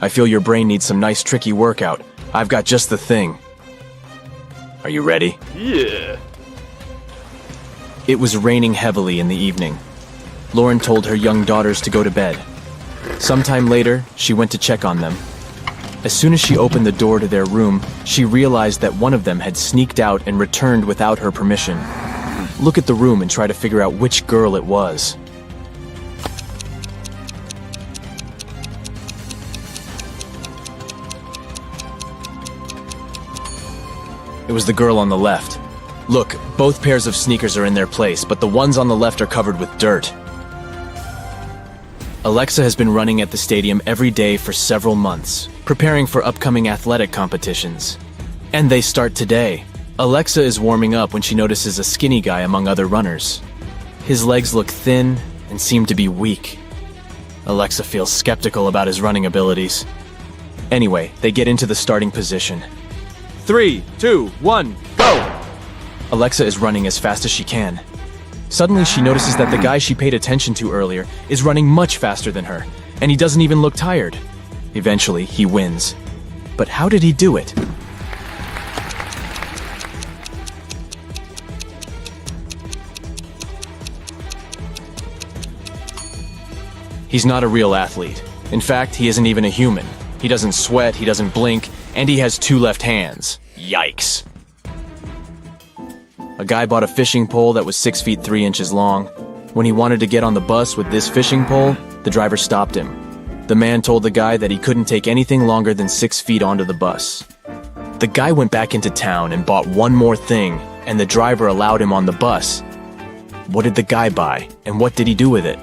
I feel your brain needs some nice tricky workout. I've got just the thing. Are you ready? Yeah. It was raining heavily in the evening. Lauren told her young daughters to go to bed. Sometime later, she went to check on them. As soon as she opened the door to their room, she realized that one of them had sneaked out and returned without her permission. Look at the room and try to figure out which girl it was. It was the girl on the left. Look, both pairs of sneakers are in their place, but the ones on the left are covered with dirt. Alexa has been running at the stadium every day for several months, preparing for upcoming athletic competitions. And they start today. Alexa is warming up when she notices a skinny guy among other runners. His legs look thin and seem to be weak. Alexa feels skeptical about his running abilities. Anyway, they get into the starting position. 3, 2, 1, go! Alexa is running as fast as she can. Suddenly, she notices that the guy she paid attention to earlier is running much faster than her, and he doesn't even look tired. Eventually, he wins. But how did he do it? He's not a real athlete. In fact, he isn't even a human. He doesn't sweat, he doesn't blink, and he has 2 left hands. Yikes. A guy bought a fishing pole that was 6 feet 3 inches long. When he wanted to get on the bus with this fishing pole, the driver stopped him. The man told the guy that he couldn't take anything longer than 6 feet onto the bus. The guy went back into town and bought one more thing, and the driver allowed him on the bus. What did the guy buy, and what did he do with it?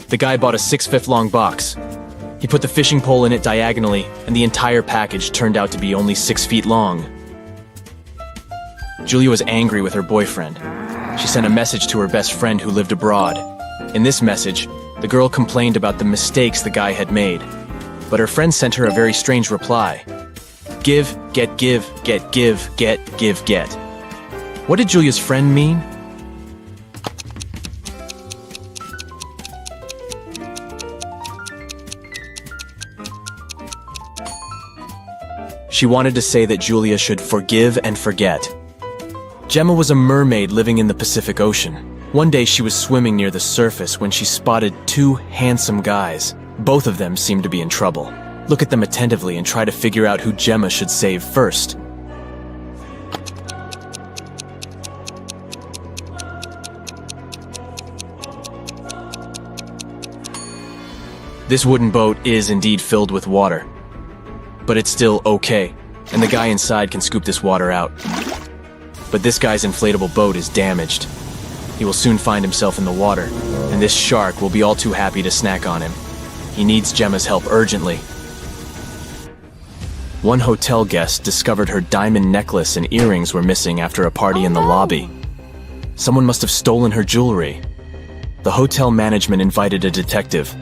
The guy bought a 6-foot long box. He put the fishing pole in it diagonally, and the entire package turned out to be only 6 feet long. Julia was angry with her boyfriend. She sent a message to her best friend who lived abroad. In this message, the girl complained about the mistakes the guy had made. But her friend sent her a very strange reply. Give, get, give, get, give, get, give, get. What did Julia's friend mean? She wanted to say that Julia should forgive and forget. Gemma was a mermaid living in the Pacific Ocean. One day she was swimming near the surface when she spotted 2 handsome guys. Both of them seemed to be in trouble. Look at them attentively and try to figure out who Gemma should save first. This wooden boat is indeed filled with water. But it's still okay, and the guy inside can scoop this water out. But this guy's inflatable boat is damaged. He will soon find himself in the water, and this shark will be all too happy to snack on him. He needs Gemma's help urgently. One hotel guest discovered her diamond necklace and earrings were missing after a party in the lobby. Someone must have stolen her jewelry. The hotel management invited a detective.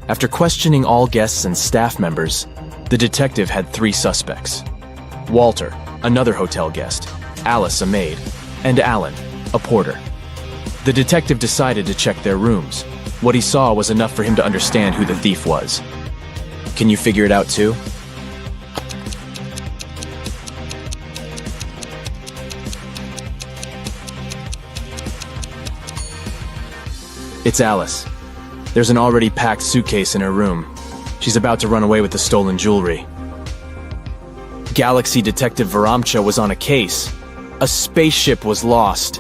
After questioning all guests and staff members, the detective had 3 suspects. Walter, another hotel guest, Alice, a maid, and Alan, a porter. The detective decided to check their rooms. What he saw was enough for him to understand who the thief was. Can you figure it out too? It's Alice. There's an already packed suitcase in her room. She's about to run away with the stolen jewelry. Galaxy Detective Varamcha was on a case. A spaceship was lost.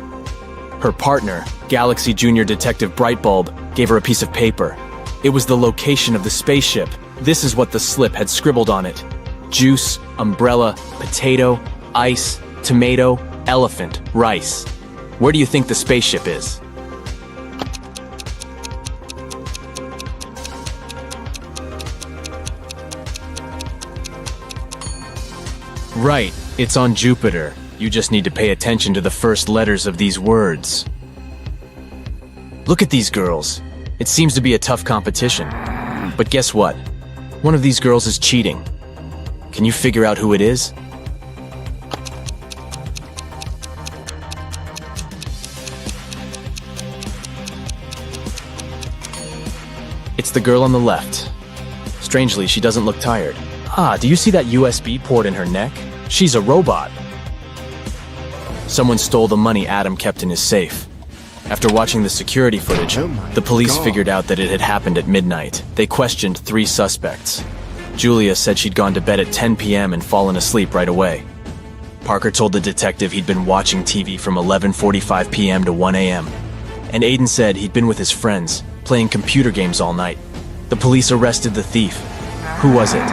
Her partner, Galaxy Junior Detective Brightbulb, gave her a piece of paper. It was the location of the spaceship. This is what the slip had scribbled on it. Juice, umbrella, potato, ice, tomato, elephant, rice. Where do you think the spaceship is? Right, it's on Jupiter. You just need to pay attention to the first letters of these words. Look at these girls. It seems to be a tough competition. But guess what? One of these girls is cheating. Can you figure out who it is? It's the girl on the left. Strangely, she doesn't look tired. Ah, do you see that USB port in her neck? She's a robot. Someone stole the money Adam kept in his safe. After watching the security footage, the police figured out that it had happened at midnight. They questioned 3 suspects. Julia said she'd gone to bed at 10 p.m. and fallen asleep right away. Parker told the detective he'd been watching TV from 11:45 p.m. to 1 a.m. And Aiden said he'd been with his friends, playing computer games all night. The police arrested the thief. Who was it?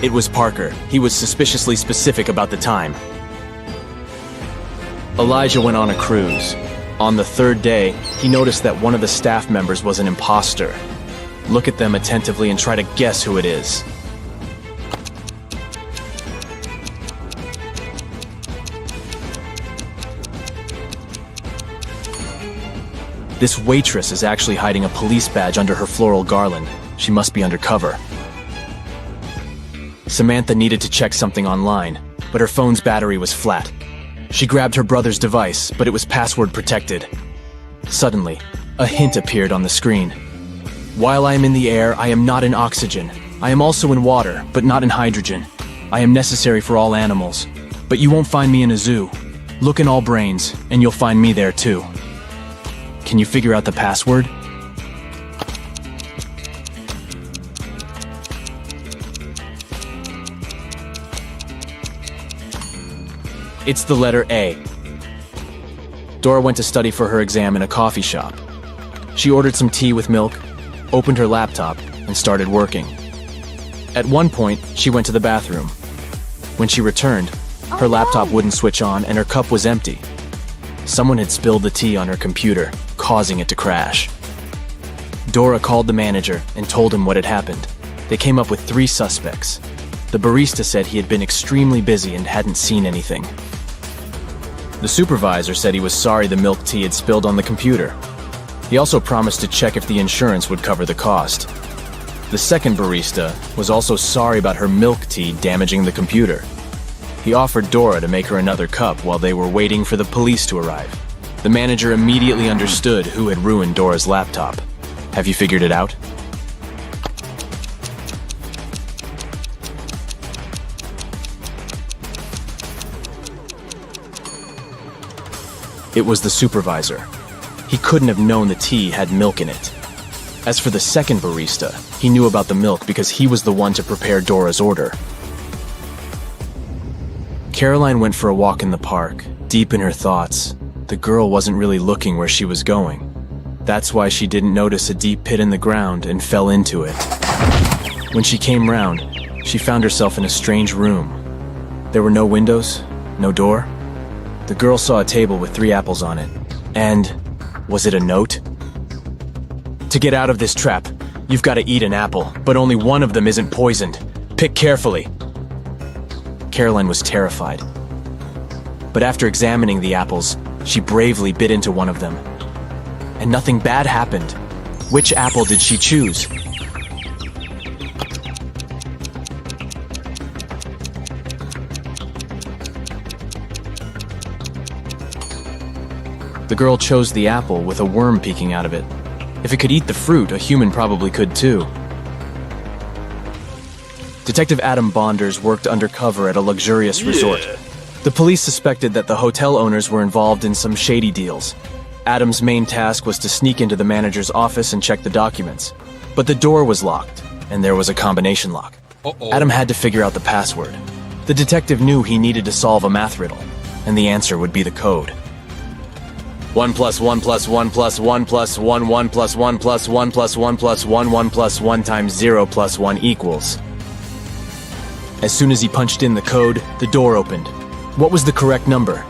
It was Parker. He was suspiciously specific about the time. Elijah went on a cruise. On the 3rd day, he noticed that one of the staff members was an imposter. Look at them attentively and try to guess who it is. This waitress is actually hiding a police badge under her floral garland. She must be undercover. Samantha needed to check something online, but her phone's battery was flat. She grabbed her brother's device, but it was password protected. Suddenly, a hint appeared on the screen. While I am in the air, I am not in oxygen. I am also in water, but not in hydrogen. I am necessary for all animals, but you won't find me in a zoo. Look in all brains, and you'll find me there too. Can you figure out the password? It's the letter A. Dora went to study for her exam in a coffee shop. She ordered some tea with milk, opened her laptop, and started working. At one point, she went to the bathroom. When she returned, her laptop wouldn't switch on and her cup was empty. Someone had spilled the tea on her computer, causing it to crash. Dora called the manager and told him what had happened. They came up with 3 suspects. The barista said he had been extremely busy and hadn't seen anything. The supervisor said he was sorry the milk tea had spilled on the computer. He also promised to check if the insurance would cover the cost. The second barista was also sorry about her milk tea damaging the computer. He offered Dora to make her another cup while they were waiting for the police to arrive. The manager immediately understood who had ruined Dora's laptop. Have you figured it out? It was the supervisor. He couldn't have known the tea had milk in it. As for the second barista, he knew about the milk because he was the one to prepare Dora's order. Caroline went for a walk in the park, deep in her thoughts. The girl wasn't really looking where she was going. That's why she didn't notice a deep pit in the ground and fell into it. When she came round, she found herself in a strange room. There were no windows, no door. The girl saw a table with 3 apples on it. And was it a note? To get out of this trap, you've got to eat an apple, but only one of them isn't poisoned. Pick carefully. Caroline was terrified. But after examining the apples, she bravely bit into one of them. And nothing bad happened. Which apple did she choose? The girl chose the apple with a worm peeking out of it. If it could eat the fruit, a human probably could too. Detective Adam Bonders worked undercover at a luxurious resort. The police suspected that the hotel owners were involved in some shady deals. Adam's main task was to sneak into the manager's office and check the documents. But the door was locked, and there was a combination lock. Adam had to figure out the password. The detective knew he needed to solve a math riddle, and the answer would be the code. 1 plus 1 plus 1 plus 1 plus 1 1 plus 1 plus 1 plus 1 plus 1 1 plus 1 times 0 plus 1 equals. As soon as he punched in the code, the door opened. What was the correct number?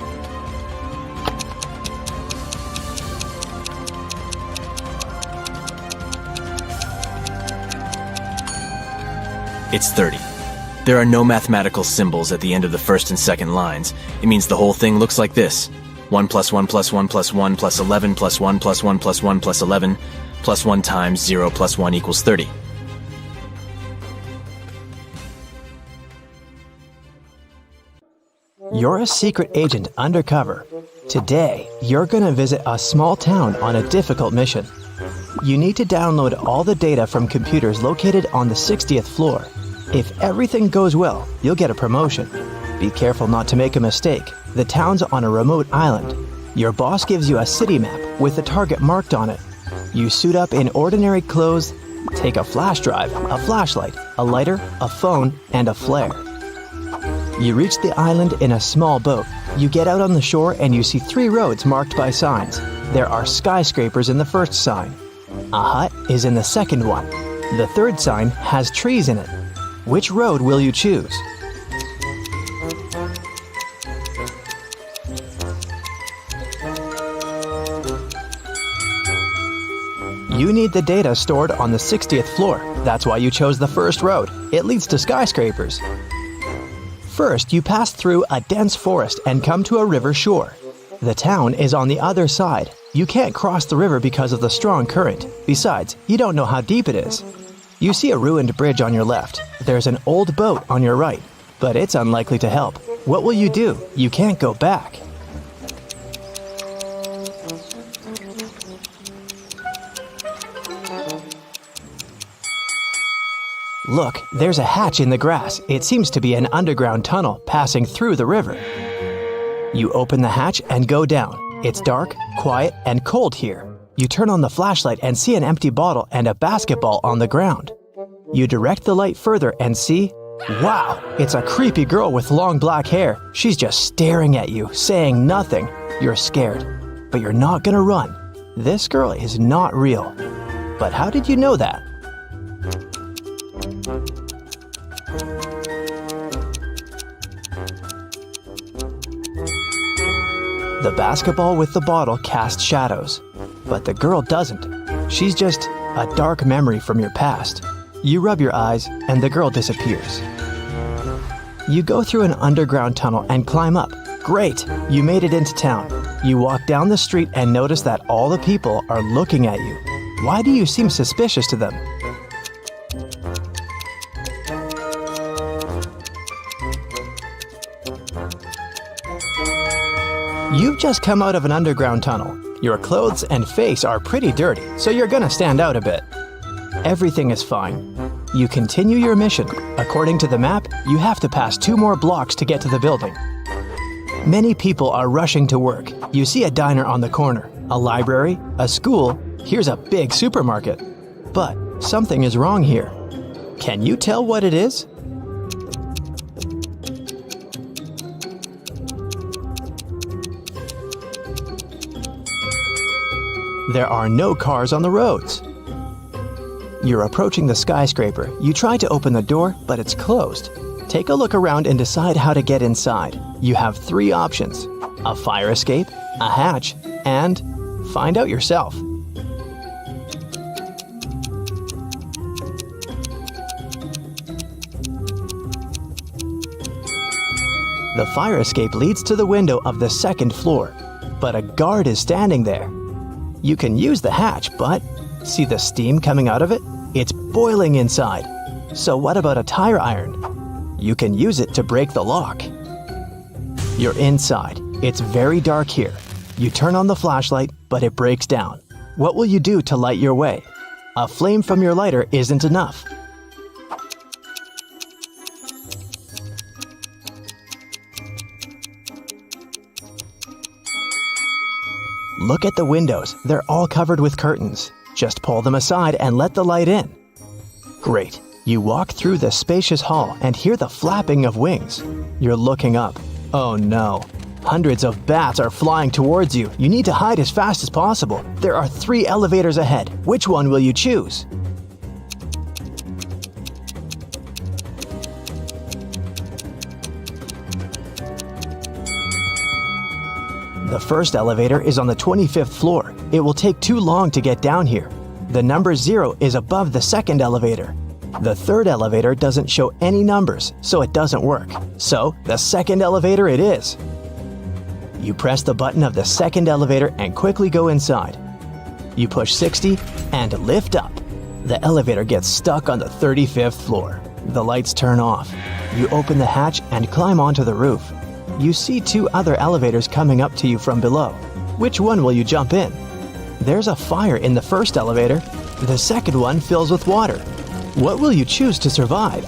It's 30. There are no mathematical symbols at the end of the first and second lines. It means the whole thing looks like this. 1 plus 1 plus 1 plus 1 plus 11 plus 1 plus 1 plus 1 plus 11 plus 1 times 0 plus 1 equals 30. You're a secret agent undercover. Today, you're gonna visit a small town on a difficult mission. You need to download all the data from computers located on the 60th floor. If everything goes well, you'll get a promotion. Be careful not to make a mistake. The town's on a remote island. Your boss gives you a city map with the target marked on it. You suit up in ordinary clothes, take a flash drive, a flashlight, a lighter, a phone, and a flare. You reach the island in a small boat. You get out on the shore and you see 3 roads marked by signs. There are skyscrapers in the first sign. A hut is in the second one. The third sign has trees in it. Which road will you choose? You need the data stored on the 60th floor. That's why you chose the first road. It leads to skyscrapers. First, you pass through a dense forest and come to a river shore. The town is on the other side. You can't cross the river because of the strong current. Besides, you don't know how deep it is. You see a ruined bridge on your left. There's an old boat on your right, but it's unlikely to help. What will you do? You can't go back. Look, there's a hatch in the grass. It seems to be an underground tunnel passing through the river. You open the hatch and go down. It's dark, quiet, and cold here. You turn on the flashlight and see an empty bottle and a basketball on the ground. You direct the light further and see, wow, it's a creepy girl with long black hair. She's just staring at you, saying nothing. You're scared, but you're not gonna run. This girl is not real. But how did you know that? The basketball with the bottle casts shadows, but the girl doesn't. She's just a dark memory from your past. You rub your eyes and the girl disappears. You go through an underground tunnel and climb up. Great, you made it into town. You walk down the street and notice that all the people are looking at you. Why do you seem suspicious to them? You've just come out of an underground tunnel. Your clothes and face are pretty dirty, so you're gonna stand out a bit. Everything is fine. You continue your mission. According to the map, you have to pass 2 more blocks to get to the building. Many people are rushing to work. You see a diner on the corner, a library, a school. Here's a big supermarket. But something is wrong here. Can you tell what it is? There are no cars on the roads. You're approaching the skyscraper. You try to open the door, but it's closed. Take a look around and decide how to get inside. You have 3 options: a fire escape, a hatch, and find out yourself. The fire escape leads to the window of the 2nd floor, but a guard is standing there. You can use the hatch, but see the steam coming out of it? It's boiling inside. So what about a tire iron? You can use it to break the lock. You're inside. It's very dark here. You turn on the flashlight, but it breaks down. What will you do to light your way? A flame from your lighter isn't enough. Look at the windows. They're all covered with curtains. Just pull them aside and let the light in. Great. You walk through the spacious hall and hear the flapping of wings. You're looking up. Oh no. Hundreds of bats are flying towards you. You need to hide as fast as possible. There are 3 elevators ahead. Which one will you choose? The first elevator is on the 25th floor. It will take too long to get down here. The number 0 is above the 2nd elevator. The 3rd elevator doesn't show any numbers, so it doesn't work. So, the 2nd elevator it is. You press the button of the 2nd elevator and quickly go inside. You push 60 and lift up. The elevator gets stuck on the 35th floor. The lights turn off. You open the hatch and climb onto the roof. you see two other elevators coming up to you from below. Which one will you jump in? There's a fire in the first elevator. The second one fills with water. What will you choose to survive?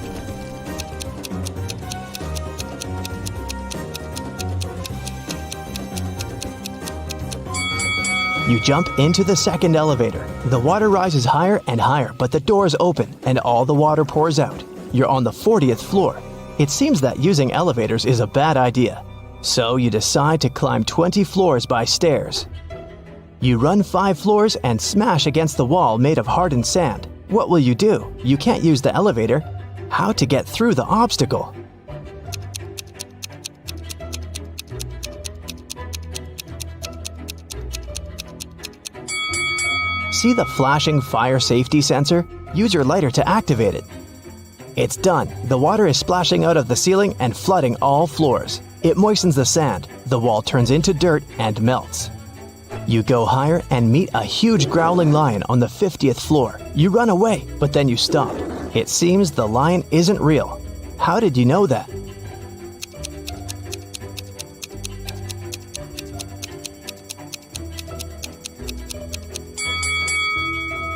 You jump into the second elevator. The water rises higher and higher, but the doors open and all the water pours out. You're on the 40th floor. It seems that using elevators is a bad idea. So you decide to climb 20 floors by stairs. You run 5 floors and smash against the wall made of hardened sand. What will you do? You can't use the elevator. How to get through the obstacle? See the flashing fire safety sensor? Use your lighter to activate it. It's done. The water is splashing out of the ceiling and flooding all floors. It moistens the sand. The wall turns into dirt and melts. You go higher and meet a huge growling lion on the 50th floor. You run away, but then you stop. It seems the lion isn't real. How did you know that?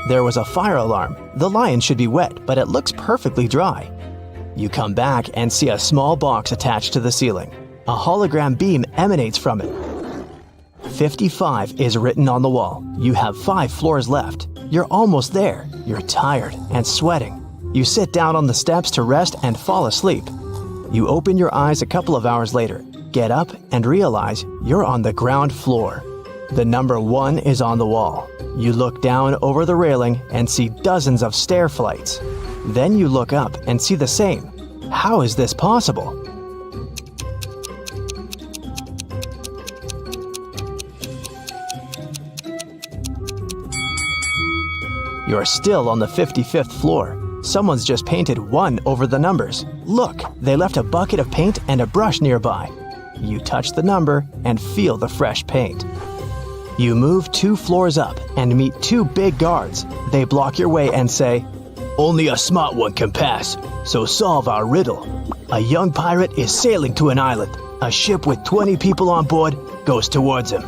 There was a fire alarm. The lion should be wet, but it looks perfectly dry. You come back and see a small box attached to the ceiling. A hologram beam emanates from it. 55 is written on the wall. You have 5 floors left. You're almost there. You're tired and sweating. You sit down on the steps to rest and fall asleep. You open your eyes a couple of hours later, get up and realize you're on the ground floor. The number 1 is on the wall. You look down over the railing and see dozens of stair flights. Then you look up and see the same. How is this possible? You're still on the 55th floor. Someone's just painted 1 over the numbers. Look, they left a bucket of paint and a brush nearby. You touch the number and feel the fresh paint. You move 2 floors up and meet 2 big guards. They block your way and say, "Only a smart one can pass, so solve our riddle." A young pirate is sailing to an island. A ship with 20 people on board goes towards him.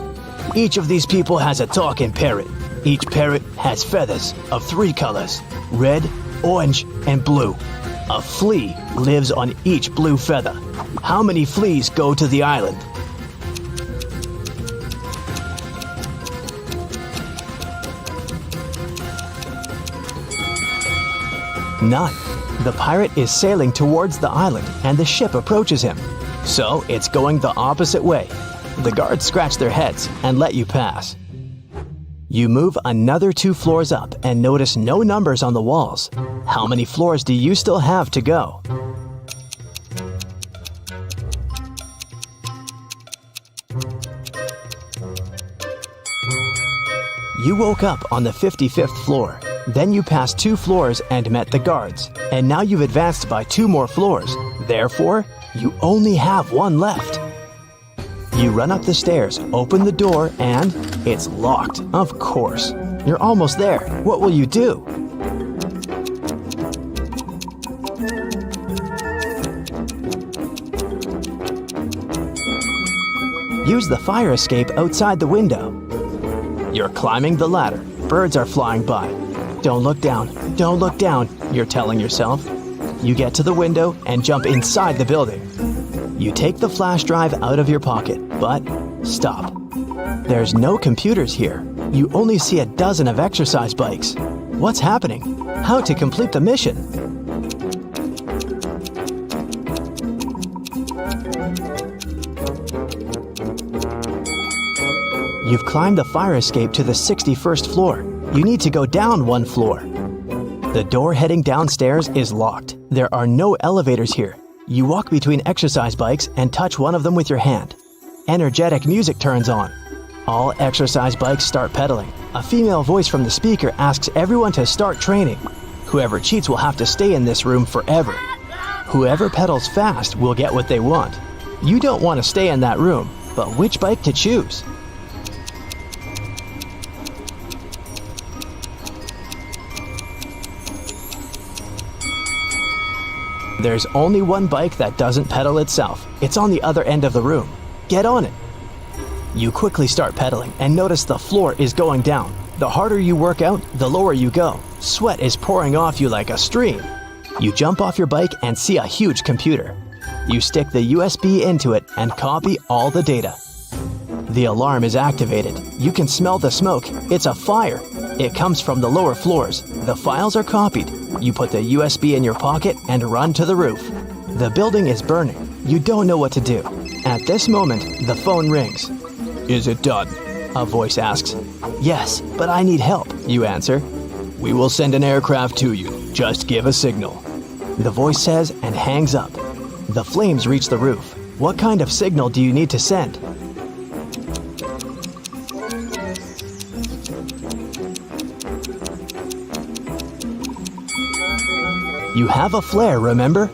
Each of these people has a talking parrot. Each parrot has feathers of 3 colors, red, orange, and blue. A flea lives on each blue feather. How many fleas go to the island? None. The pirate is sailing towards the island and the ship approaches him. So it's going the opposite way. The guards scratch their heads and let you pass. You move another 2 floors up and notice no numbers on the walls. How many floors do you still have to go? You woke up on the 55th floor. Then you passed 2 floors and met the guards. And now you've advanced by 2 more floors. Therefore, you only have 1 left. You run up the stairs, open the door, and it's locked. Of course. You're almost there. What will you do? Use the fire escape outside the window. You're climbing the ladder. Birds are flying by. Don't look down. Don't look down, you're telling yourself. You get to the window and jump inside the building. You take the flash drive out of your pocket, but stop. There's no computers here. You only see a dozen of exercise bikes. What's happening? How to complete the mission? You've climbed the fire escape to the 61st floor. You need to go down 1 floor. The door heading downstairs is locked. There are no elevators here. You walk between exercise bikes and touch one of them with your hand. Energetic music turns on. All exercise bikes start pedaling. A female voice from the speaker asks everyone to start training. Whoever cheats will have to stay in this room forever. Whoever pedals fast will get what they want. You don't want to stay in that room, but which bike to choose? There's only one bike that doesn't pedal itself. It's on the other end of the room. Get on it. You quickly start pedaling and notice the floor is going down. The harder you work out, the lower you go. Sweat is pouring off you like a stream. You jump off your bike and see a huge computer. You stick the USB into it and copy all the data. The alarm is activated. You can smell the smoke. It's a fire. It comes from the lower floors. The files are copied. You put the USB in your pocket and run to the roof. The building is burning. You don't know what to do. At this moment, the phone rings. "Is it done?" a voice asks. "Yes, but I need help," you answer. "We will send an aircraft to you. Just give a signal," the voice says and hangs up. The flames reach the roof. What kind of signal do you need to send? You have a flare, remember?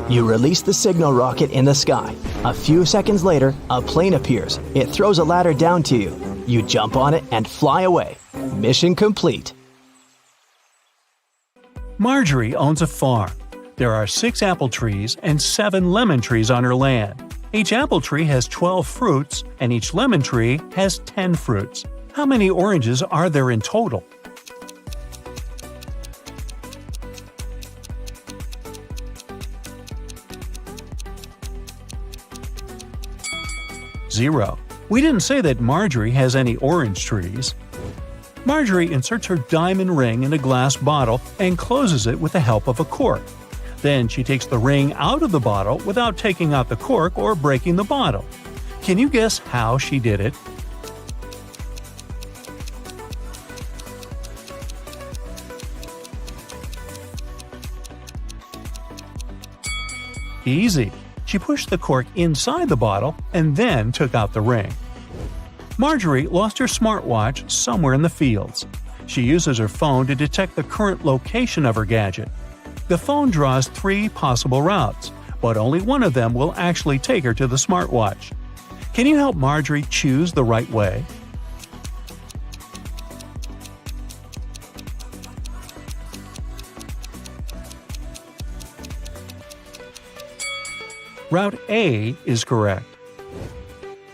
You release the signal rocket in the sky. A few seconds later, a plane appears. It throws a ladder down to you. You jump on it and fly away. Mission complete. Marjorie owns a farm. There are 6 apple trees and 7 lemon trees on her land. Each apple tree has 12 fruits, and each lemon tree has 10 fruits. How many oranges are there in total? Zero. We didn't say that Marjorie has any orange trees. Marjorie inserts her diamond ring in a glass bottle and closes it with the help of a cork. Then she takes the ring out of the bottle without taking out the cork or breaking the bottle. Can you guess how she did it? Easy. She pushed the cork inside the bottle and then took out the ring. Marjorie lost her smartwatch somewhere in the fields. She uses her phone to detect the current location of her gadget. The phone draws 3 possible routes, but only one of them will actually take her to the smartwatch. Can you help Marjorie choose the right way? Route A is correct.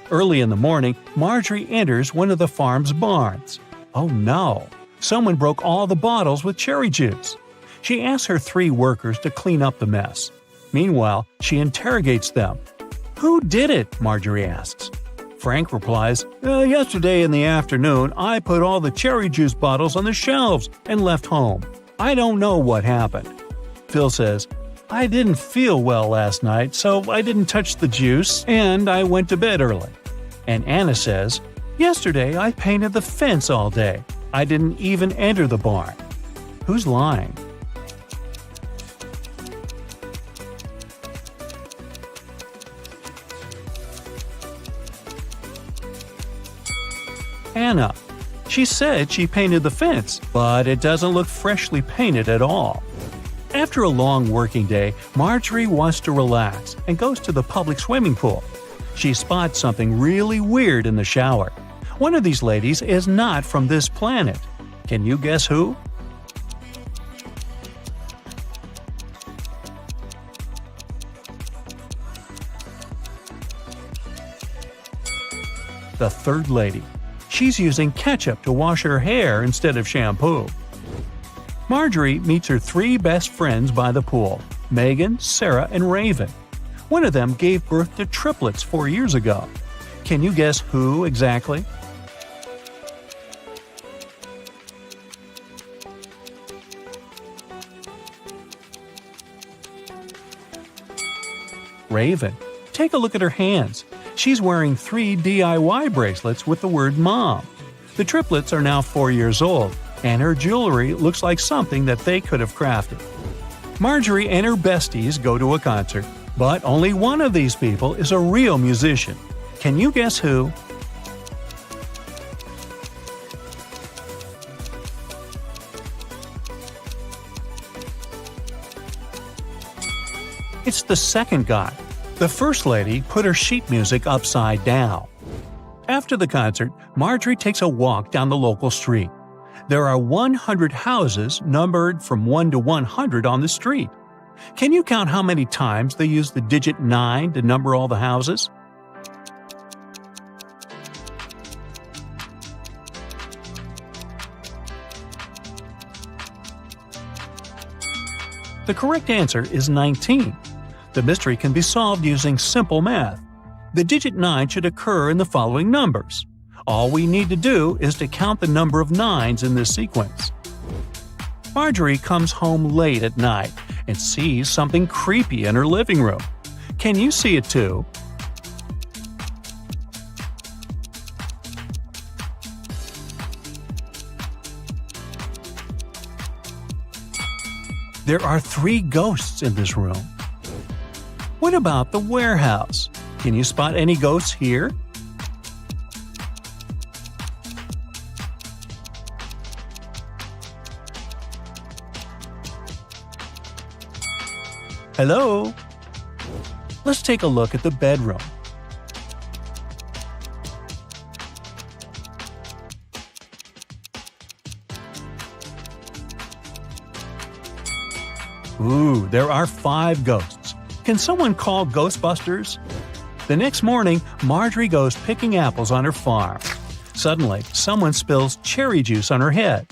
Early in the morning, Marjorie enters one of the farm's barns. Oh no! Someone broke all the bottles with cherry juice. She asks her 3 workers to clean up the mess. Meanwhile, she interrogates them. "Who did it?" Marjorie asks. Frank replies, "Yesterday in the afternoon, I put all the cherry juice bottles on the shelves and left home. I don't know what happened." Phil says, "I didn't feel well last night, so I didn't touch the juice, and I went to bed early." And Anna says, "Yesterday I painted the fence all day. I didn't even enter the barn." Who's lying? Anna. She said she painted the fence, but it doesn't look freshly painted at all. After a long working day, Marjorie wants to relax and goes to the public swimming pool. She spots something really weird in the shower. One of these ladies is not from this planet. Can you guess who? The third lady. She's using ketchup to wash her hair instead of shampoo. Marjorie meets her 3 best friends by the pool, Megan, Sarah, and Raven. One of them gave birth to triplets 4 years ago. Can you guess who exactly? Raven. Take a look at her hands. She's wearing 3 DIY bracelets with the word Mom. The triplets are now 4 years old, and her jewelry looks like something that they could have crafted. Marjorie and her besties go to a concert, but only one of these people is a real musician. Can you guess who? It's the second guy. The first lady put her sheet music upside down. After the concert, Marjorie takes a walk down the local street. There are 100 houses numbered from 1 to 100 on the street. Can you count how many times they use the digit 9 to number all the houses? The correct answer is 19. The mystery can be solved using simple math. The digit 9 should occur in the following numbers. All we need to do is to count the number of 9s in this sequence. Marjorie comes home late at night and sees something creepy in her living room. Can you see it too? There are 3 ghosts in this room. What about the warehouse? Can you spot any ghosts here? Hello? Let's take a look at the bedroom. Ooh, there are 5 ghosts. Can someone call Ghostbusters? The next morning, Marjorie goes picking apples on her farm. Suddenly, someone spills cherry juice on her head.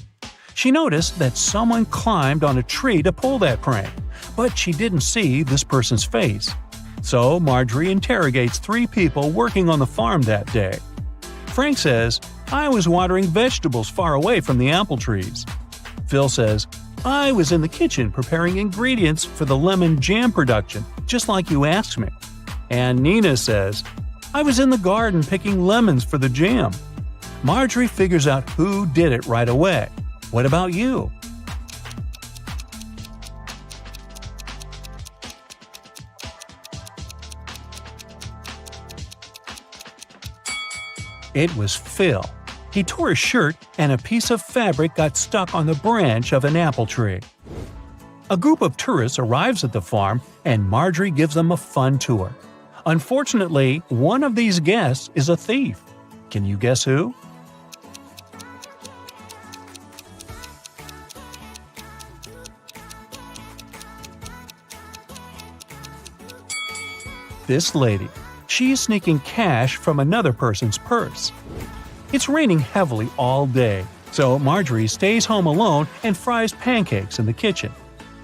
She noticed that someone climbed on a tree to pull that prank, but she didn't see this person's face. So Marjorie interrogates 3 people working on the farm that day. Frank says, "I was watering vegetables far away from the apple trees." Phil says, "I was in the kitchen preparing ingredients for the lemon jam production, just like you asked me." And Nina says, "I was in the garden picking lemons for the jam." Marjorie figures out who did it right away. What about you? It was Phil. He tore his shirt and a piece of fabric got stuck on the branch of an apple tree. A group of tourists arrives at the farm and Marjorie gives them a fun tour. Unfortunately, one of these guests is a thief. Can you guess who? This lady. She's sneaking cash from another person's purse. It's raining heavily all day, so Marjorie stays home alone and fries pancakes in the kitchen.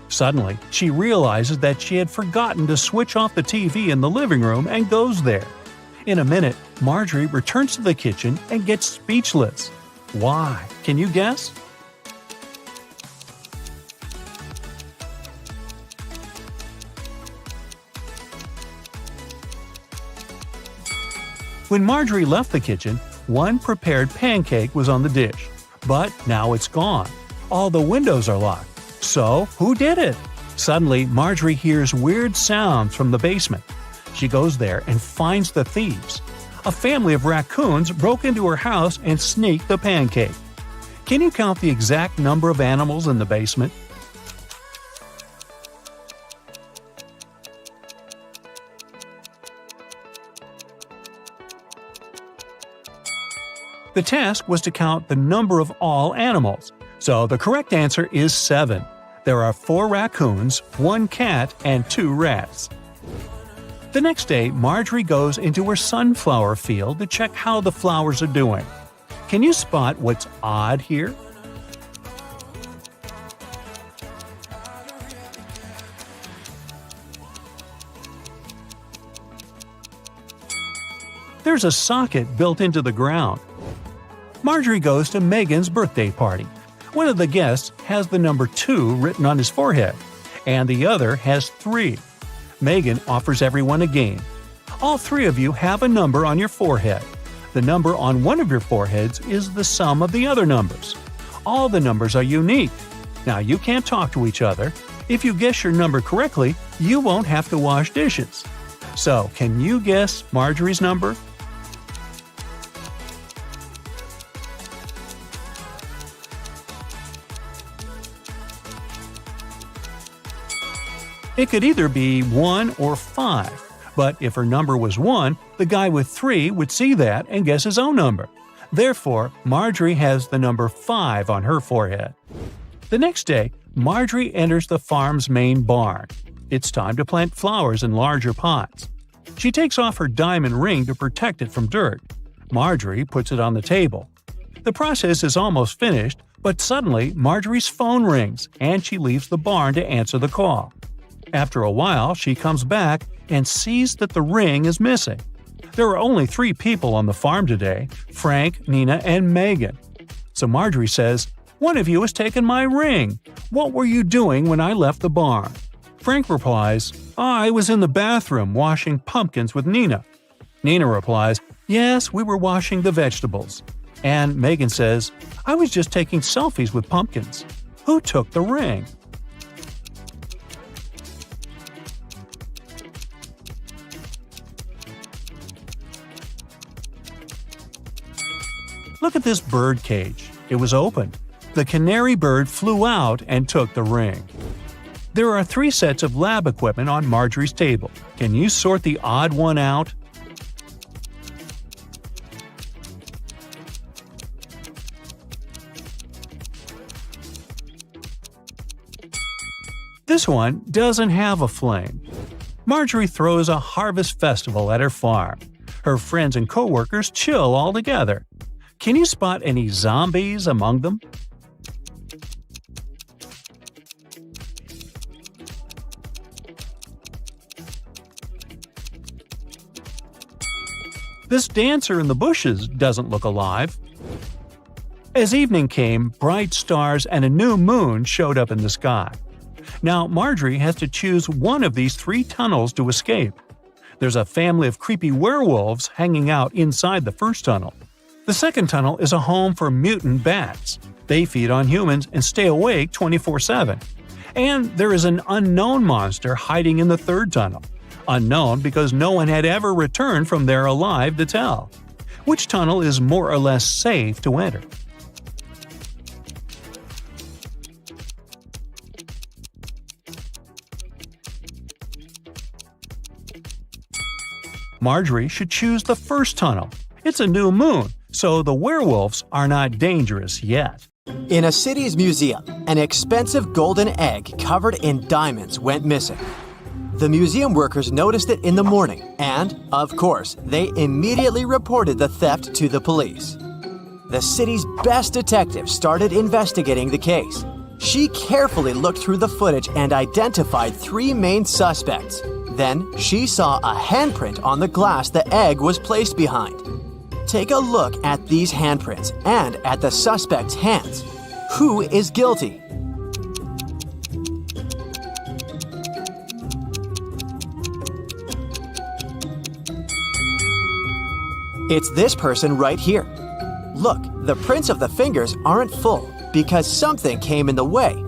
Suddenly, she realizes that she had forgotten to switch off the TV in the living room and goes there. In a minute, Marjorie returns to the kitchen and gets speechless. Why? Can you guess? When Marjorie left the kitchen, one prepared pancake was on the dish, but now it's gone. All the windows are locked. So, who did it? Suddenly, Marjorie hears weird sounds from the basement. She goes there and finds the thieves. A family of raccoons broke into her house and sneaked the pancake. Can you count the exact number of animals in the basement? The task was to count the number of all animals, so the correct answer is 7. There are 4 raccoons, 1 cat, and 2 rats. The next day, Marjorie goes into her sunflower field to check how the flowers are doing. Can you spot what's odd here? There's a socket built into the ground. Marjorie goes to Megan's birthday party. One of the guests has the number 2 written on his forehead, and the other has 3. Megan offers everyone a game. All 3 of you have a number on your forehead. The number on one of your foreheads is the sum of the other numbers. All the numbers are unique. Now, you can't talk to each other. If you guess your number correctly, you won't have to wash dishes. So, can you guess Marjorie's number? It could either be 1 or 5, but if her number was 1, the guy with 3 would see that and guess his own number. Therefore, Marjorie has the number 5 on her forehead. The next day, Marjorie enters the farm's main barn. It's time to plant flowers in larger pots. She takes off her diamond ring to protect it from dirt. Marjorie puts it on the table. The process is almost finished, but suddenly Marjorie's phone rings and she leaves the barn to answer the call. After a while, she comes back and sees that the ring is missing. There are only 3 people on the farm today: Frank, Nina, and Megan. So Marjorie says, "One of you has taken my ring. What were you doing when I left the barn?" Frank replies, "I was in the bathroom washing pumpkins with Nina." Nina replies, "Yes, we were washing the vegetables." And Megan says, "I was just taking selfies with pumpkins. Who took the ring?" Look at this bird cage. It was opened. The canary bird flew out and took the ring. There are 3 sets of lab equipment on Marjorie's table. Can you sort the odd one out? This one doesn't have a flame. Marjorie throws a harvest festival at her farm. Her friends and coworkers chill all together. Can you spot any zombies among them? This dancer in the bushes doesn't look alive. As evening came, bright stars and a new moon showed up in the sky. Now Marjorie has to choose one of these 3 tunnels to escape. There's a family of creepy werewolves hanging out inside the first tunnel. The second tunnel is a home for mutant bats. They feed on humans and stay awake 24/7. And there is an unknown monster hiding in the third tunnel. Unknown because no one had ever returned from there alive to tell. Which tunnel is more or less safe to enter? Marjorie should choose the first tunnel. It's a new moon, so the werewolves are not dangerous yet. In a city's museum, an expensive golden egg covered in diamonds went missing. The museum workers noticed it in the morning and, of course, they immediately reported the theft to the police. The city's best detective started investigating the case. She carefully looked through the footage and identified 3 main suspects. Then she saw a handprint on the glass the egg was placed behind. Take a look at these handprints and at the suspect's hands. Who is guilty? It's this person right here. Look, the prints of the fingers aren't full because something came in the way.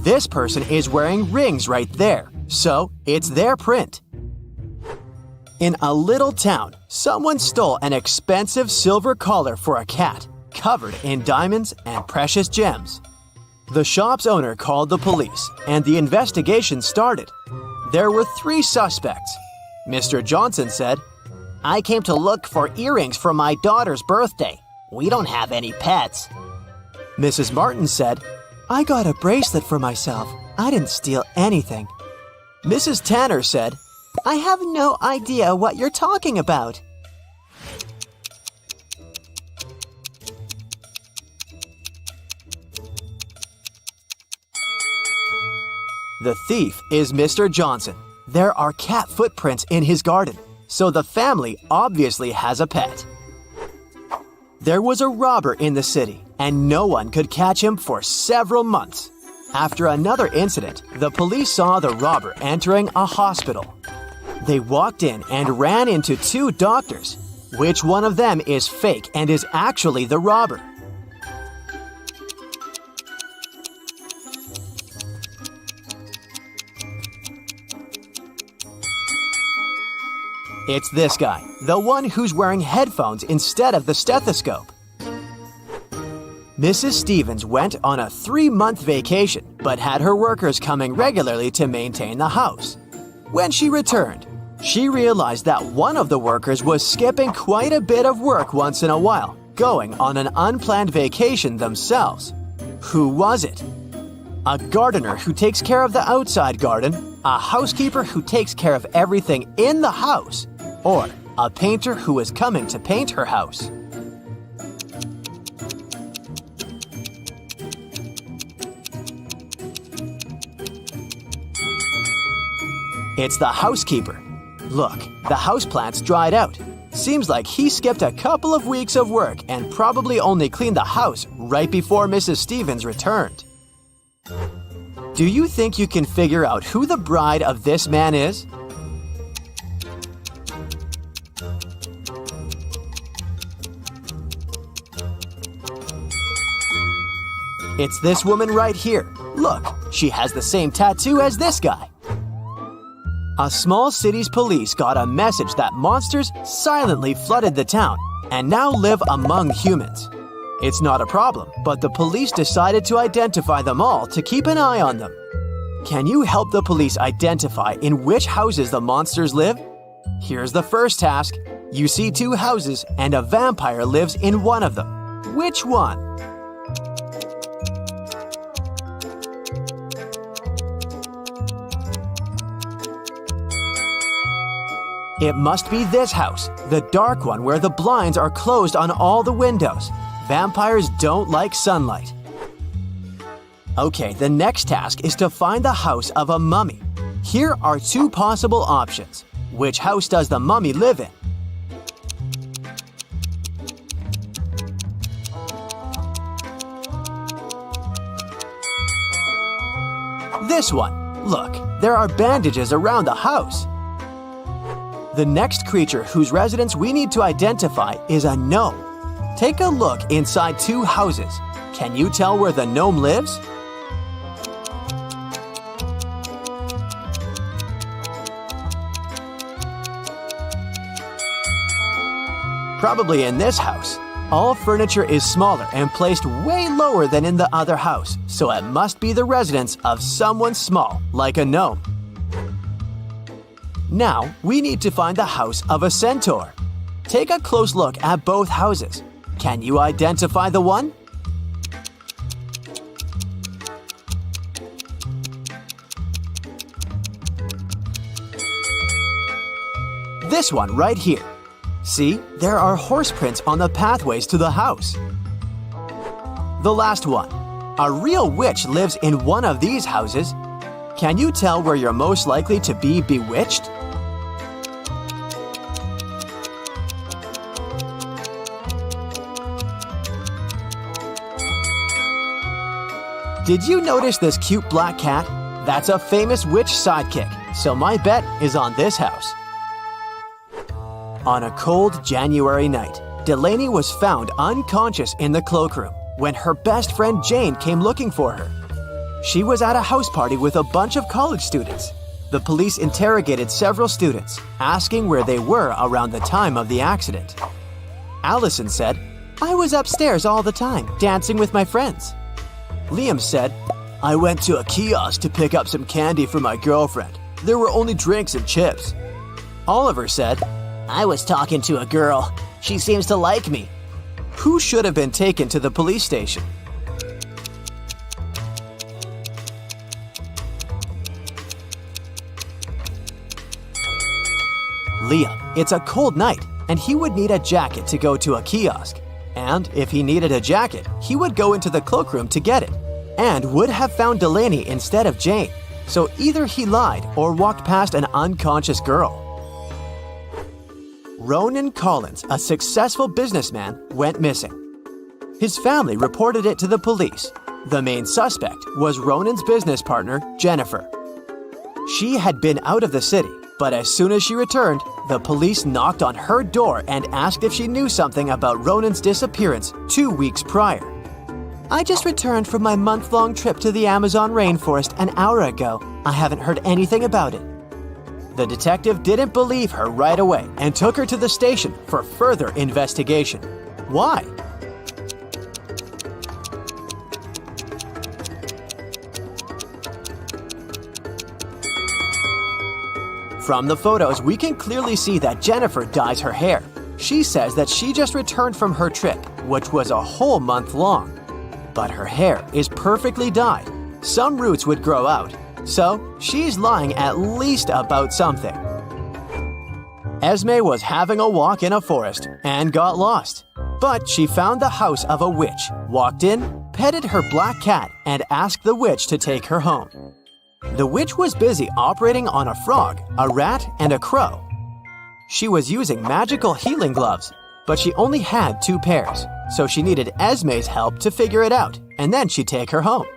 This person is wearing rings right there, so it's their print. In a little town, someone stole an expensive silver collar for a cat, covered in diamonds and precious gems. The shop's owner called the police, and the investigation started. There were 3 suspects. Mr. Johnson said, "I came to look for earrings for my daughter's birthday. We don't have any pets." Mrs. Martin said, "I got a bracelet for myself. I didn't steal anything." Mrs. Tanner said, "I have no idea what you're talking about." The thief is Mr. Johnson. There are cat footprints in his garden, so the family obviously has a pet. There was a robber in the city, and no one could catch him for several months. After another incident, the police saw the robber entering a hospital. They walked in and ran into 2 doctors. Which one of them is fake and is actually the robber? It's this guy, the one who's wearing headphones instead of the stethoscope. Mrs. Stevens went on a 3-month vacation, but had her workers coming regularly to maintain the house. When she returned, she realized that one of the workers was skipping quite a bit of work once in a while, going on an unplanned vacation themselves. Who was it? A gardener who takes care of the outside garden, a housekeeper who takes care of everything in the house, or a painter who is coming to paint her house? It's the housekeeper. Look, the houseplant's dried out. Seems like he skipped a couple of weeks of work and probably only cleaned the house right before Mrs. Stevens returned. Do you think you can figure out who the bride of this man is? It's this woman right here. Look, she has the same tattoo as this guy. A small city's police got a message that monsters silently flooded the town and now live among humans. It's not a problem, but the police decided to identify them all to keep an eye on them. Can you help the police identify in which houses the monsters live? Here's the first task. You see two houses and a vampire lives in one of them. Which one? It must be this house, the dark one where the blinds are closed on all the windows. Vampires don't like sunlight. Okay, the next task is to find the house of a mummy. Here are two possible options. Which house does the mummy live in? This one. Look, there are bandages around the house. The next creature whose residence we need to identify is a gnome. Take a look inside two houses. Can you tell where the gnome lives? Probably in this house. All furniture is smaller and placed way lower than in the other house, so it must be the residence of someone small, like a gnome. Now, we need to find the house of a centaur. Take a close look at both houses. Can you identify the one? This one right here. See, there are horse prints on the pathways to the house. The last one. A real witch lives in one of these houses. Can you tell where you're most likely to be bewitched? Did you notice this cute black cat? That's a famous witch sidekick, so my bet is on this house. On a cold January night, Delaney was found unconscious in the cloakroom when her best friend Jane came looking for her. She was at a house party with a bunch of college students. The police interrogated several students, asking where they were around the time of the accident. Allison said, "I was upstairs all the time, dancing with my friends." Liam said, "I went to a kiosk to pick up some candy for my girlfriend. There were only drinks and chips." Oliver said, "I was talking to a girl. She seems to like me." Who should have been taken to the police station? Liam. It's a cold night, and he would need a jacket to go to a kiosk. And if he needed a jacket, he would go into the cloakroom to get it, and would have found Delaney instead of Jane. So either he lied or walked past an unconscious girl. Ronan Collins, a successful businessman, went missing. His family reported it to the police. The main suspect was Ronan's business partner, Jennifer. She had been out of the city, but as soon as she returned, the police knocked on her door and asked if she knew something about Ronan's disappearance 2 weeks prior. "I just returned from my month-long trip to the Amazon rainforest an hour ago. I haven't heard anything about it." The detective didn't believe her right away and took her to the station for further investigation. Why? From the photos, we can clearly see that Jennifer dyes her hair. She says that she just returned from her trip, which was a whole month long. But her hair is perfectly dyed. Some roots would grow out, So, she's lying at least about something. Esme was having a walk in a forest and got lost. But she found the house of a witch, walked in, petted her black cat, and asked the witch to take her home. The witch was busy operating on a frog, a rat, and a crow. She was using magical healing gloves, but she only had 2 pairs, so she needed Esme's help to figure it out, and then she'd take her home.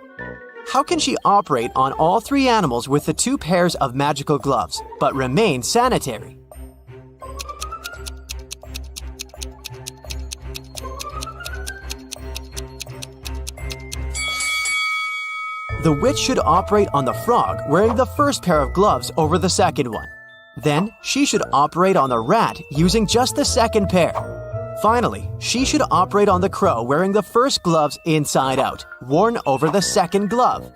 How can she operate on all 3 animals with the 2 pairs of magical gloves, but remain sanitary? The witch should operate on the frog wearing the first pair of gloves over the second one. Then, she should operate on the rat using just the second pair. Finally, she should operate on the crow wearing the first gloves inside out, worn over the second glove.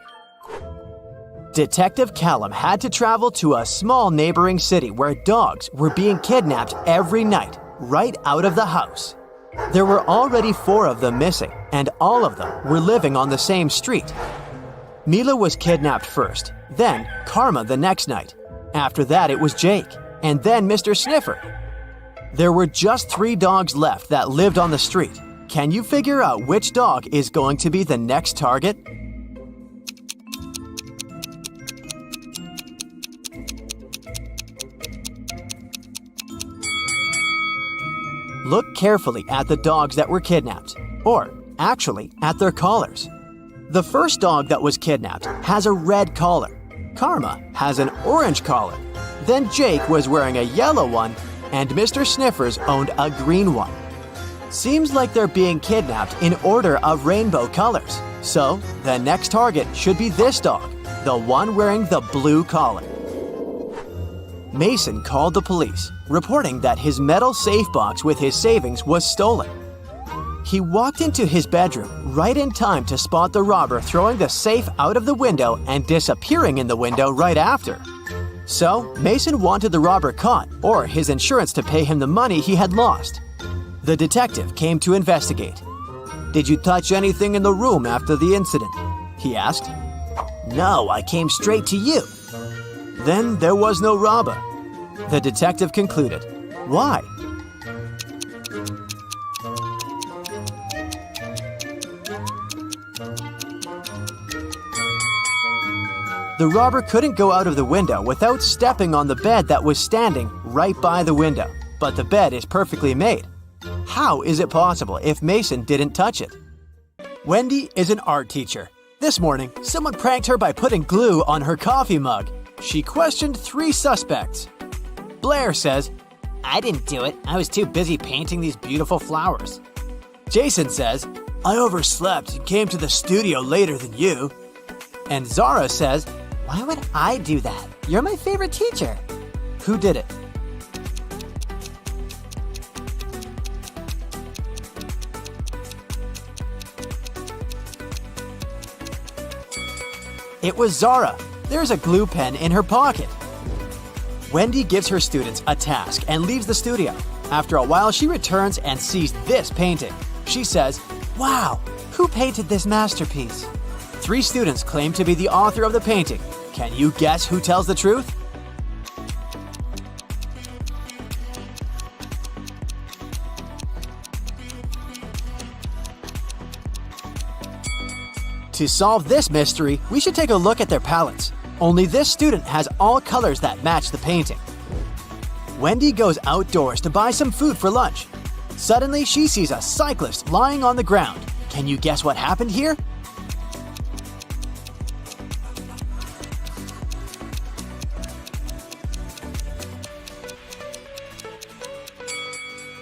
Detective Callum had to travel to a small neighboring city where dogs were being kidnapped every night, right out of the house. There were already 4 of them missing, and all of them were living on the same street. Mila was kidnapped first, then Karma the next night. After that, it was Jake, and then Mr. Sniffer. There were just 3 dogs left that lived on the street. Can you figure out which dog is going to be the next target? Look carefully at the dogs that were kidnapped, or actually at their collars. The first dog that was kidnapped has a red collar. Karma has an orange collar. Then Jake was wearing a yellow one, and Mr. Sniffers owned a green one. Seems like they're being kidnapped in order of rainbow colors. So, the next target should be this dog, the one wearing the blue collar. Mason called the police, reporting that his metal safe box with his savings was stolen. He walked into his bedroom right in time to spot the robber throwing the safe out of the window and disappearing in the window right after. So, Mason wanted the robber caught or his insurance to pay him the money he had lost. The detective came to investigate. "Did you touch anything in the room after the incident?" he asked. "No, I came straight to you." "Then there was no robber," the detective concluded. "Why?" The robber couldn't go out of the window without stepping on the bed that was standing right by the window, but the bed is perfectly made. How is it possible if Mason didn't touch it? Wendy is an art teacher. This morning, someone pranked her by putting glue on her coffee mug. She questioned 3 suspects. Blair says, "I didn't do it. I was too busy painting these beautiful flowers." Jason says, "I overslept and came to the studio later than you." And Zara says, "Why would I do that? You're my favorite teacher." Who did it? It was Zara. There's a glue pen in her pocket. Wendy gives her students a task and leaves the studio. After a while, she returns and sees this painting. She says, "Wow, who painted this masterpiece?" 3 students claim to be the author of the painting. Can you guess who tells the truth? To solve this mystery, we should take a look at their palettes. Only this student has all colors that match the painting. Wendy goes outdoors to buy some food for lunch. Suddenly, she sees a cyclist lying on the ground. Can you guess what happened here?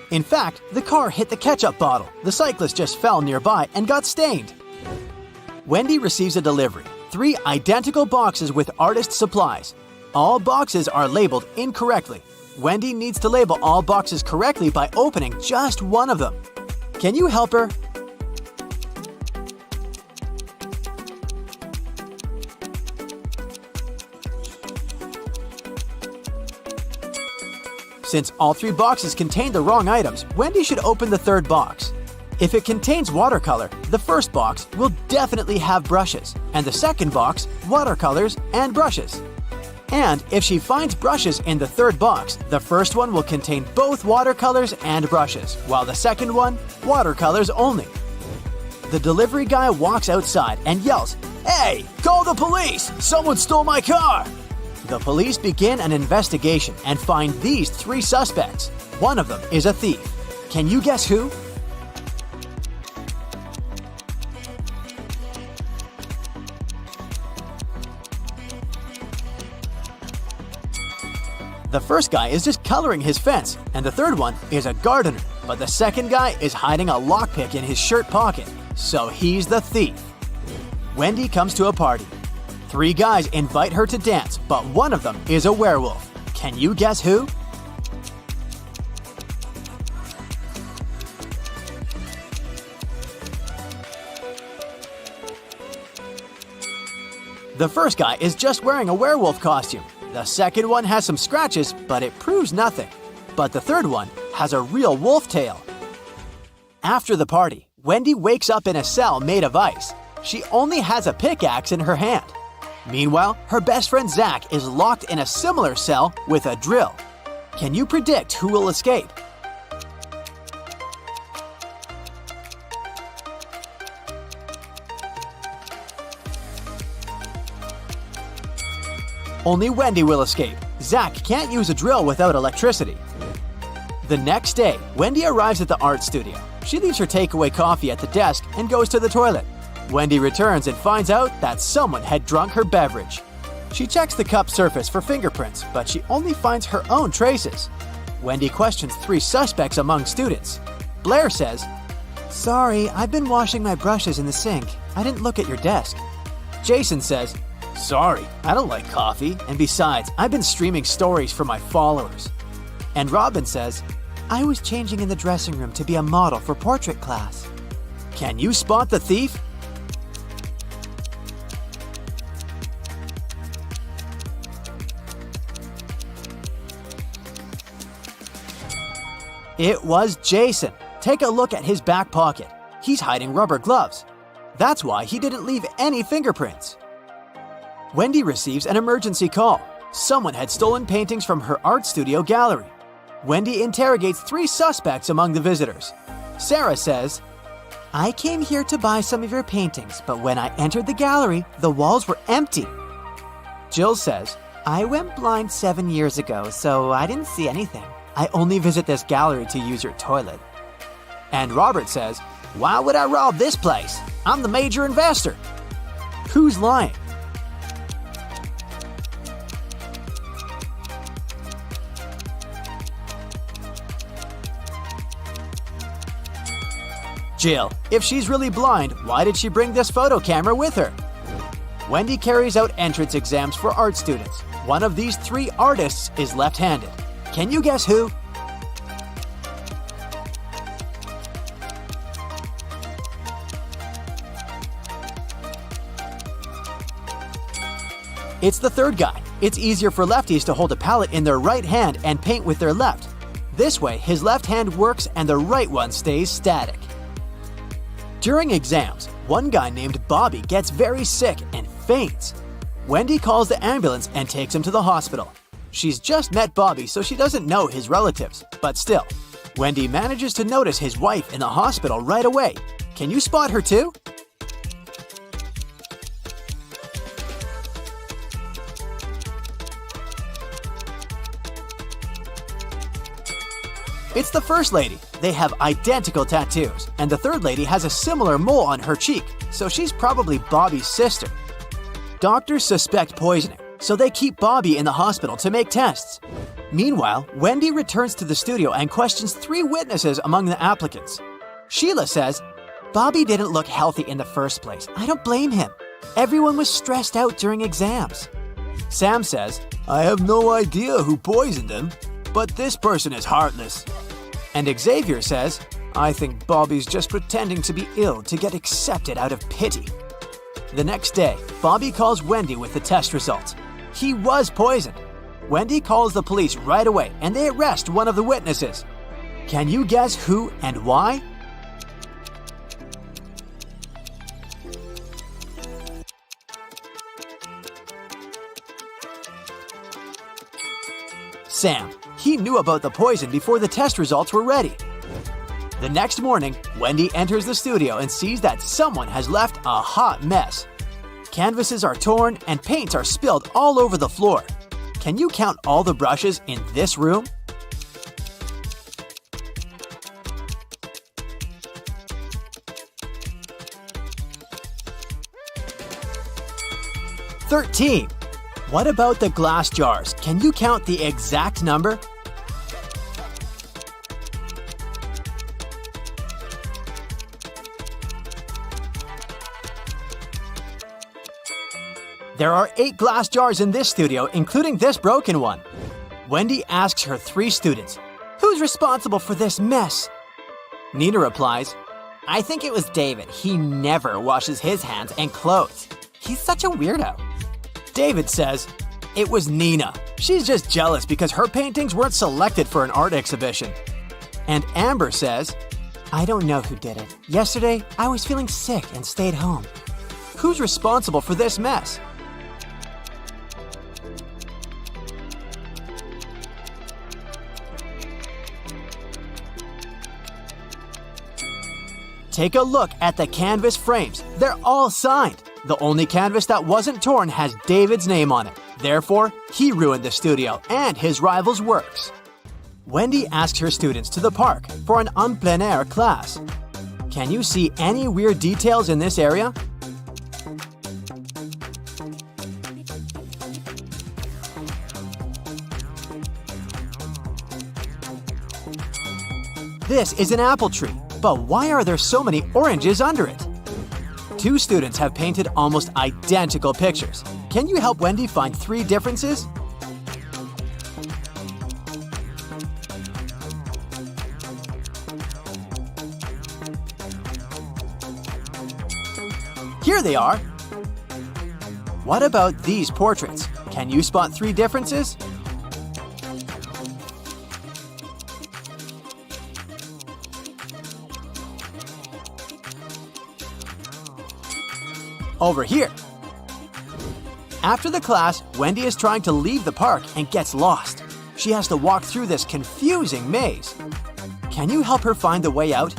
In fact, the car hit the ketchup bottle. The cyclist just fell nearby and got stained. Wendy receives a delivery. 3 identical boxes with artist supplies. All boxes are labeled incorrectly. Wendy needs to label all boxes correctly by opening just one of them. Can you help her? Since all 3 boxes contain the wrong items, Wendy should open the 3rd box. If it contains watercolor, the first box will definitely have brushes, and the second box, watercolors and brushes. And if she finds brushes in the third box, the first one will contain both watercolors and brushes, while the second one, watercolors only. The delivery guy walks outside and yells, "Hey, call the police! Someone stole my car!" The police begin an investigation and find these 3 suspects. One of them is a thief. Can you guess who? The first guy is just coloring his fence, and the third one is a gardener, but the second guy is hiding a lockpick in his shirt pocket, so he's the thief. Wendy comes to a party. 3 guys invite her to dance, but one of them is a werewolf. Can you guess who? The first guy is just wearing a werewolf costume. The second one has some scratches, but it proves nothing. But the third one has a real wolf tail. After the party, Wendy wakes up in a cell made of ice. She only has a pickaxe in her hand. Meanwhile, her best friend Zach is locked in a similar cell with a drill. Can you predict who will escape? Only Wendy will escape. Zach can't use a drill without electricity. The next day, Wendy arrives at the art studio. She leaves her takeaway coffee at the desk and goes to the toilet. Wendy returns and finds out that someone had drunk her beverage. She checks the cup surface for fingerprints, but she only finds her own traces. Wendy questions 3 suspects among students. Blair says, "Sorry, I've been washing my brushes in the sink. I didn't look at your desk." Jason says, "Sorry, I don't like coffee, and besides, I've been streaming stories for my followers." And Robin says, "I was changing in the dressing room to be a model for portrait class." Can you spot the thief? It was Jason. Take a look at his back pocket. He's hiding rubber gloves. That's why he didn't leave any fingerprints. Wendy receives an emergency call. Someone had stolen paintings from her art studio gallery. Wendy interrogates 3 suspects among the visitors. Sarah says, "I came here to buy some of your paintings, but when I entered the gallery, the walls were empty." Jill says, "I went blind 7 years ago, so I didn't see anything. I only visit this gallery to use your toilet." And Robert says, "Why would I rob this place? I'm the major investor." Who's lying? Jill. If she's really blind, why did she bring this photo camera with her? Wendy carries out entrance exams for art students. One of these 3 artists is left-handed. Can you guess who? It's the third guy. It's easier for lefties to hold a palette in their right hand and paint with their left. This way, his left hand works and the right one stays static. During exams, one guy named Bobby gets very sick and faints. Wendy calls the ambulance and takes him to the hospital. She's just met Bobby, so she doesn't know his relatives, but still, Wendy manages to notice his wife in the hospital right away. Can you spot her too? It's the first lady. They have identical tattoos, and the third lady has a similar mole on her cheek, so she's probably Bobby's sister. Doctors suspect poisoning, so they keep Bobby in the hospital to make tests. Meanwhile, Wendy returns to the studio and questions 3 witnesses among the applicants. Sheila says, "Bobby didn't look healthy in the first place. I don't blame him. Everyone was stressed out during exams." Sam says, "I have no idea who poisoned him, but this person is heartless." And Xavier says, "I think Bobby's just pretending to be ill to get accepted out of pity." The next day, Bobby calls Wendy with the test results. He was poisoned. Wendy calls the police right away and they arrest one of the witnesses. Can you guess who and why? Sam. He knew about the poison before the test results were ready. The next morning, Wendy enters the studio and sees that someone has left a hot mess. Canvases are torn and paints are spilled all over the floor. Can you count all the brushes in this room? "13. What about the glass jars? Can you count the exact number? There are 8 glass jars in this studio, including this broken one. Wendy asks her 3 students, "Who's responsible for this mess?" Nina replies, "I think it was David. He never washes his hands and clothes. He's such a weirdo." David says, "It was Nina. She's just jealous because her paintings weren't selected for an art exhibition." And Amber says, "I don't know who did it. Yesterday, I was feeling sick and stayed home. Who's responsible for this mess?" Take a look at the canvas frames. They're all signed. The only canvas that wasn't torn has David's name on it. Therefore, he ruined the studio and his rival's works. Wendy asks her students to the park for an en plein air class. Can you see any weird details in this area? This is an apple tree, but why are there so many oranges under it? 2 students have painted almost identical pictures. Can you help Wendy find 3 differences? Here they are. What about these portraits? Can you spot 3 differences? Over here. After the class, Wendy is trying to leave the park and gets lost. She has to walk through this confusing maze. Can you help her find the way out?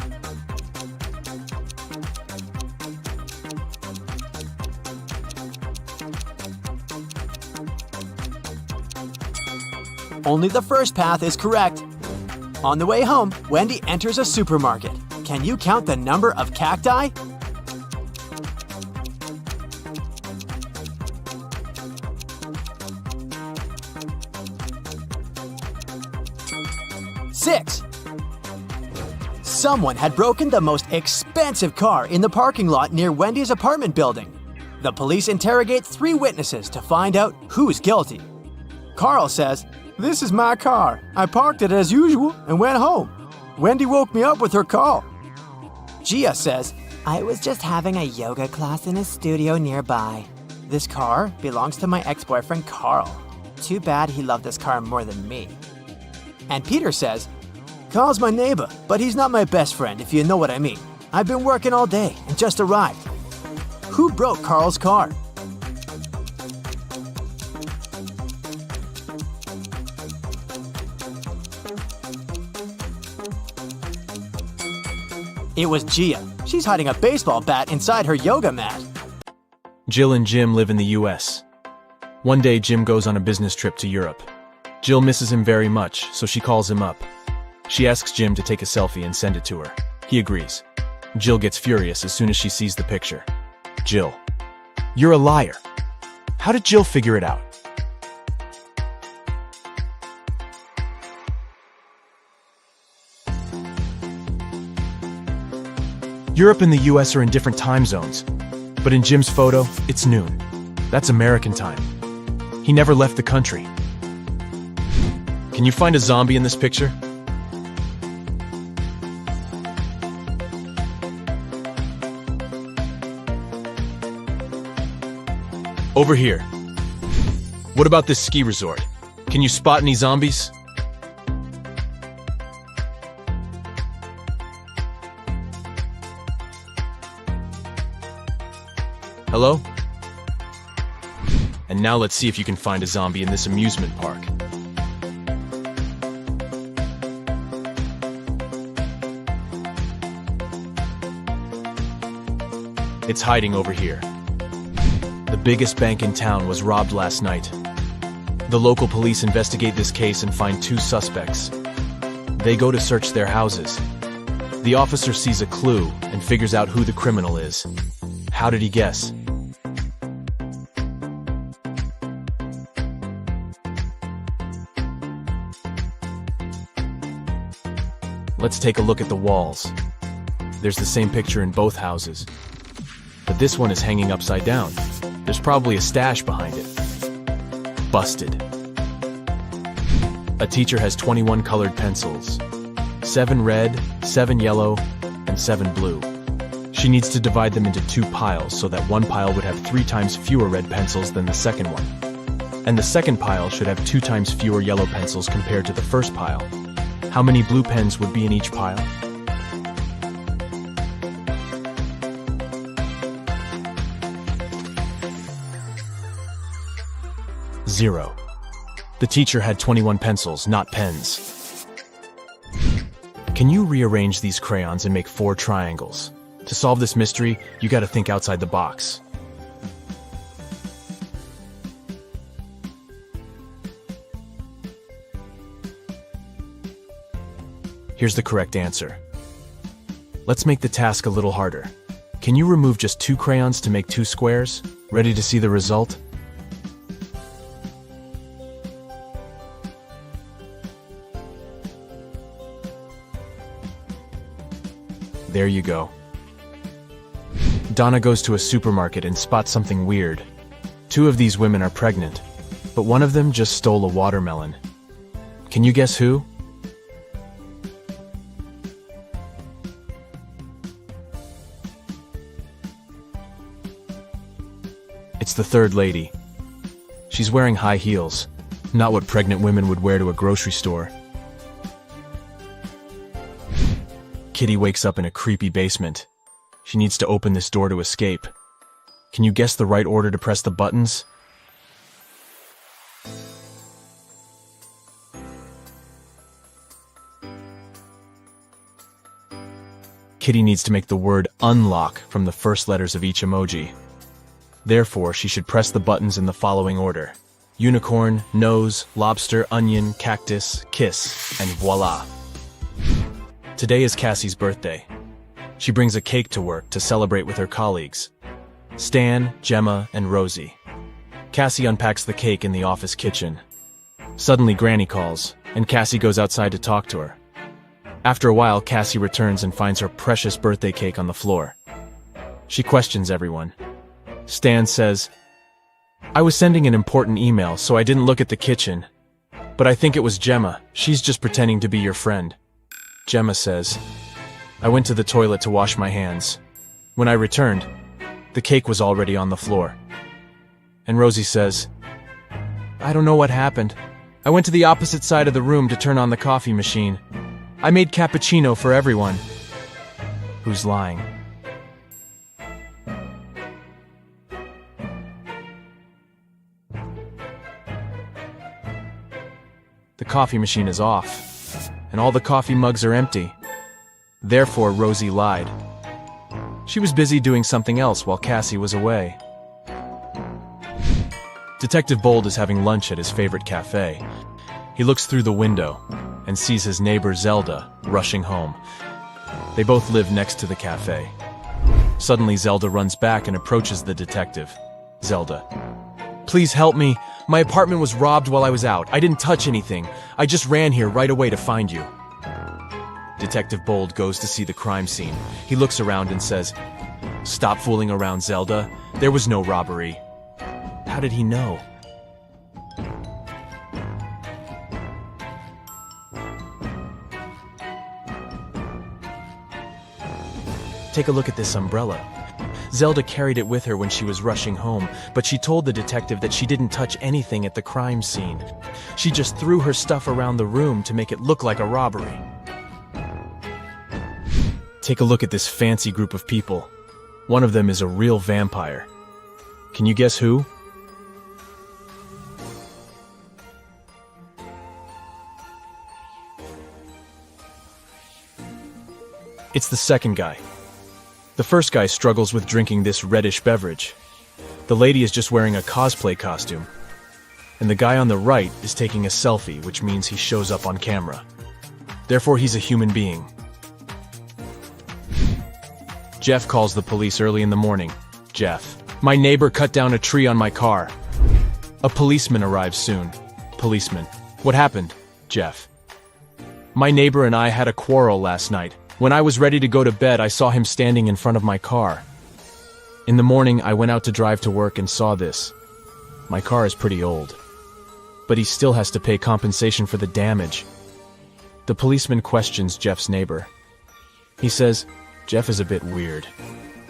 Only the first path is correct. On the way home, Wendy enters a supermarket. Can you count the number of cacti? Six. Someone had broken the most expensive car in the parking lot near Wendy's apartment building. The police interrogate 3 witnesses to find out who's guilty. Carl says, "This is my car. I parked it as usual and went home. Wendy woke me up with her call." Gia says, "I was just having a yoga class in a studio nearby. This car belongs to my ex-boyfriend Carl. Too bad he loved this car more than me." And Peter says, "Carl's my neighbor, but he's not my best friend, if you know what I mean. I've been working all day and just arrived." Who broke Carl's car? It was Gia. She's hiding a baseball bat inside her yoga mat. Jill and Jim live in the US. One day, Jim goes on a business trip to Europe. Jill misses him very much, so she calls him up. She asks Jim to take a selfie and send it to her. He agrees. Jill gets furious as soon as she sees the picture. Jill, you're a liar. How did Jill figure it out? Europe and the US are in different time zones, but in Jim's photo, it's noon. That's American time. He never left the country. Can you find a zombie in this picture? Over here. What about this ski resort? Can you spot any zombies? Hello? And now let's see if you can find a zombie in this amusement park. It's hiding over here. The biggest bank in town was robbed last night. The local police investigate this case and find 2 suspects. They go to search their houses. The officer sees a clue and figures out who the criminal is. How did he guess? Let's take a look at the walls. There's the same picture in both houses. But this one is hanging upside down. There's probably a stash behind it. Busted. A teacher has 21 colored pencils. 7 red, 7 yellow, and 7 blue. She needs to divide them into 2 piles so that one pile would have 3 times fewer red pencils than the second one. And the second pile should have 2 times fewer yellow pencils compared to the first pile. How many blue pens would be in each pile? Zero. The teacher had 21 pencils, not pens. Can you rearrange these crayons and make 4 triangles? To solve this mystery, you gotta think outside the box. Here's the correct answer. Let's make the task a little harder. Can you remove just 2 crayons to make 2 squares? Ready to see the result? There you go. Donna goes to a supermarket and spots something weird. 2 of these women are pregnant, but one of them just stole a watermelon. Can you guess who? It's the third lady. She's wearing high heels, not what pregnant women would wear to a grocery store. Kitty wakes up in a creepy basement. She needs to open this door to escape. Can you guess the right order to press the buttons? Kitty needs to make the word unlock from the first letters of each emoji. Therefore, she should press the buttons in the following order: unicorn, nose, lobster, onion, cactus, kiss, and voila. Today is Cassie's birthday. She brings a cake to work to celebrate with her colleagues, Stan, Gemma, and Rosie. Cassie unpacks the cake in the office kitchen. Suddenly, Granny calls, and Cassie goes outside to talk to her. After a while, Cassie returns and finds her precious birthday cake on the floor. She questions everyone. Stan says, "I was sending an important email, so I didn't look at the kitchen. But I think it was Gemma. She's just pretending to be your friend." Gemma says, "I went to the toilet to wash my hands. When I returned, the cake was already on the floor." And Rosie says, "I don't know what happened. I went to the opposite side of the room to turn on the coffee machine. I made cappuccino for everyone." Who's lying? The coffee machine is off, and all the coffee mugs are empty. Therefore, Rosie lied. She was busy doing something else while Cassie was away. Detective Bold is having lunch at his favorite cafe. He looks through the window and sees his neighbor Zelda rushing home. They both live next to the cafe. Suddenly, Zelda runs back and approaches the detective. Zelda: "Please help me. My apartment was robbed while I was out. I didn't touch anything. I just ran here right away to find you." Detective Bold goes to see the crime scene. He looks around and says, "Stop fooling around, Zelda. There was no robbery." How did he know? Take a look at this umbrella. Zelda carried it with her when she was rushing home, but she told the detective that she didn't touch anything at the crime scene. She just threw her stuff around the room to make it look like a robbery. Take a look at this fancy group of people. One of them is a real vampire. Can you guess who? It's the second guy. The first guy struggles with drinking this reddish beverage. The lady is just wearing a cosplay costume. And the guy on the right is taking a selfie, which means he shows up on camera. Therefore, he's a human being. Jeff calls the police early in the morning. Jeff: my neighbor cut down a tree on my car. A policeman arrives soon. Policeman: what happened? Jeff: my neighbor and I had a quarrel last night. When I was ready to go to bed, I saw him standing in front of my car. In the morning, I went out to drive to work and saw this. My car is pretty old, but he still has to pay compensation for the damage. The policeman questions Jeff's neighbor. He says, Jeff is a bit weird.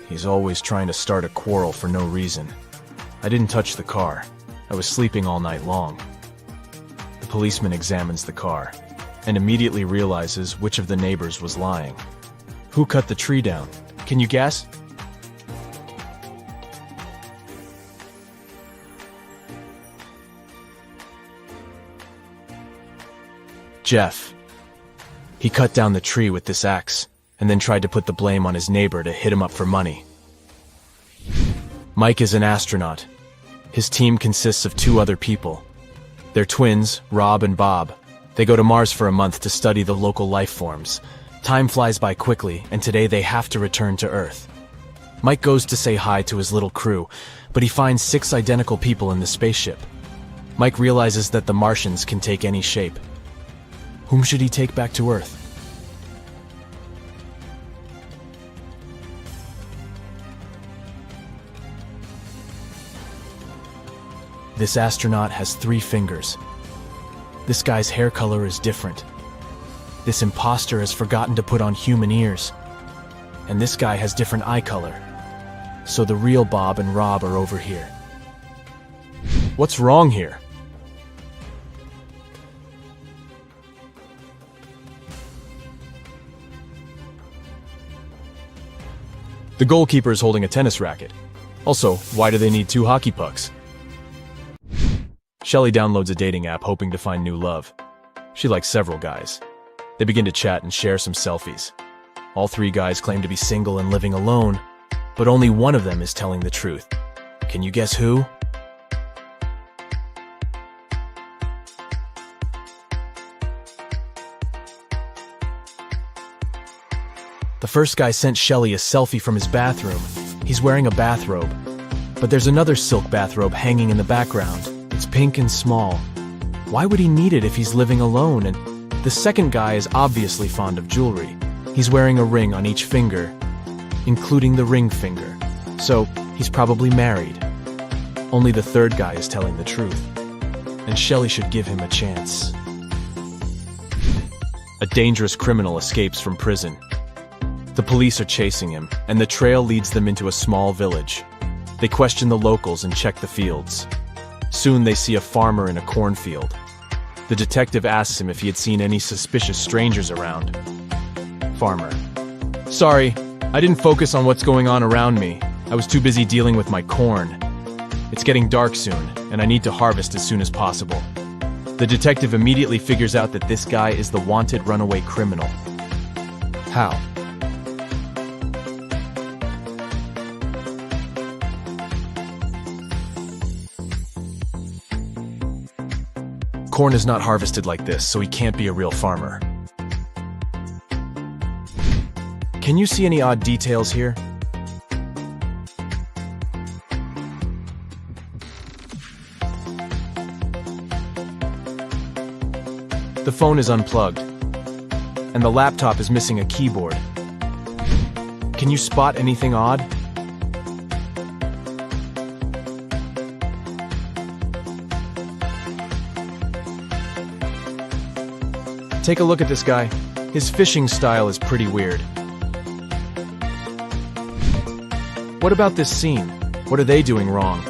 He's always trying to start a quarrel for no reason. I didn't touch the car. I was sleeping all night long. The policeman examines the car and immediately realizes which of the neighbors was lying. Who cut the tree down? Can you guess? Jeff. He cut down the tree with this axe and then tried to put the blame on his neighbor to hit him up for money. Mike is an astronaut. His team consists of 2 other people. They're twins, Rob and Bob. They go to Mars for a month to study the local life forms. Time flies by quickly, and today they have to return to Earth. Mike goes to say hi to his little crew, but he finds 6 identical people in the spaceship. Mike realizes that the Martians can take any shape. Whom should he take back to Earth? This astronaut has 3 fingers. This guy's hair color is different. This imposter has forgotten to put on human ears. And this guy has different eye color. So the real Bob and Rob are over here. What's wrong here? The goalkeeper is holding a tennis racket. Also, why do they need 2 hockey pucks? Shelly downloads a dating app hoping to find new love. She likes several guys. They begin to chat and share some selfies. All 3 guys claim to be single and living alone, but only one of them is telling the truth. Can you guess who? The first guy sent Shelly a selfie from his bathroom. He's wearing a bathrobe. But there's another silk bathrobe hanging in the background. It's pink and small. Why would he need it if he's living alone? And the second guy is obviously fond of jewelry. He's wearing a ring on each finger, including the ring finger. So, he's probably married. Only the third guy is telling the truth. And Shelly should give him a chance. A dangerous criminal escapes from prison. The police are chasing him, and the trail leads them into a small village. They question the locals and check the fields. Soon they see a farmer in a cornfield. The detective asks him if he had seen any suspicious strangers around. Farmer: sorry, I didn't focus on what's going on around me. I was too busy dealing with my corn. It's getting dark soon, and I need to harvest as soon as possible. The detective immediately figures out that this guy is the wanted runaway criminal. How? Corn is not harvested like this, so he can't be a real farmer. Can you see any odd details here? The phone is unplugged, and the laptop is missing a keyboard. Can you spot anything odd? Take a look at this guy. His fishing style is pretty weird. What about this scene? What are they doing wrong?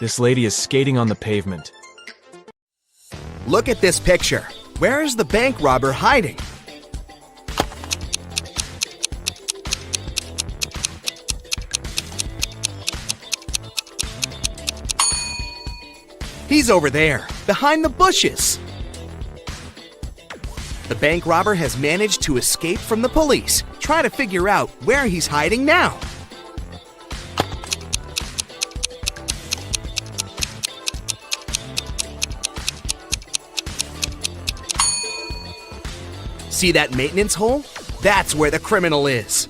This lady is skating on the pavement. Look at this picture. Where is the bank robber hiding? He's over there. behind the bushes. The bank robber has managed to escape from the police. Try to figure out where he's hiding now. See that maintenance hole? That's where the criminal is.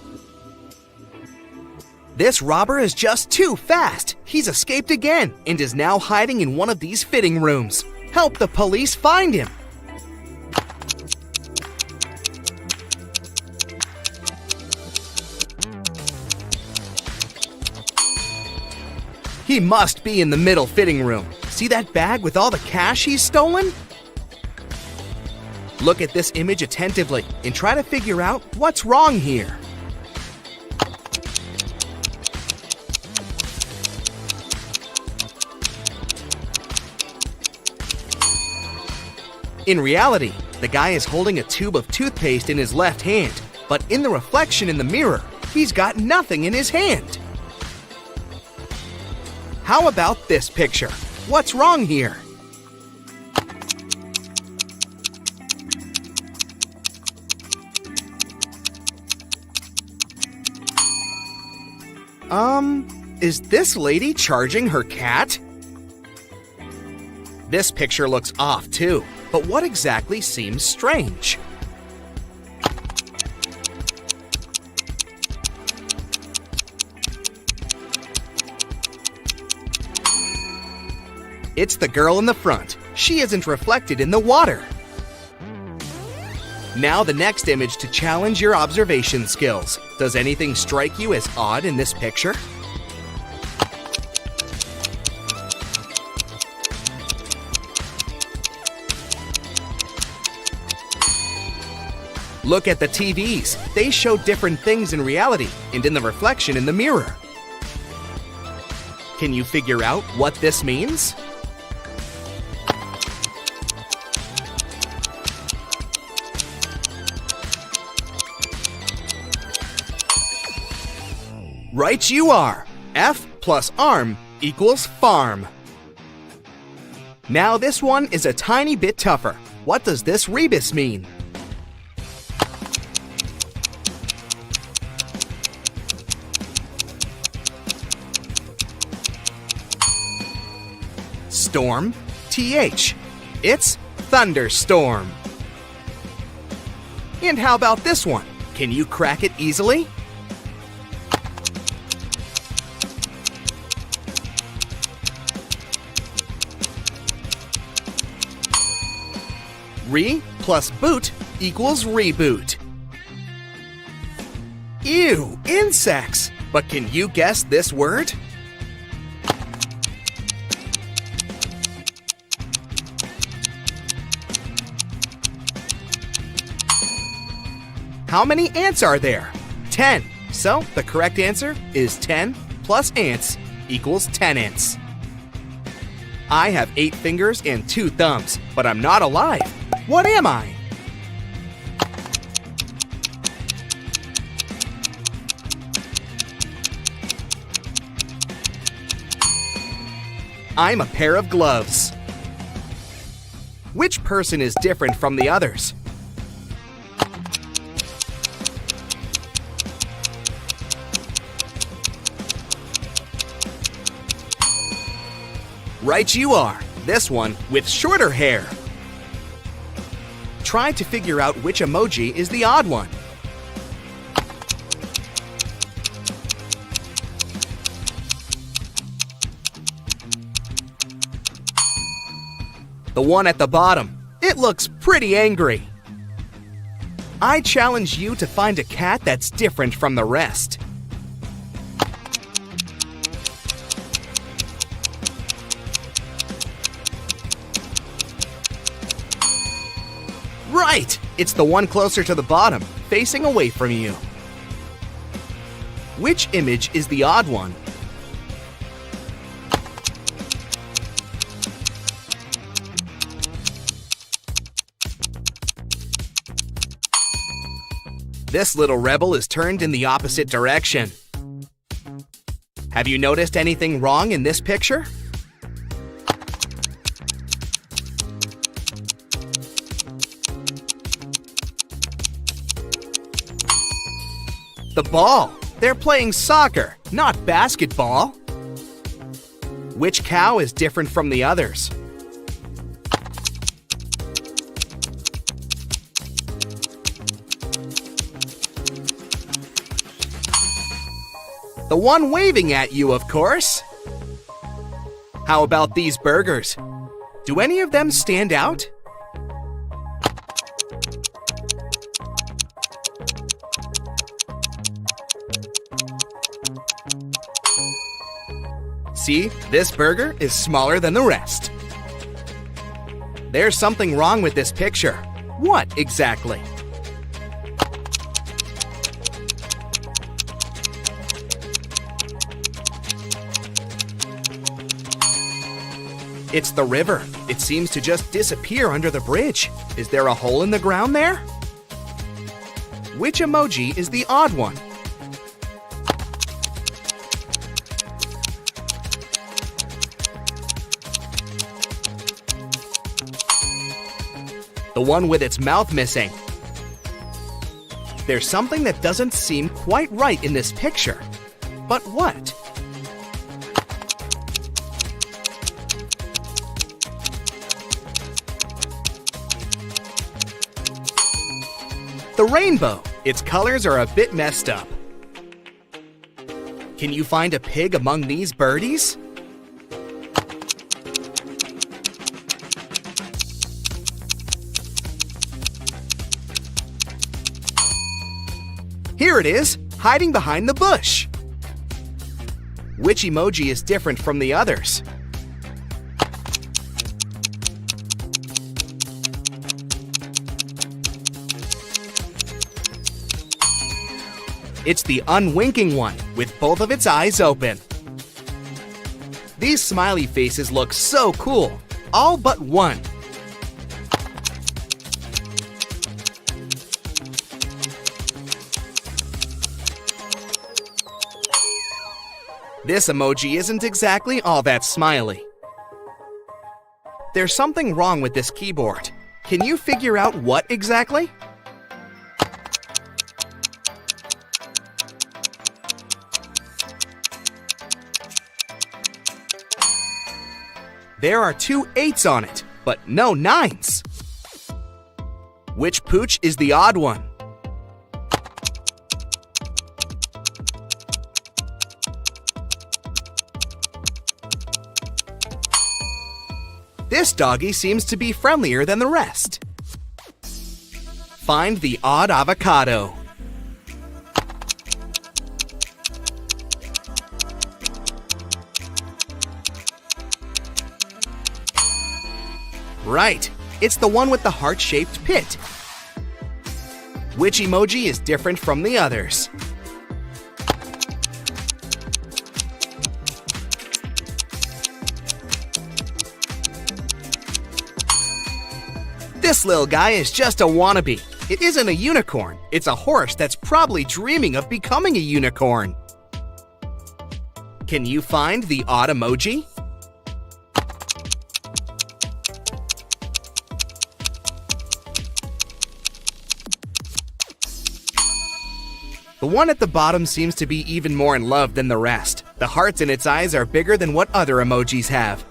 This robber is just too fast. He's escaped again and is now hiding in one of these fitting rooms. Help the police find him. He must be in the middle fitting room. See that bag with all the cash he's stolen? Look at this image attentively and try to figure out what's wrong here. In reality, the guy is holding a tube of toothpaste in his left hand, but in the reflection in the mirror, he's got nothing in his hand. How about this picture? What's wrong here? Is this lady charging her cat? This picture looks off too, but what exactly seems strange? It's the girl in the front. She isn't reflected in the water. Now the next image to challenge your observation skills. Does anything strike you as odd in this picture? Look at the TVs. They show different things in reality and in the reflection in the mirror. Can you figure out what this means? Right you are! F plus arm equals farm. Now this one is a tiny bit tougher. What does this rebus mean? Storm, TH. It's thunderstorm. And how about this one? Can you crack it easily? Re plus boot equals reboot. Ew, insects! But can you guess this word? How many ants are there? 10. So the correct answer is 10 plus ants equals tenants. I have 8 fingers and 2 thumbs, but I'm not alive. What am I? I'm a pair of gloves. Which person is different from the others? Right you are. This one with shorter hair. Try to figure out which emoji is the odd one. The one at the bottom. It looks pretty angry. I challenge you to find a cat that's different from the rest. Right! It's the one closer to the bottom, facing away from you. Which image is the odd one? This little rebel is turned in the opposite direction. Have you noticed anything wrong in this picture? The ball. They're playing soccer, not basketball. Which cow is different from the others? The one waving at you, of course. How about these burgers? Do any of them stand out? See, this burger is smaller than the rest. There's something wrong with this picture. What exactly? It's the river. It seems to just disappear under the bridge. Is there a hole in the ground there? Which emoji is the odd one? The one with its mouth missing. There's something that doesn't seem quite right in this picture. But what? The rainbow. Its colors are a bit messed up. Can you find a pig among these birdies? Here it is, hiding behind the bush. Which emoji is different from the others? It's the unwinking one, with both of its eyes open. These smiley faces look so cool, all but one. This emoji isn't exactly all that smiley. There's something wrong with this keyboard. Can you figure out what exactly? There are 2 8s on it, but no 9s. Which pooch is the odd one? This doggy seems to be friendlier than the rest. Find the odd avocado. Right, it's the one with the heart-shaped pit. Which emoji is different from the others? This little guy is just a wannabe. It isn't a unicorn. It's a horse that's probably dreaming of becoming a unicorn. Can you find the odd emoji? The one at the bottom seems to be even more in love than the rest. The hearts in its eyes are bigger than what other emojis have.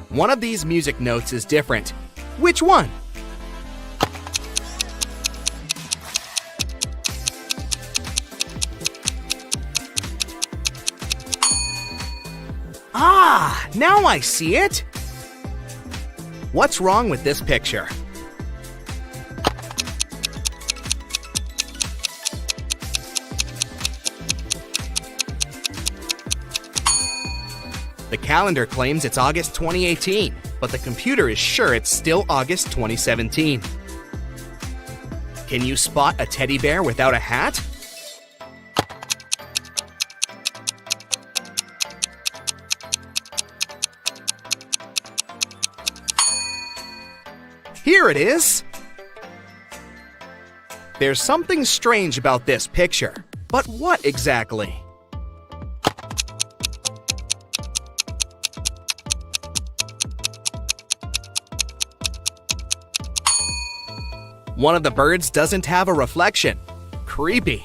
One of these music notes is different. Which one? Ah, now I see it. What's wrong with this picture? The calendar claims it's August 2018, but the computer is sure it's still August 2017. Can you spot a teddy bear without a hat? Here it is! There's something strange about this picture, but what exactly? One of the birds doesn't have a reflection. Creepy.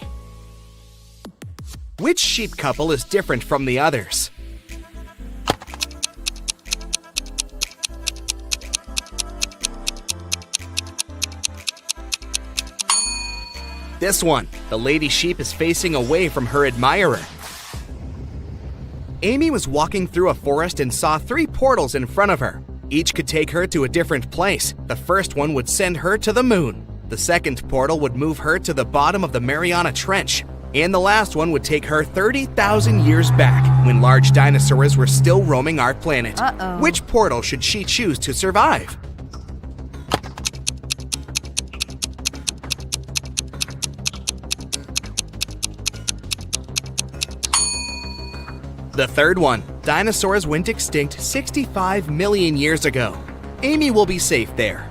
Which sheep couple is different from the others? This one. The lady sheep is facing away from her admirer. Amy was walking through a forest and saw 3 portals in front of her. Each could take her to a different place. The first one would send her to the moon. The second portal would move her to the bottom of the Mariana Trench. And the last one would take her 30,000 years back, when large dinosaurs were still roaming our planet. Which portal should she choose to survive? The third one. Dinosaurs went extinct 65 million years ago. Amy will be safe there.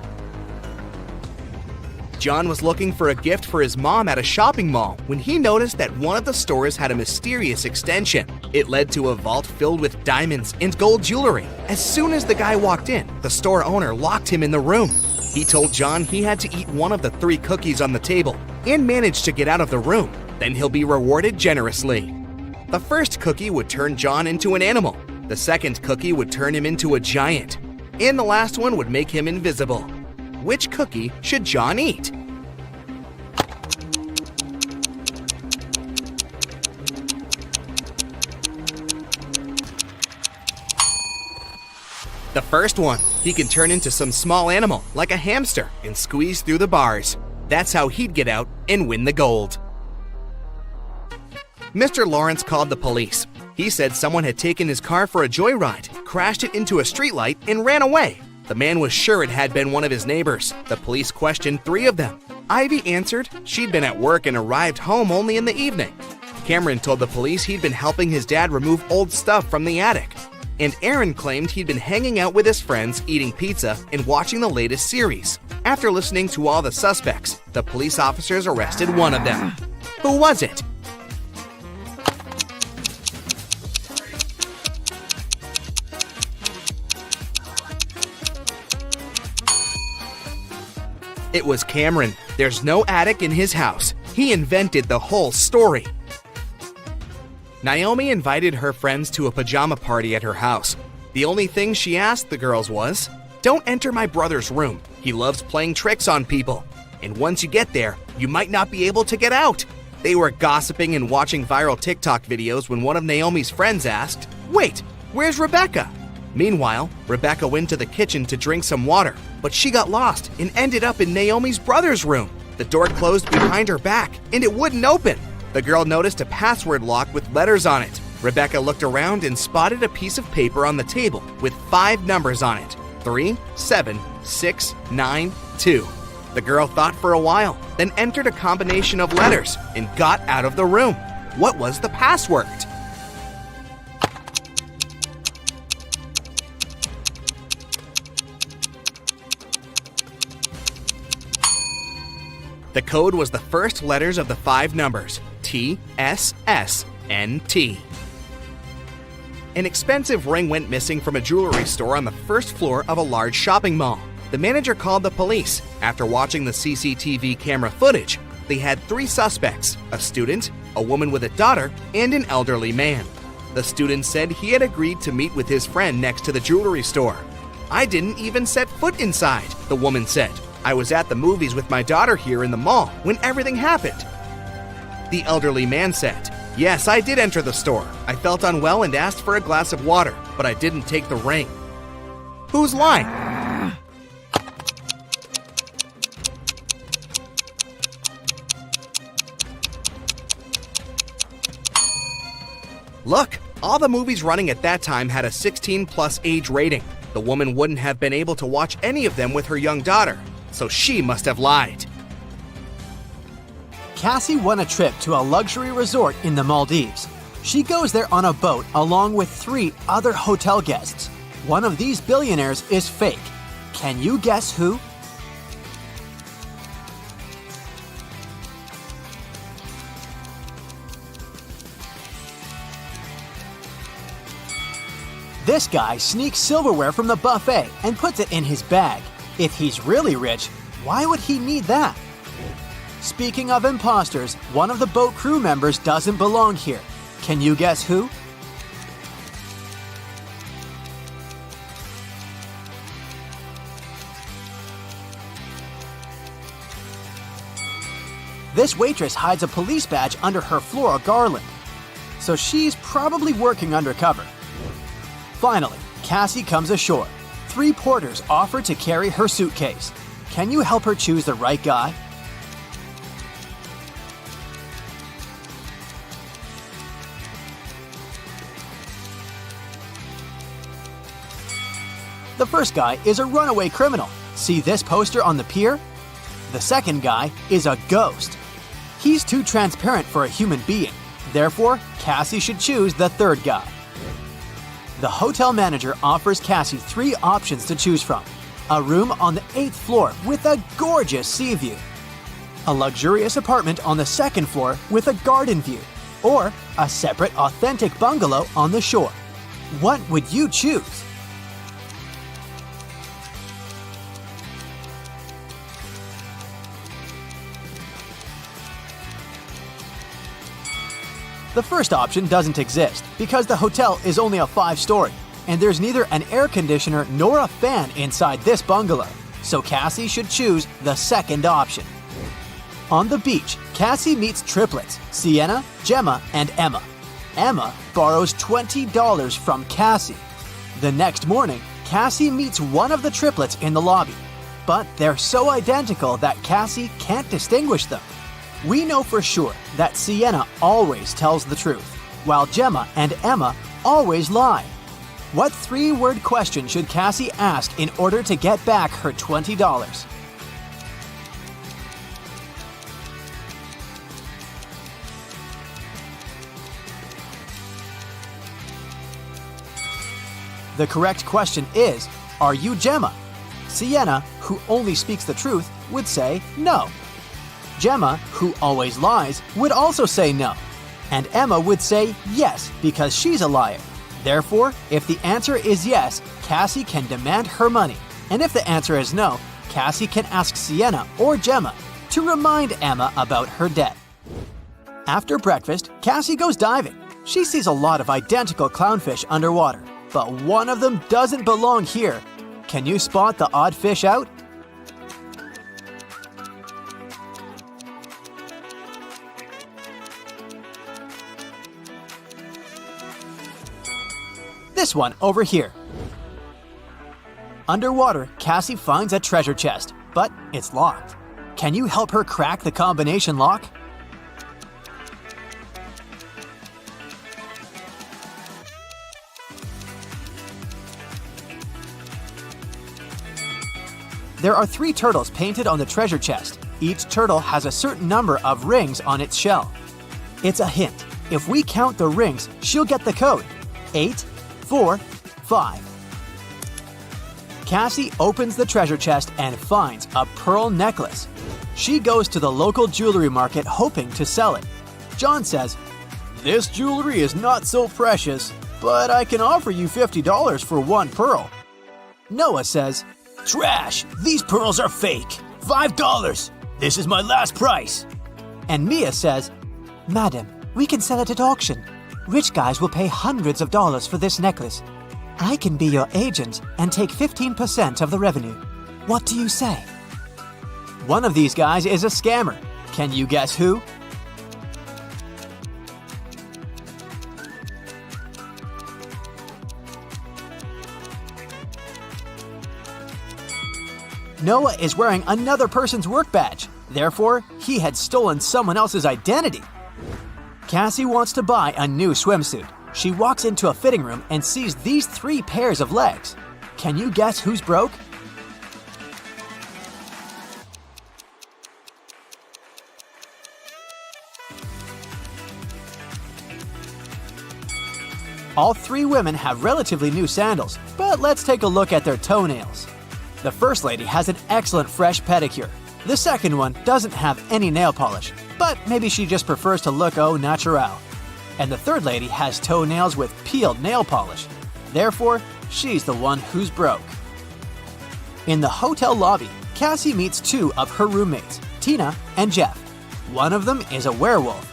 John was looking for a gift for his mom at a shopping mall when he noticed that one of the stores had a mysterious extension. It led to a vault filled with diamonds and gold jewelry. As soon as the guy walked in, the store owner locked him in the room. He told John he had to eat one of the 3 cookies on the table and manage to get out of the room. Then he'll be rewarded generously. The first cookie would turn John into an animal. The second cookie would turn him into a giant. And the last one would make him invisible. Which cookie should John eat? The first one. He can turn into some small animal, like a hamster, and squeeze through the bars. That's how he'd get out and win the gold. Mr. Lawrence called the police. He said someone had taken his car for a joyride, crashed it into a streetlight, and ran away. The man was sure it had been one of his neighbors. The police questioned 3 of them. Ivy answered she'd been at work and arrived home only in the evening. Cameron told the police he'd been helping his dad remove old stuff from the attic. And Aaron claimed he'd been hanging out with his friends, eating pizza, and watching the latest series. After listening to all the suspects, the police officers arrested one of them. Who was it? It was Cameron. There's no attic in his house. He invented the whole story. Naomi invited her friends to a pajama party at her house. The only thing she asked the girls was, "Don't enter my brother's room. He loves playing tricks on people. And once you get there, you might not be able to get out." They were gossiping and watching viral TikTok videos when one of Naomi's friends asked, "Wait, where's Rebecca?" Meanwhile, Rebecca went to the kitchen to drink some water, but she got lost and ended up in Naomi's brother's room. The door closed behind her back, and it wouldn't open. The girl noticed a password lock with letters on it. Rebecca looked around and spotted a piece of paper on the table with 5 numbers on it: 3, 7, 6, 9, 2. The girl thought for a while, then entered a combination of letters and got out of the room. What was the password? The code was the first letters of the 5 numbers, T, S, S, N, T. An expensive ring went missing from a jewelry store on the first floor of a large shopping mall. The manager called the police. After watching the CCTV camera footage, they had 3 suspects: a student, a woman with a daughter, and an elderly man. The student said he had agreed to meet with his friend next to the jewelry store. "I didn't even set foot inside," the woman said. "I was at the movies with my daughter here in the mall when everything happened." The elderly man said, "Yes, I did enter the store. I felt unwell and asked for a glass of water, but I didn't take the ring." Who's lying? Look, all the movies running at that time had a 16+ age rating. The woman wouldn't have been able to watch any of them with her young daughter, so she must have lied. Cassie won a trip to a luxury resort in the Maldives. She goes there on a boat along with 3 other hotel guests. One of these billionaires is fake. Can you guess who? This guy sneaks silverware from the buffet and puts it in his bag. If he's really rich, why would he need that? Speaking of imposters, one of the boat crew members doesn't belong here. Can you guess who? This waitress hides a police badge under her floral garland, so she's probably working undercover. Finally, Cassie comes ashore. 3 porters offer to carry her suitcase. Can you help her choose the right guy? The first guy is a runaway criminal. See this poster on the pier? The second guy is a ghost. He's too transparent for a human being. Therefore, Cassie should choose the third guy. The hotel manager offers Cassie 3 options to choose from. A room on the 8th floor with a gorgeous sea view. A luxurious apartment on the 2nd floor with a garden view. Or a separate authentic bungalow on the shore. What would you choose? The first option doesn't exist because the hotel is only a 5-story, and there's neither an air conditioner nor a fan inside this bungalow, so Cassie should choose the second option. On the beach, Cassie meets triplets, Sienna, Gemma, and Emma. Emma borrows $20 from Cassie. The next morning, Cassie meets one of the triplets in the lobby, but they're so identical that Cassie can't distinguish them. We know for sure that Sienna always tells the truth, while Gemma and Emma always lie. What 3-word question should Cassie ask in order to get back her $20? The correct question is, are you Gemma? Sienna, who only speaks the truth, would say no. Gemma, who always lies, would also say no. And Emma would say yes because she's a liar. Therefore, if the answer is yes, Cassie can demand her money. And if the answer is no, Cassie can ask Sienna or Gemma to remind Emma about her debt. After breakfast, Cassie goes diving. She sees a lot of identical clownfish underwater, but one of them doesn't belong here. Can you spot the odd fish out? This one over here. Underwater, Cassie finds a treasure chest, but it's locked. Can you help her crack the combination lock? There are 3 turtles painted on the treasure chest. Each turtle has a certain number of rings on its shell. It's a hint. If we count the rings, she'll get the code. 8, 4, 5. Cassie opens the treasure chest and finds a pearl necklace. She goes to the local jewelry market hoping to sell it. John says, "This jewelry is not so precious, but I can offer you $50 for 1 pearl." Noah says, "Trash! These pearls are fake! $5! This is my last price!" And Mia says, "Madam, we can sell it at auction. Rich guys will pay hundreds of dollars for this necklace. I can be your agent and take 15% of the revenue. What do you say?" One of these guys is a scammer. Can you guess who? Noah is wearing another person's work badge. Therefore, he had stolen someone else's identity. Cassie wants to buy a new swimsuit. She walks into a fitting room and sees these 3 pairs of legs. Can you guess who's broke? All 3 women have relatively new sandals, but let's take a look at their toenails. The first lady has an excellent fresh pedicure. The second one doesn't have any nail polish, but maybe she just prefers to look au naturel. And the third lady has toenails with peeled nail polish. Therefore, she's the one who's broke. In the hotel lobby, Cassie meets 2 of her roommates, Tina and Jeff. One of them is a werewolf.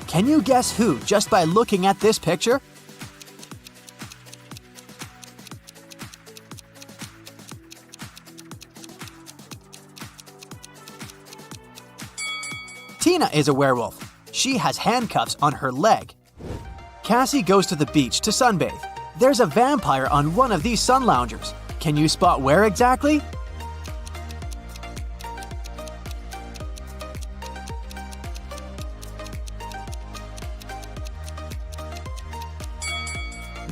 Can you guess who just by looking at this picture? Tina is a werewolf. She has handcuffs on her leg. Cassie goes to the beach to sunbathe. There's a vampire on one of these sun loungers. Can you spot where exactly?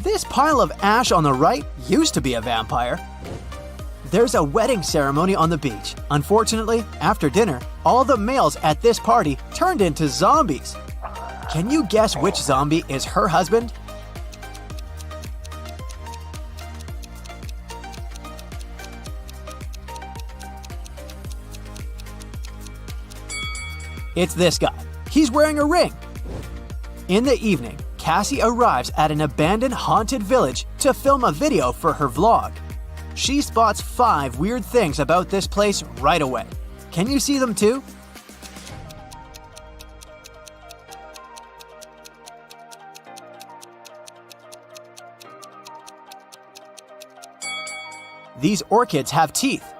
This pile of ash on the right used to be a vampire. There's a wedding ceremony on the beach. Unfortunately, after dinner, all the males at this party turned into zombies. Can you guess which zombie is her husband? It's this guy. He's wearing a ring. In the evening, Cassie arrives at an abandoned haunted village to film a video for her vlog. She spots 5 weird things about this place right away. Can you see them too? These orchids have teeth.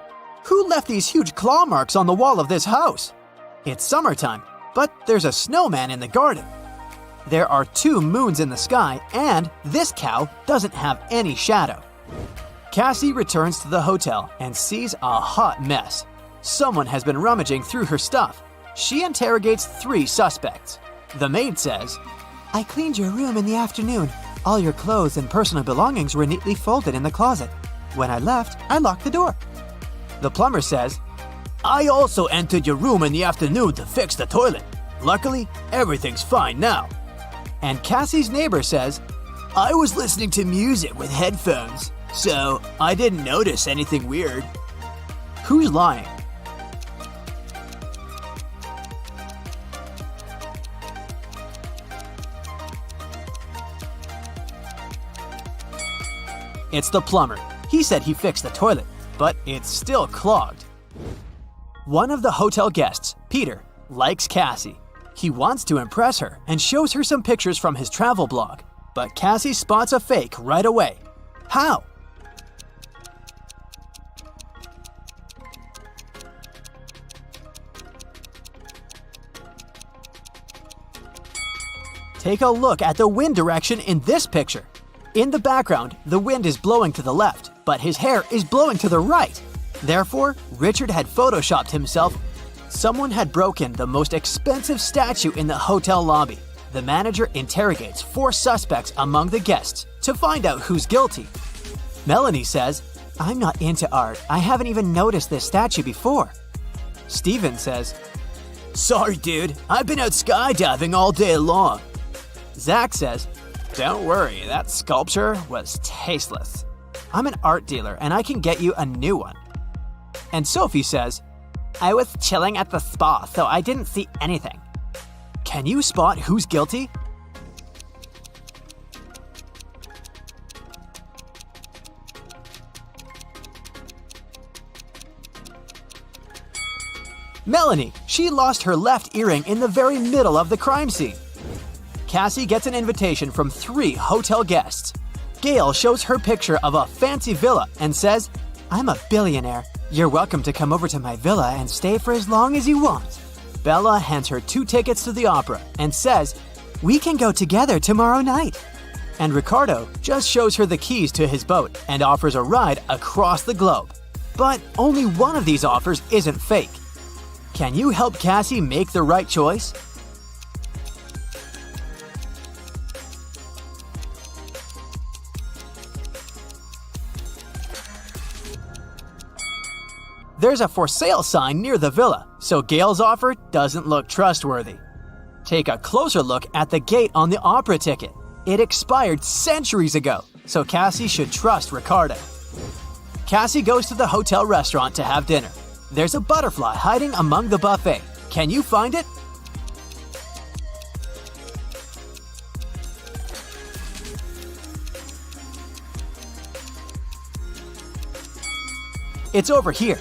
Who left these huge claw marks on the wall of this house? It's summertime, but there's a snowman in the garden. There are 2 moons in the sky, and this cow doesn't have any shadow. Cassie returns to the hotel and sees a hot mess. Someone has been rummaging through her stuff. She interrogates 3 suspects. The maid says, "I cleaned your room in the afternoon. All your clothes and personal belongings were neatly folded in the closet. When I left, I locked the door." The plumber says, "I also entered your room in the afternoon to fix the toilet. Luckily, everything's fine now." And Cassie's neighbor says, "I was listening to music with headphones, so I didn't notice anything weird." Who's lying? It's the plumber. He said he fixed the toilet, but it's still clogged. One of the hotel guests, Peter, likes Cassie. He wants to impress her and shows her some pictures from his travel blog, but Cassie spots a fake right away. How? Take a look at the wind direction in this picture. In the background, the wind is blowing to the left, but his hair is blowing to the right. Therefore, Richard had photoshopped himself. Someone had broken the most expensive statue in the hotel lobby. The manager interrogates 4 suspects among the guests to find out who's guilty. Melanie says, "I'm not into art. I haven't even noticed this statue before." Steven says, "Sorry, dude. I've been out skydiving all day long." Zach says, "Don't worry, that sculpture was tasteless. I'm an art dealer and I can get you a new one." And Sophie says, "I was chilling at the spa, so I didn't see anything." Can you spot who's guilty? Melanie, she lost her left earring in the very middle of the crime scene. Cassie gets an invitation from 3 hotel guests. Gail shows her picture of a fancy villa and says, "I'm a billionaire. You're welcome to come over to my villa and stay for as long as you want." Bella hands her 2 tickets to the opera and says, "We can go together tomorrow night." And Ricardo just shows her the keys to his boat and offers a ride across the globe. But only one of these offers isn't fake. Can you help Cassie make the right choice? There's a for sale sign near the villa, so Gail's offer doesn't look trustworthy. Take a closer look at the gate on the opera ticket. It expired centuries ago, so Cassie should trust Ricardo. Cassie goes to the hotel restaurant to have dinner. There's a butterfly hiding among the buffet. Can you find it? It's over here.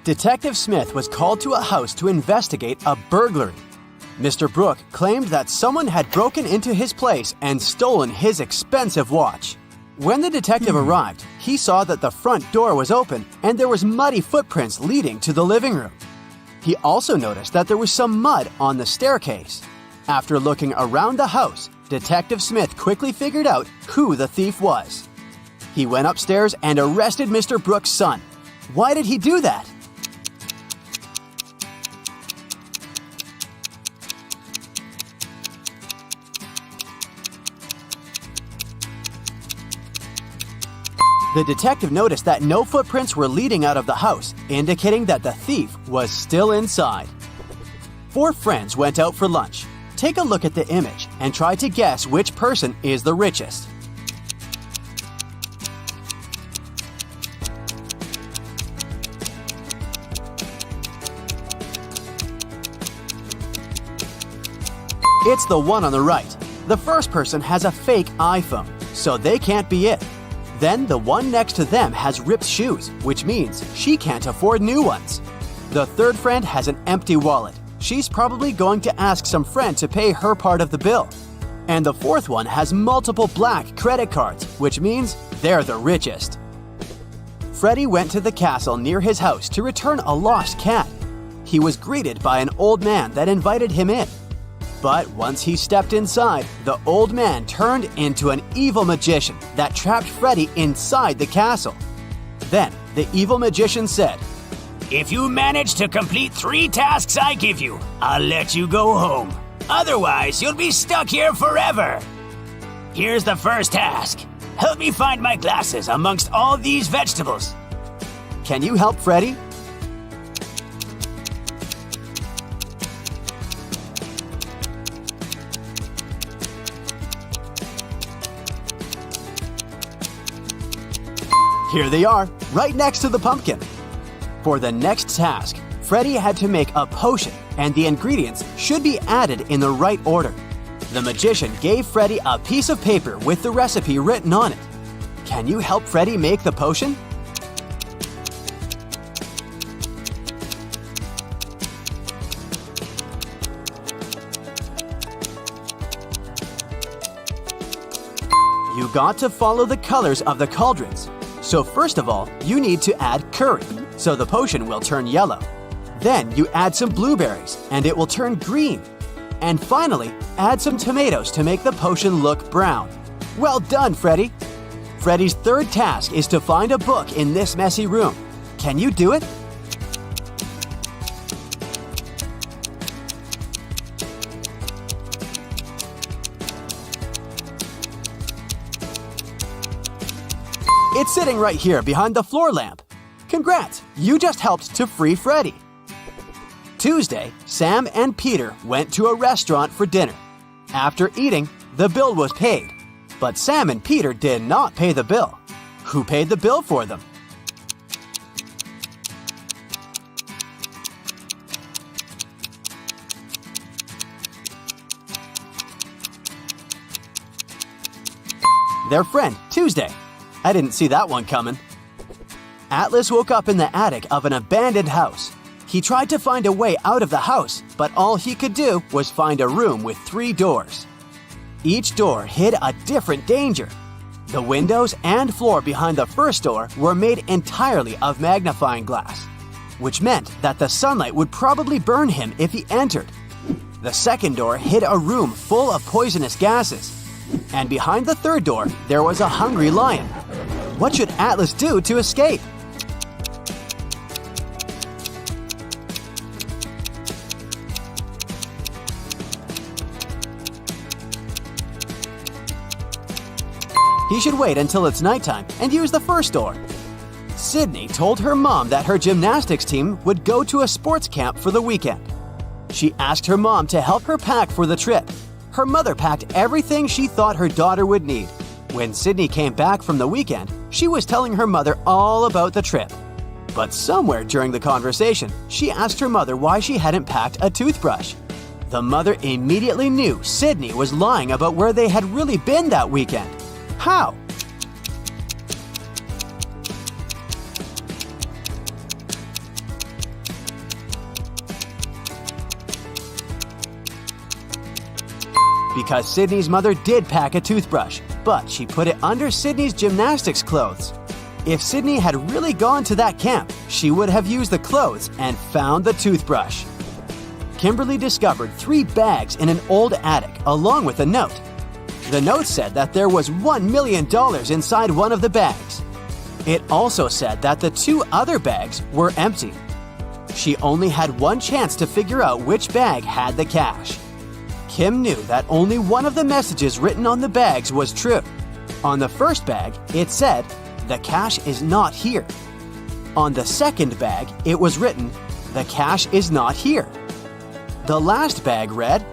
Detective Smith was called to a house to investigate a burglary. Mr. Brooke claimed that someone had broken into his place and stolen his expensive watch. When the detective arrived, he saw that the front door was open and there was muddy footprints leading to the living room. He also noticed that there was some mud on the staircase. After looking around the house, Detective Smith quickly figured out who the thief was. He went upstairs and arrested Mr. Brooks' son. Why did he do that? The detective noticed that no footprints were leading out of the house, indicating that the thief was still inside. 4 friends went out for lunch. Take a look at the image and try to guess which person is the richest. It's the one on the right. The first person has a fake iPhone, so they can't be it. Then the one next to them has ripped shoes, which means she can't afford new ones. The third friend has an empty wallet. She's probably going to ask some friend to pay her part of the bill. And the fourth one has multiple black credit cards, which means they're the richest. Freddy went to the castle near his house to return a lost cat. He was greeted by an old man that invited him in. But once he stepped inside, the old man turned into an evil magician that trapped Freddy inside the castle. Then the evil magician said, "If you manage to complete 3 tasks I give you, I'll let you go home. Otherwise, you'll be stuck here forever. Here's the first task. Help me find my glasses amongst all these vegetables." "Can you help Freddy?" Here they are, right next to the pumpkin. For the next task, Freddy had to make a potion, and the ingredients should be added in the right order. The magician gave Freddy a piece of paper with the recipe written on it. Can you help Freddy make the potion? You got to follow the colors of the cauldrons. So first of all, you need to add curry, so the potion will turn yellow. Then you add some blueberries, and it will turn green. And finally, add some tomatoes to make the potion look brown. Well done, Freddy! Freddy's third task is to find a book in this messy room. Can you do it? It's sitting right here behind the floor lamp. Congrats, you just helped to free Freddy. Tuesday, Sam and Peter went to a restaurant for dinner. After eating, the bill was paid. But Sam and Peter did not pay the bill. Who paid the bill for them? Their friend, Tuesday. I didn't see that one coming. Atlas woke up in the attic of an abandoned house. He tried to find a way out of the house, but all he could do was find a room with 3 doors. Each door hid a different danger. The windows and floor behind the first door were made entirely of magnifying glass, which meant that the sunlight would probably burn him if he entered. The second door hid a room full of poisonous gases. And behind the third door, there was a hungry lion. What should Atlas do to escape? He should wait until it's nighttime and use the first door. Sydney told her mom that her gymnastics team would go to a sports camp for the weekend. She asked her mom to help her pack for the trip. Her mother packed everything she thought her daughter would need. When Sydney came back from the weekend, she was telling her mother all about the trip. But somewhere during the conversation, she asked her mother why she hadn't packed a toothbrush. The mother immediately knew Sydney was lying about where they had really been that weekend. How? because Sydney's mother did pack a toothbrush, but she put it under Sydney's gymnastics clothes. If Sydney had really gone to that camp, she would have used the clothes and found the toothbrush. Kimberly discovered 3 bags in an old attic along with a note. The note said that there was $1 million inside one of the bags. It also said that the 2 other bags were empty. She only had one chance to figure out which bag had the cash. Kim knew that only one of the messages written on the bags was true. On the first bag, it said, "The cash is not here." On the second bag, it was written, "The cash is not here." The last bag read,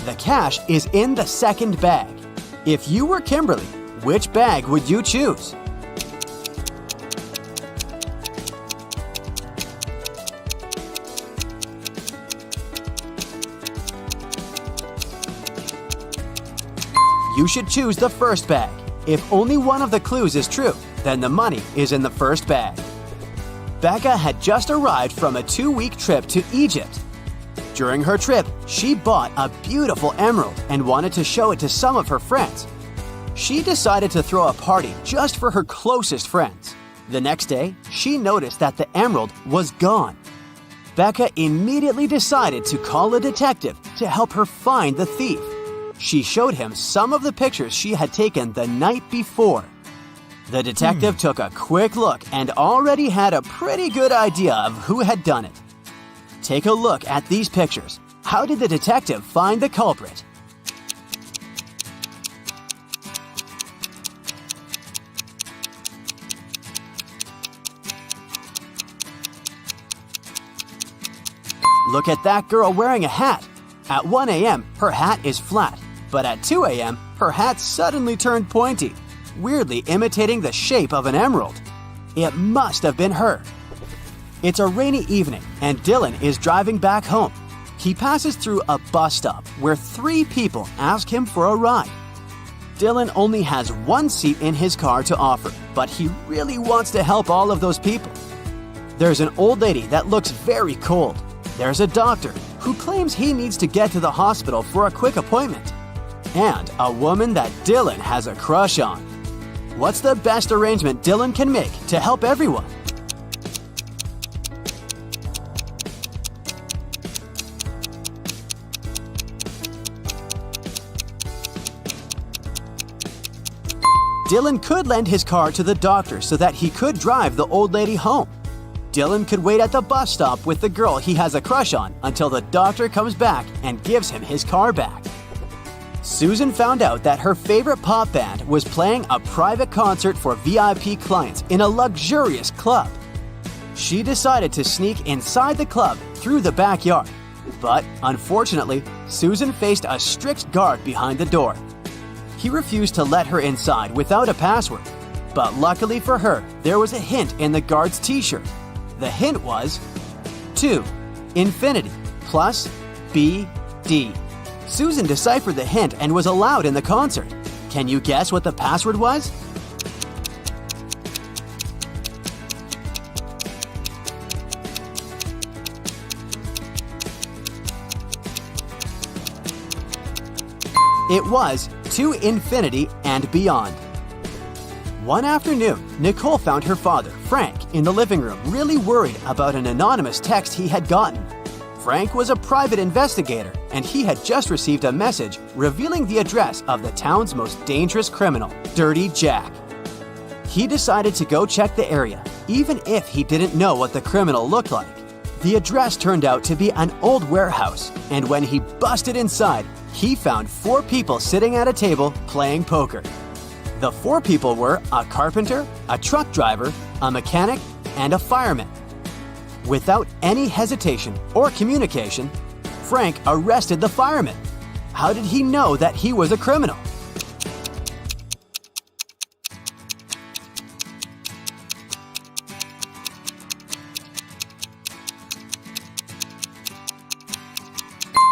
"The cash is in the second bag." If you were Kimberly, which bag would you choose? You should choose the first bag. If only one of the clues is true, then the money is in the first bag. Becca had just arrived from a 2-week trip to Egypt. During her trip, she bought a beautiful emerald and wanted to show it to some of her friends. She decided to throw a party just for her closest friends. The next day, she noticed that the emerald was gone. Becca immediately decided to call a detective to help her find the thief. She showed him some of the pictures she had taken the night before. The detective took a quick look and already had a pretty good idea of who had done it. Take a look at these pictures. How did the detective find the culprit? Look at that girl wearing a hat. At 1 a.m., her hat is flat, but at 2 a.m., her hat suddenly turned pointy, weirdly imitating the shape of an emerald. It must have been her. It's a rainy evening, and Dylan is driving back home. He passes through a bus stop where 3 people ask him for a ride. Dylan only has 1 seat in his car to offer, but he really wants to help all of those people. There's an old lady that looks very cold. There's a doctor who claims he needs to get to the hospital for a quick appointment. And a woman that Dylan has a crush on. What's the best arrangement Dylan can make to help everyone? Dylan could lend his car to the doctor so that he could drive the old lady home. Dylan could wait at the bus stop with the girl he has a crush on until the doctor comes back and gives him his car back. Susan found out that her favorite pop band was playing a private concert for VIP clients in a luxurious club. She decided to sneak inside the club through the backyard. But unfortunately, Susan faced a strict guard behind the door. He refused to let her inside without a password. But luckily for her, there was a hint in the guard's t-shirt. The hint was 2 infinity plus BD. Susan deciphered the hint and was allowed in the concert. Can you guess what the password was? It was to infinity and beyond. One afternoon, Nicole found her father, Frank, in the living room, really worried about an anonymous text he had gotten. Frank was a private investigator, and he had just received a message revealing the address of the town's most dangerous criminal, Dirty Jack. He decided to go check the area, even if he didn't know what the criminal looked like. The address turned out to be an old warehouse, and when he busted inside, he found 4 people sitting at a table playing poker. The 4 people were a carpenter, a truck driver, a mechanic, and a fireman. Without any hesitation or communication, Frank arrested the fireman. How did he know that he was a criminal?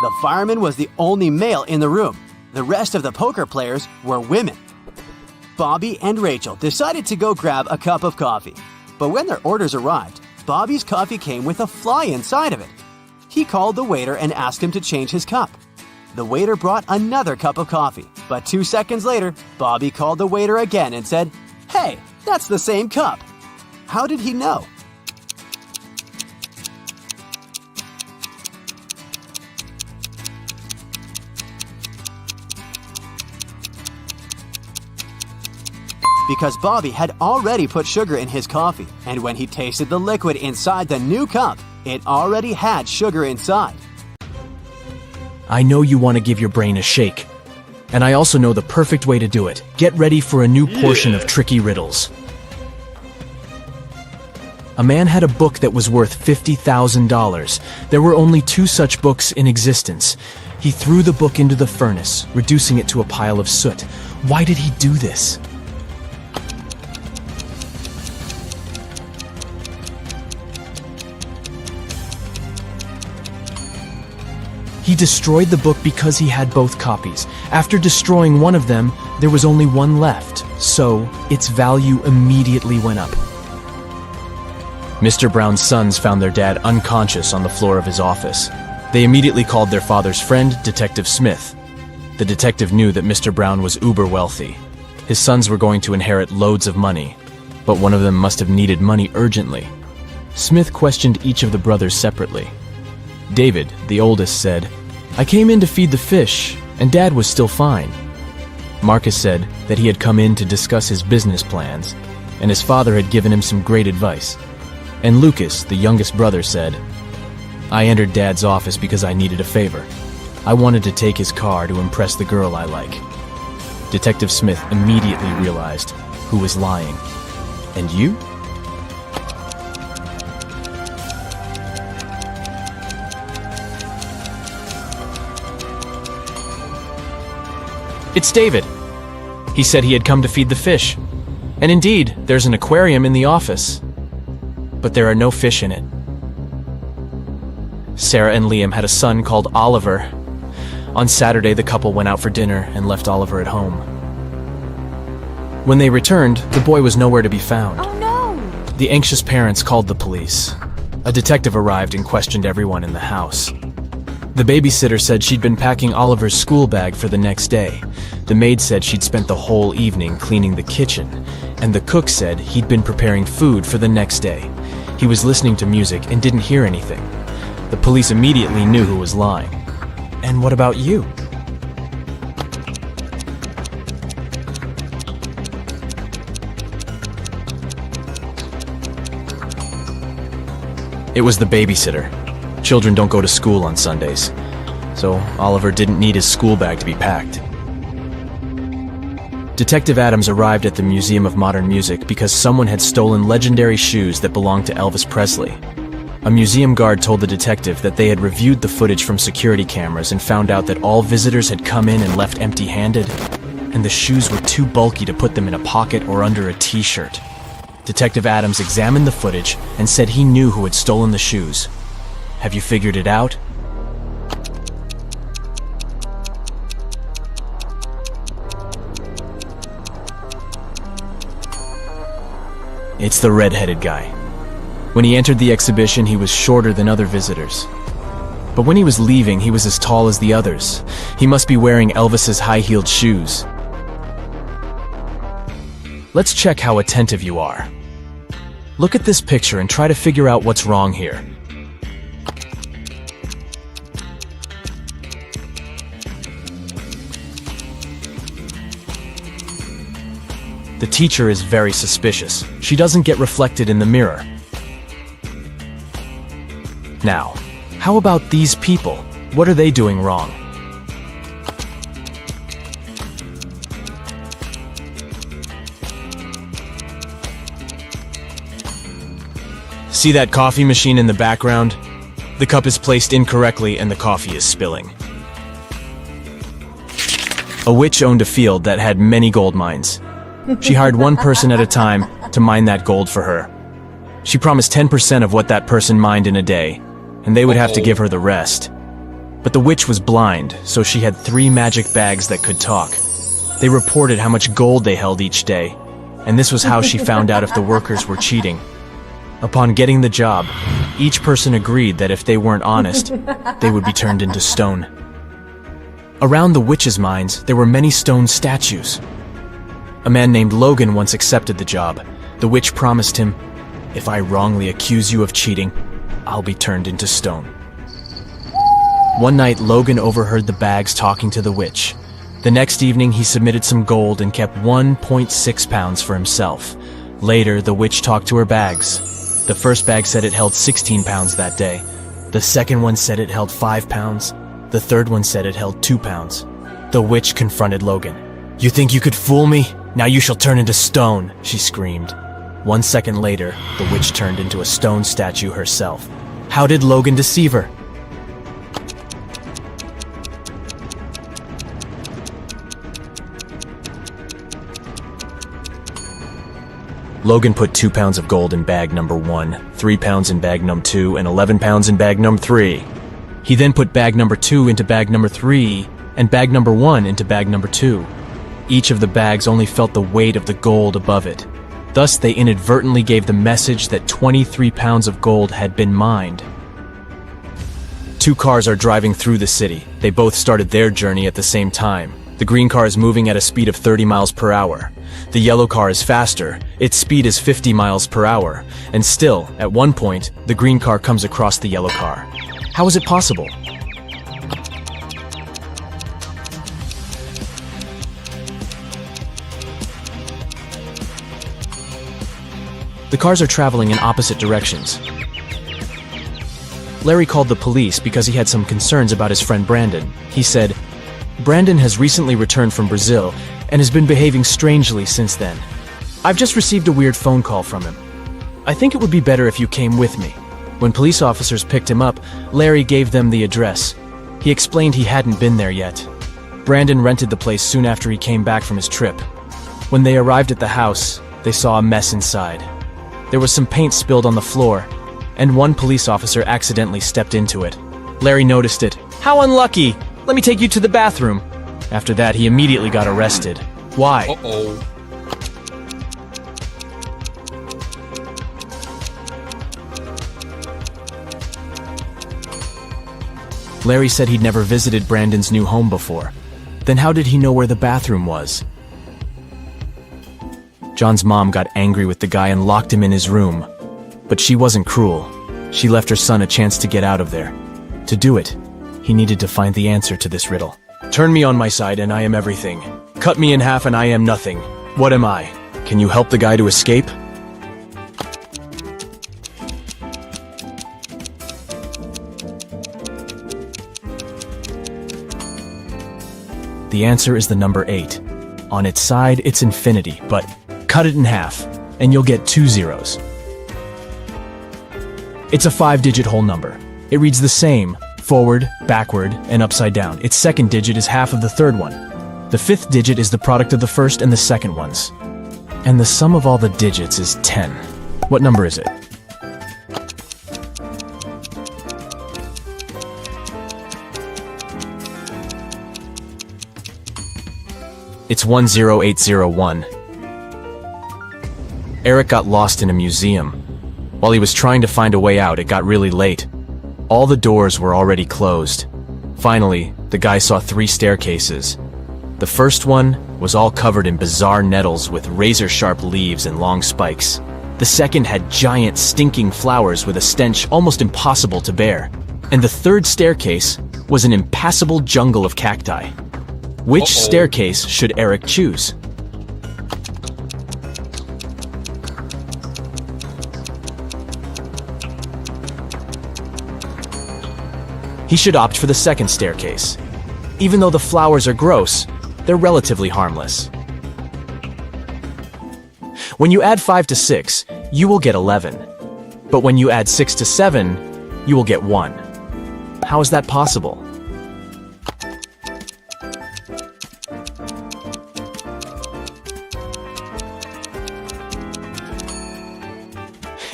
The fireman was the only male in the room. The rest of the poker players were women. Bobby and Rachel decided to go grab a cup of coffee. But when their orders arrived, Bobby's coffee came with a fly inside of it. He called the waiter and asked him to change his cup. the waiter brought another cup of coffee. But 2 seconds later, Bobby called the waiter again and said, "Hey, that's the same cup." How did he know? Because Bobby had already put sugar in his coffee, and when he tasted the liquid inside the new cup, it already had sugar inside. I know you want to give your brain a shake. And I also know the perfect way to do it. Get ready for a new portion of tricky riddles. A man had a book that was worth $50,000. There were only 2 such books in existence. He threw the book into the furnace, reducing it to a pile of soot. Why did he do this? He destroyed the book because he had both copies. After destroying one of them, there was only one left, so its value immediately went up. Mr. Brown's sons found their dad unconscious on the floor of his office. They immediately called their father's friend, Detective Smith. The detective knew that Mr. Brown was uber wealthy. His sons were going to inherit loads of money, but one of them must have needed money urgently. Smith questioned each of the brothers separately. David, the oldest, said, "I came in to feed the fish, and Dad was still fine." Marcus said that he had come in to discuss his business plans, and his father had given him some great advice. And Lucas, the youngest brother, said, "I entered Dad's office because I needed a favor. I wanted to take his car to impress the girl I like." Detective Smith immediately realized who was lying. And you? It's David. He said he had come to feed the fish. And indeed, there's an aquarium in the office. But there are no fish in it. Sarah and Liam had a son called Oliver. On Saturday, the couple went out for dinner and left Oliver at home. When they returned, the boy was nowhere to be found. Oh no! The anxious parents called the police. A detective arrived and questioned everyone in the house. The babysitter said she'd been packing Oliver's school bag for the next day. The maid said she'd spent the whole evening cleaning the kitchen, and the cook said he'd been preparing food for the next day. He was listening to music and didn't hear anything. The police immediately knew who was lying. And what about you? It was the babysitter. Children don't go to school on Sundays, so Oliver didn't need his school bag to be packed. Detective Adams arrived at the Museum of Modern Music because someone had stolen legendary shoes that belonged to Elvis Presley. A museum guard told the detective that they had reviewed the footage from security cameras and found out that all visitors had come in and left empty-handed, and the shoes were too bulky to put them in a pocket or under a t-shirt. Detective Adams examined the footage and said he knew who had stolen the shoes. Have you figured it out? It's the red-headed guy. When he entered the exhibition, he was shorter than other visitors. But when he was leaving, he was as tall as the others. He must be wearing Elvis's high-heeled shoes. Let's check how attentive you are. Look at this picture and try to figure out what's wrong here. The teacher is very suspicious. She doesn't get reflected in the mirror. Now, how about these people? What are they doing wrong? See that coffee machine in the background? The cup is placed incorrectly and the coffee is spilling. A witch owned a field that had many gold mines. She hired one person at a time to mine that gold for her. She promised 10% of what that person mined in a day, and they would have to give her the rest. But the witch was blind, so she had 3 magic bags that could talk. They reported how much gold they held each day, and this was how she found out if the workers were cheating. Upon getting the job, each person agreed that if they weren't honest, they would be turned into stone. Around the witches' mines, there were many stone statues. A man named Logan once accepted the job. The witch promised him, "If I wrongly accuse you of cheating, I'll be turned into stone." One night, Logan overheard the bags talking to the witch. The next evening, he submitted some gold and kept 1.6 pounds for himself. Later, the witch talked to her bags. The first bag said it held 16 pounds that day. The second one said it held 5 pounds. The third one said it held 2 pounds. The witch confronted Logan. "You think you could fool me? Now you shall turn into stone," she screamed. 1 second later, the witch turned into a stone statue herself. How did Logan deceive her? Logan put 2 pounds of gold in bag number 1, 3 pounds in bag number 2, and 11 pounds in bag number 3. He then put bag number 2 into bag number 3, and bag number 1 into bag number 2. Each of the bags only felt the weight of the gold above it. Thus, they inadvertently gave the message that 23 pounds of gold had been mined. 2 cars are driving through the city. They both started their journey at the same time. The green car is moving at a speed of 30 miles per hour. The yellow car is faster. Its speed is 50 miles per hour. And still, at one point, the green car comes across the yellow car. How is it possible? The cars are traveling in opposite directions. Larry called the police because he had some concerns about his friend Brandon. He said, "Brandon has recently returned from Brazil and has been behaving strangely since then. I've just received a weird phone call from him. I think it would be better if you came with me." When police officers picked him up, Larry gave them the address. He explained he hadn't been there yet. Brandon rented the place soon after he came back from his trip. When they arrived at the house, they saw a mess inside. There was some paint spilled on the floor, and one police officer accidentally stepped into it. Larry noticed it. "How unlucky! Let me take you to the bathroom." After that, he immediately got arrested. Why? Uh-oh. Larry said he'd never visited Brandon's new home before. Then how did he know where the bathroom was? John's mom got angry with the guy and locked him in his room. But she wasn't cruel. She left her son a chance to get out of there. To do it, he needed to find the answer to this riddle. Turn me on my side and I am everything. Cut me in half and I am nothing. What am I? Can you help the guy to escape? The answer is the number 8. On its side, it's infinity, but cut it in half, and you'll get 2 zeros. It's a 5-digit whole number. It reads the same, forward, backward, and upside down. Its second digit is half of the third one. The 5th digit is the product of the first and the second ones. And the sum of all the digits is 10. What number is it? It's 10801. Eric got lost in a museum. While he was trying to find a way out, it got really late. All the doors were already closed. Finally, the guy saw 3 staircases. The first one was all covered in bizarre nettles with razor-sharp leaves and long spikes. The second had giant, stinking flowers with a stench almost impossible to bear. And the third staircase was an impassable jungle of cacti. Which staircase should Eric choose? He should opt for the second staircase. Even though the flowers are gross, they're relatively harmless. When you add 5 to 6, you will get 11. But when you add 6 to 7, you will get 1. How is that possible?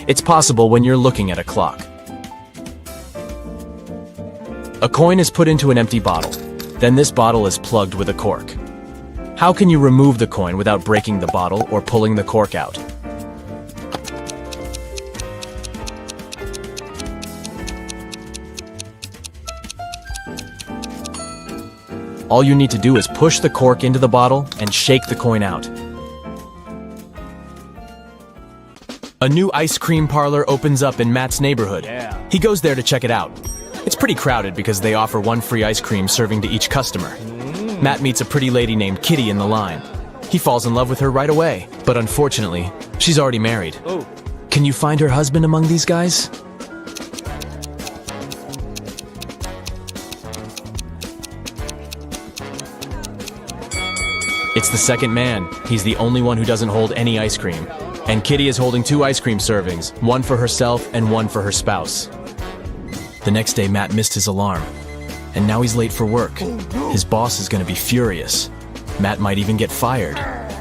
It's possible when you're looking at a clock. A coin is put into an empty bottle. Then this bottle is plugged with a cork. How can you remove the coin without breaking the bottle or pulling the cork out? All you need to do is push the cork into the bottle and shake the coin out. A new ice cream parlor opens up in Matt's neighborhood. He goes there to check it out. It's pretty crowded because they offer one free ice cream serving to each customer. Matt meets a pretty lady named Kitty in the line. He falls in love with her right away, but unfortunately, she's already married. Can you find her husband among these guys? It's the second man. He's the only one who doesn't hold any ice cream. And Kitty is holding 2 ice cream servings, one for herself and one for her spouse. The next day, Matt missed his alarm. And now he's late for work. His boss is going to be furious. Matt might even get fired.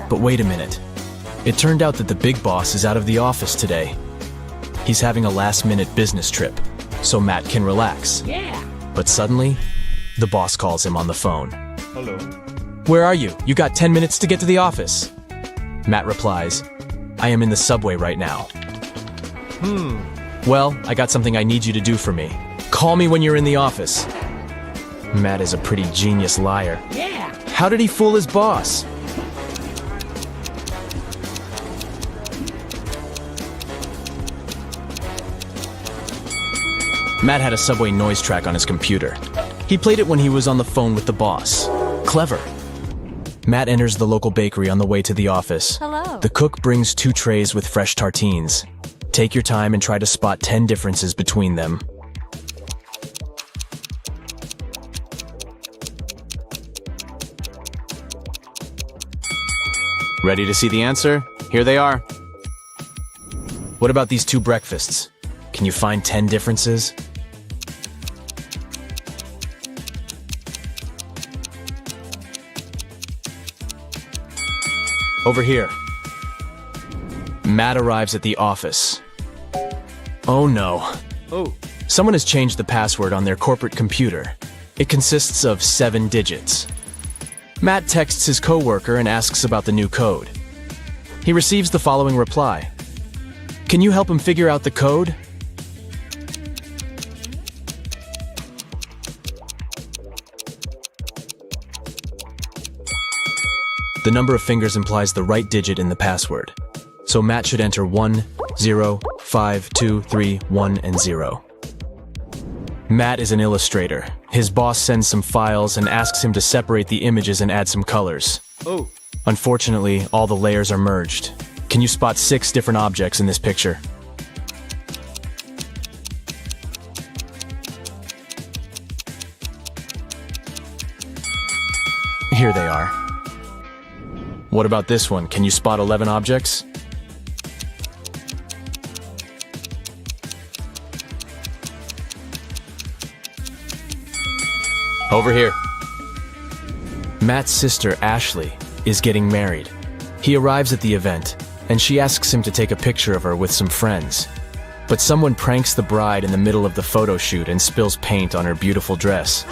But wait a minute. It turned out that the big boss is out of the office today. He's having a last-minute business trip, so Matt can relax. But suddenly, the boss calls him on the phone. Hello. Where are you? You got 10 minutes to get to the office. Matt replies, I am in the subway right now. Well, I got something I need you to do for me. Call me when you're in the office. Matt is a pretty genius liar. How did he fool his boss? Matt had a subway noise track on his computer. He played it when he was on the phone with the boss. Clever. Matt enters the local bakery on the way to the office. Hello. The cook brings 2 trays with fresh tartines. Take your time and try to spot 10 differences between them. Ready to see the answer? Here they are. What about these 2 breakfasts? Can you find 10 differences? Over here. Matt arrives at the office. Oh no. Someone has changed the password on their corporate computer. It consists of 7 digits. Matt texts his coworker and asks about the new code. He receives the following reply. Can you help him figure out the code? The number of fingers implies the right digit in the password. So Matt should enter 1, 0, 5, 2, 3, 1, and 0. Matt is an illustrator. His boss sends some files and asks him to separate the images and add some colors. Unfortunately, all the layers are merged. Can you spot 6 different objects in this picture? Here they are. What about this one? Can you spot 11 objects? Over here. Matt's sister, Ashley, is getting married. He arrives at the event, and she asks him to take a picture of her with some friends. But someone pranks the bride in the middle of the photo shoot and spills paint on her beautiful dress.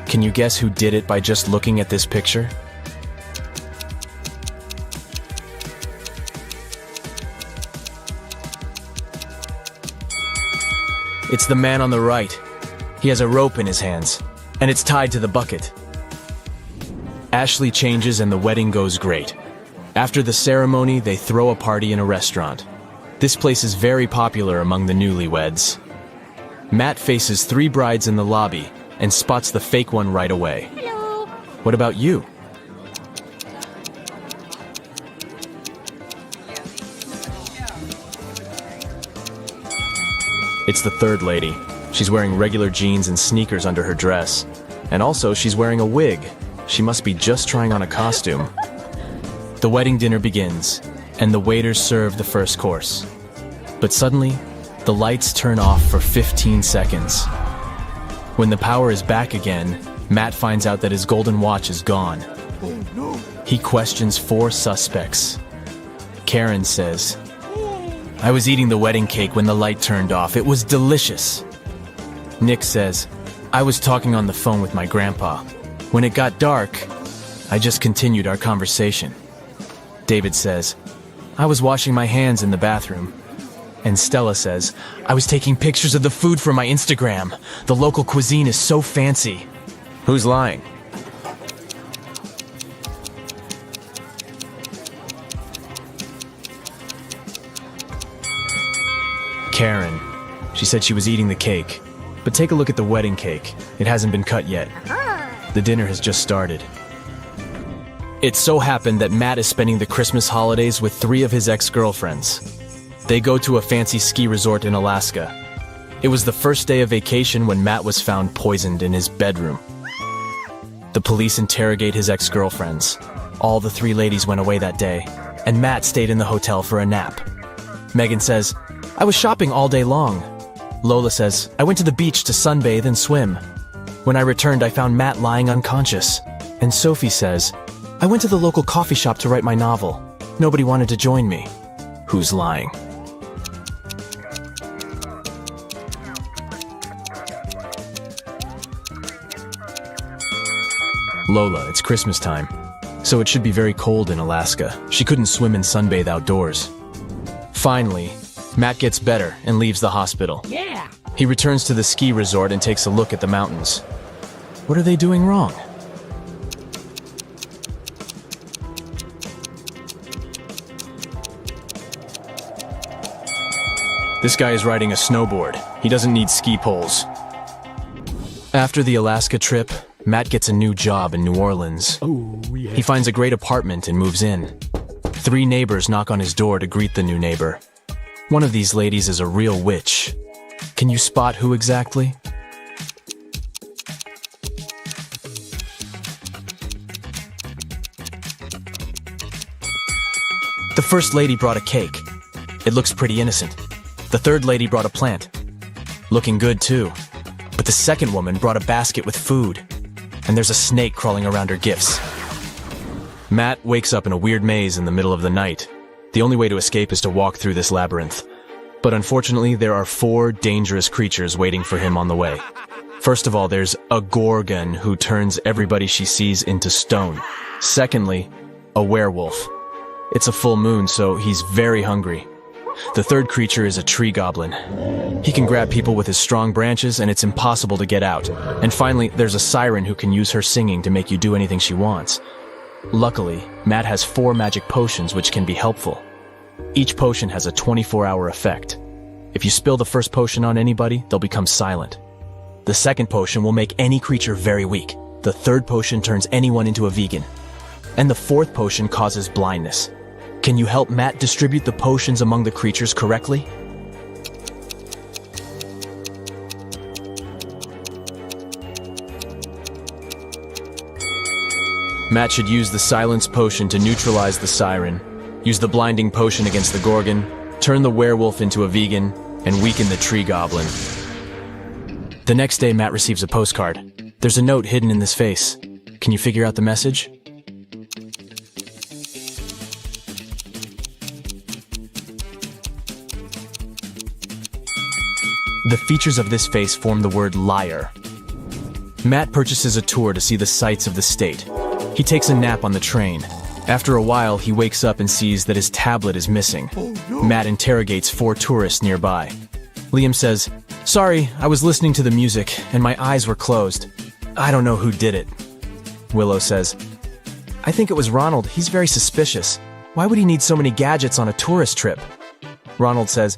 Can you guess who did it by just looking at this picture? It's the man on the right. He has a rope in his hands, and it's tied to the bucket. Ashley changes and the wedding goes great. After the ceremony, they throw a party in a restaurant. This place is very popular among the newlyweds. Matt faces 3 brides in the lobby and spots the fake one right away. Hello. What about you? It's the third lady. She's wearing regular jeans and sneakers under her dress. And also, she's wearing a wig. She must be just trying on a costume. The wedding dinner begins, and the waiters serve the first course. But suddenly, the lights turn off for 15 seconds. When the power is back again, Matt finds out that his golden watch is gone. He questions 4 suspects. Karen says, I was eating the wedding cake when the light turned off. It was delicious. Nick says, I was talking on the phone with my grandpa. When it got dark, I just continued our conversation. David says, I was washing my hands in the bathroom. And Stella says, I was taking pictures of the food for my Instagram. The local cuisine is so fancy. Who's lying? Karen. She said she was eating the cake. But take a look at the wedding cake. It hasn't been cut yet. The dinner has just started. It so happened that Matt is spending the Christmas holidays with 3 of his ex-girlfriends. They go to a fancy ski resort in Alaska. It was the first day of vacation when Matt was found poisoned in his bedroom. The police interrogate his ex-girlfriends. All the 3 ladies went away that day, and Matt stayed in the hotel for a nap. Megan says, "I was shopping all day long." Lola says, "I went to the beach to sunbathe and swim. When I returned, I found Matt lying unconscious." And Sophie says, "I went to the local coffee shop to write my novel. Nobody wanted to join me." Who's lying? Lola, it's Christmas time, so it should be very cold in Alaska. She couldn't swim and sunbathe outdoors. Finally, Matt gets better and leaves the hospital. Yeah. He returns to the ski resort and takes a look at the mountains. What are they doing wrong? This guy is riding a snowboard. He doesn't need ski poles. After the Alaska trip, Matt gets a new job in New Orleans. He finds a great apartment and moves in. 3 neighbors knock on his door to greet the new neighbor. One of these ladies is a real witch. Can you spot who exactly? The first lady brought a cake. It looks pretty innocent. The third lady brought a plant. Looking good too. But the second woman brought a basket with food. And there's a snake crawling around her gifts. Matt wakes up in a weird maze in the middle of the night. The only way to escape is to walk through this labyrinth. But unfortunately, there are 4 dangerous creatures waiting for him on the way. First of all, there's a Gorgon who turns everybody she sees into stone. Secondly, a werewolf. It's a full moon, so he's very hungry. The third creature is a tree goblin. He can grab people with his strong branches, and it's impossible to get out. And finally, there's a siren who can use her singing to make you do anything she wants. Luckily, Matt has 4 magic potions which can be helpful. Each potion has a 24-hour effect. If you spill the first potion on anybody, they'll become silent. The second potion will make any creature very weak. The third potion turns anyone into a vegan. And the fourth potion causes blindness. Can you help Matt distribute the potions among the creatures correctly? Matt should use the silence potion to neutralize the siren, use the blinding potion against the Gorgon, turn the werewolf into a vegan, and weaken the tree goblin. The next day, Matt receives a postcard. There's a note hidden in this face. Can you figure out the message? The features of this face form the word liar. Matt purchases a tour to see the sights of the state. He takes a nap on the train. After a while, he wakes up and sees that his tablet is missing. Matt interrogates 4 tourists nearby. Liam says, "Sorry, I was listening to the music and my eyes were closed. I don't know who did it." Willow says, "I think it was Ronald. He's very suspicious. Why would he need so many gadgets on a tourist trip?" Ronald says,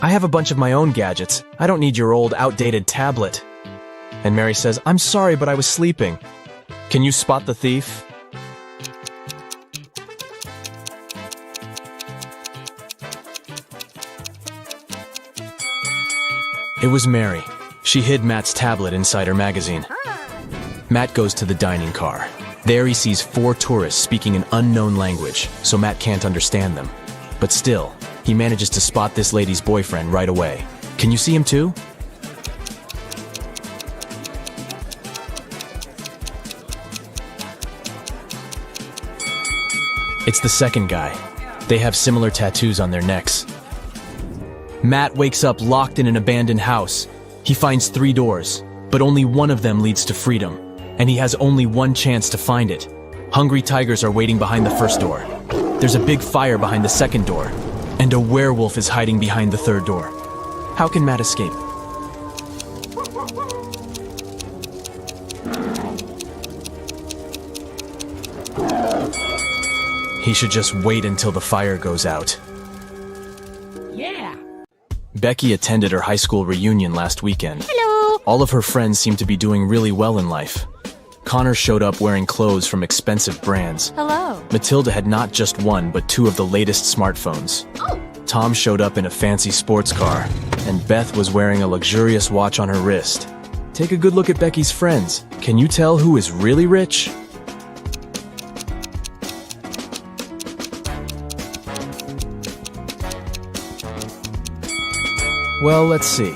"I have a bunch of my own gadgets. I don't need your old, outdated tablet." And Mary says, "I'm sorry, but I was sleeping. Can you spot the thief?" It was Mary. She hid Matt's tablet inside her magazine. Matt goes to the dining car. There he sees 4 tourists speaking an unknown language, so Matt can't understand them. But still, he manages to spot this lady's boyfriend right away. Can you see him too? It's the second guy. They have similar tattoos on their necks. Matt wakes up locked in an abandoned house. He finds 3 doors, but only one of them leads to freedom, and he has only one chance to find it. Hungry tigers are waiting behind the first door. There's a big fire behind the second door, and a werewolf is hiding behind the third door. How can Matt escape? He should just wait until the fire goes out. Yeah. Becky attended her high school reunion last weekend. Hello. All of her friends seem to be doing really well in life. Connor showed up wearing clothes from expensive brands. Hello. Matilda had not just one, but two of the latest smartphones. Tom showed up in a fancy sports car, and Beth was wearing a luxurious watch on her wrist. Take a good look at Becky's friends. Can you tell who is really rich? Well, let's see.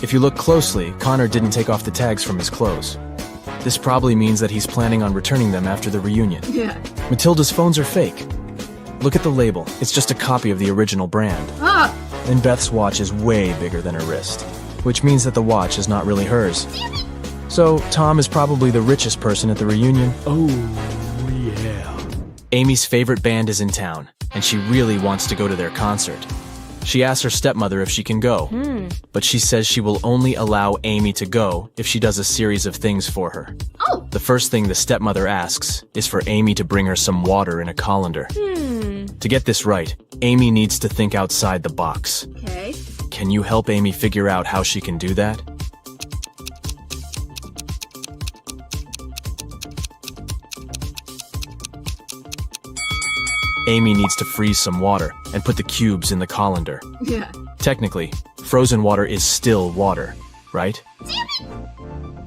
If you look closely, Connor didn't take off the tags from his clothes. This probably means that he's planning on returning them after the reunion. Yeah. Matilda's phones are fake. Look at the label. It's just a copy of the original brand. Ah. And Beth's watch is way bigger than her wrist, which means that the watch is not really hers. So, Tom is probably the richest person at the reunion. Oh, yeah. Amy's favorite band is in town, and she really wants to go to their concert. She asks her stepmother if she can go, but she says she will only allow Amy to go if she does a series of things for her. Oh. The first thing the stepmother asks is for Amy to bring her some water in a colander. To get this right, Amy needs to think outside the box. Okay. Can you help Amy figure out how she can do that? Amy needs to freeze some water and put the cubes in the colander. Yeah. Technically, frozen water is still water, right?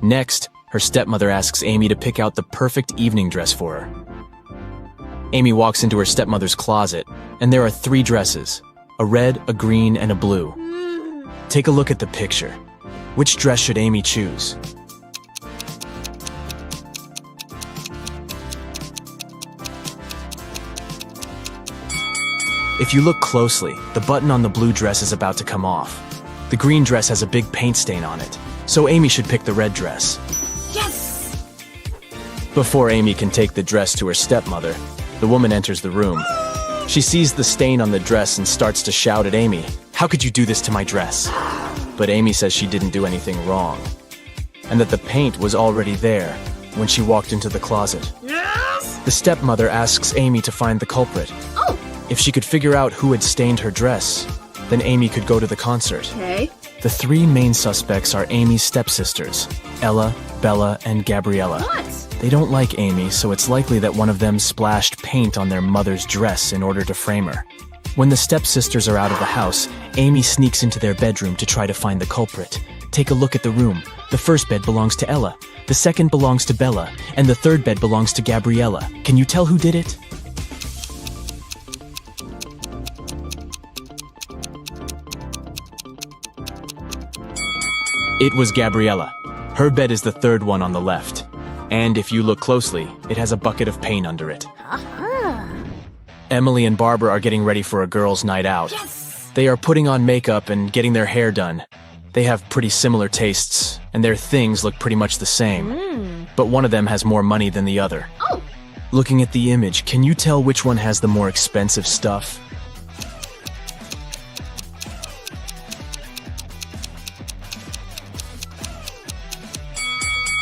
Next, her stepmother asks Amy to pick out the perfect evening dress for her. Amy walks into her stepmother's closet, and there are 3 dresses, a red, a green, and a blue. Take a look at the picture. Which dress should Amy choose? If you look closely, the button on the blue dress is about to come off. The green dress has a big paint stain on it, so Amy should pick the red dress. Yes. Before Amy can take the dress to her stepmother, the woman enters the room. She sees the stain on the dress and starts to shout at Amy, "How could you do this to my dress?" But Amy says she didn't do anything wrong, and that the paint was already there when she walked into the closet. Yes. The stepmother asks Amy to find the culprit. Oh. If she could figure out who had stained her dress, then Amy could go to the concert. Okay. The 3 main suspects are Amy's stepsisters, Ella, Bella, and Gabriella. What? They don't like Amy, so it's likely that one of them splashed paint on their mother's dress in order to frame her. When the stepsisters are out of the house, Amy sneaks into their bedroom to try to find the culprit. Take a look at the room. The first bed belongs to Ella, the second belongs to Bella, and the third bed belongs to Gabriella. Can you tell who did it? It was Gabriella. Her bed is the third one on the left. And if you look closely, it has a bucket of paint under it. Emily and Barbara are getting ready for a girls' night out. Yes. They are putting on makeup and getting their hair done. They have pretty similar tastes, and their things look pretty much the same. But one of them has more money than the other. Oh. Looking at the image, can you tell which one has the more expensive stuff?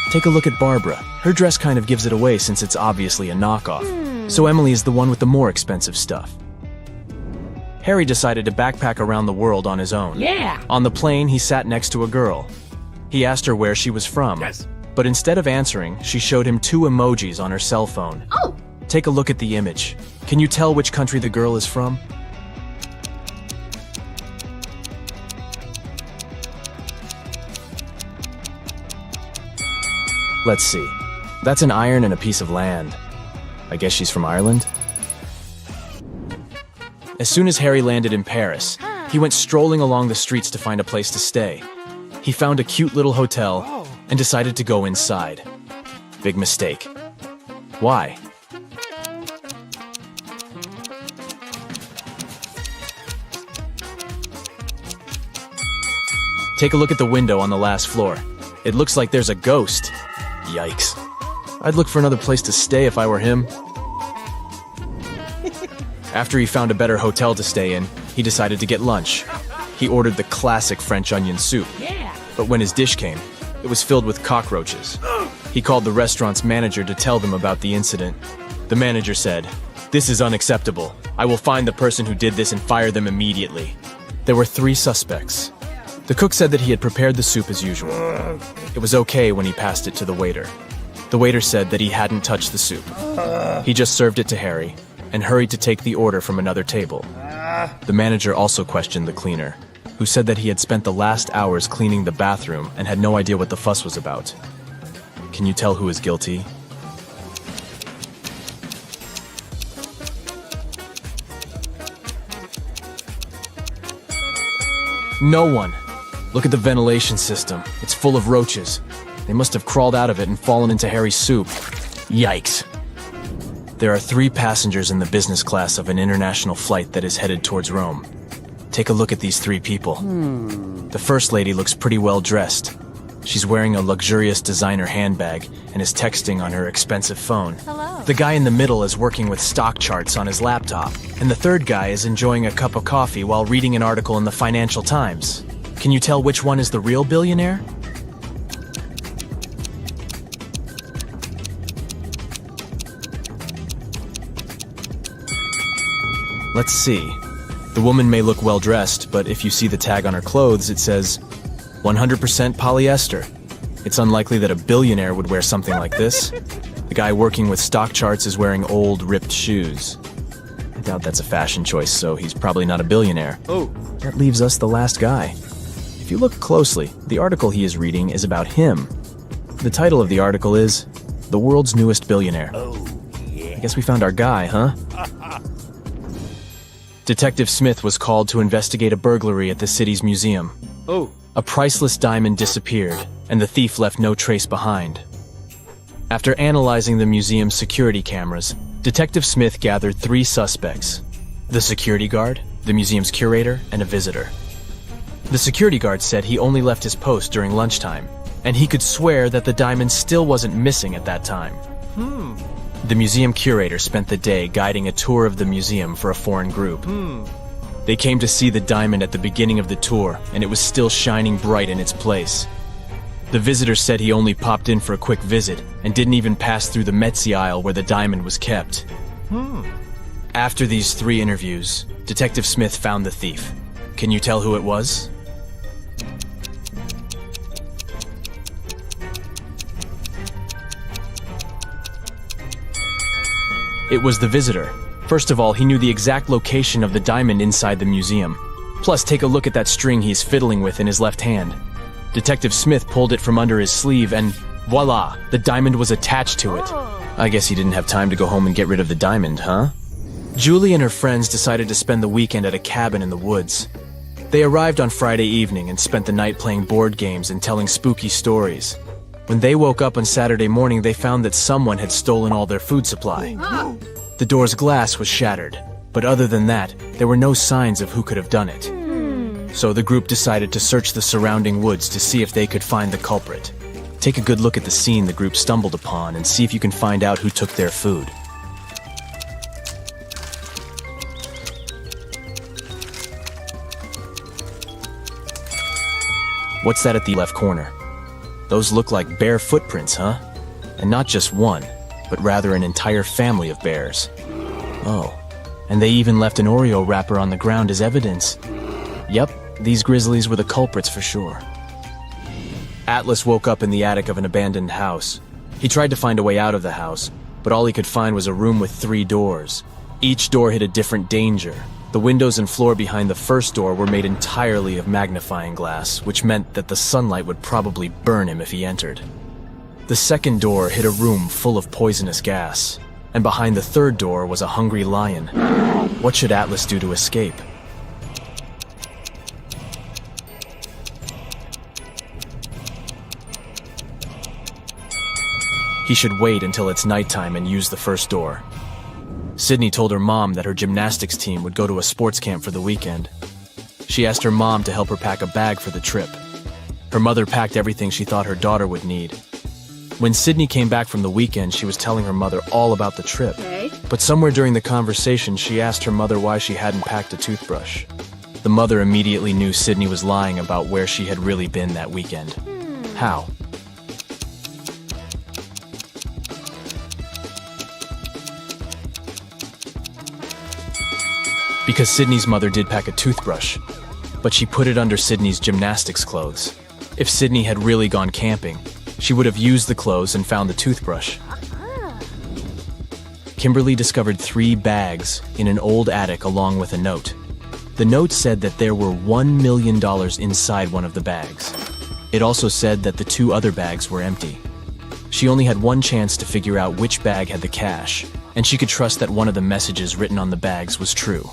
Take a look at Barbara. Her dress kind of gives it away since it's obviously a knockoff. So Emily is the one with the more expensive stuff. Harry decided to backpack around the world on his own. Yeah. On the plane, he sat next to a girl. He asked her where she was from. Yes. But instead of answering, she showed him 2 emojis on her cell phone. Oh. Take a look at the image. Can you tell which country the girl is from? Let's see. That's an iron and a piece of land. I guess she's from Ireland? As soon as Harry landed in Paris, he went strolling along the streets to find a place to stay. He found a cute little hotel and decided to go inside. Big mistake. Why? Take a look at the window on the last floor. It looks like there's a ghost. Yikes. I'd look for another place to stay if I were him. After he found a better hotel to stay in, he decided to get lunch. He ordered the classic French onion soup. But when his dish came, it was filled with cockroaches. He called the restaurant's manager to tell them about the incident. The manager said, "This is unacceptable. I will find the person who did this and fire them immediately." There were 3 suspects: The cook said that he had prepared the soup as usual. It was okay when he passed it to the waiter. The waiter said that he hadn't touched the soup. He just served it to Harry and hurried to take the order from another table. The manager also questioned the cleaner, who said that he had spent the last hours cleaning the bathroom and had no idea what the fuss was about. Can you tell who is guilty? No one. Look at the ventilation system. It's full of roaches. They must have crawled out of it and fallen into Harry's soup. Yikes. There are 3 passengers in the business class of an international flight that is headed towards Rome. Take a look at these 3 people. The first lady looks pretty well dressed. She's wearing a luxurious designer handbag and is texting on her expensive phone. Hello. The guy in the middle is working with stock charts on his laptop, and the third guy is enjoying a cup of coffee while reading an article in the Financial Times. Can you tell which one is the real billionaire? Let's see. The woman may look well dressed, but if you see the tag on her clothes, it says 100% polyester. It's unlikely that a billionaire would wear something like this. The guy working with stock charts is wearing old, ripped shoes. I doubt that's a fashion choice, so he's probably not a billionaire. Oh. That leaves us the last guy. If you look closely, the article he is reading is about him. The title of the article is The World's Newest Billionaire. I guess we found our guy, huh? Detective Smith was called to investigate a burglary at the city's museum. Oh. A priceless diamond disappeared, and the thief left no trace behind. After analyzing the museum's security cameras, Detective Smith gathered 3 suspects: the security guard, the museum's curator, and a visitor. The security guard said he only left his post during lunchtime, and he could swear that the diamond still wasn't missing at that time. The museum curator spent the day guiding a tour of the museum for a foreign group. They came to see the diamond at the beginning of the tour, and it was still shining bright in its place. The visitor said he only popped in for a quick visit and didn't even pass through the Metzi aisle where the diamond was kept. After these 3 interviews, Detective Smith found the thief. Can you tell who it was? It was the visitor. First of all, he knew the exact location of the diamond inside the museum. Plus, take a look at that string he's fiddling with in his left hand. Detective Smith pulled it from under his sleeve and voila, the diamond was attached to it. I guess he didn't have time to go home and get rid of the diamond, huh? Julie and her friends decided to spend the weekend at a cabin in the woods. They arrived on Friday evening and spent the night playing board games and telling spooky stories. When they woke up on Saturday morning, they found that someone had stolen all their food supply. The door's glass was shattered, but other than that, there were no signs of who could have done it. So the group decided to search the surrounding woods to see if they could find the culprit. Take a good look at the scene the group stumbled upon and see if you can find out who took their food. What's that at the left corner? Those look like bear footprints, huh? And not just one, but rather an entire family of bears. Oh, and they even left an Oreo wrapper on the ground as evidence. Yep, these grizzlies were the culprits for sure. Atlas woke up in the attic of an abandoned house. He tried to find a way out of the house, but all he could find was a room with 3 doors. Each door hid a different danger. The windows and floor behind the first door were made entirely of magnifying glass, which meant that the sunlight would probably burn him if he entered. The second door hid a room full of poisonous gas, and behind the third door was a hungry lion. What should Atlas do to escape? He should wait until it's nighttime and use the first door. Sydney told her mom that her gymnastics team would go to a sports camp for the weekend. She asked her mom to help her pack a bag for the trip. Her mother packed everything she thought her daughter would need. When Sydney came back from the weekend, she was telling her mother all about the trip. But somewhere during the conversation, she asked her mother why she hadn't packed a toothbrush. The mother immediately knew Sydney was lying about where she had really been that weekend. How? Because Sydney's mother did pack a toothbrush. but she put it under Sydney's gymnastics clothes. If Sydney had really gone camping, she would have used the clothes and found the toothbrush. Kimberly discovered 3 bags in an old attic along with a note. The note said that there were $1 million inside one of the bags. It also said that the 2 other bags were empty. She only had one chance to figure out which bag had the cash, and she could trust that one of the messages written on the bags was true.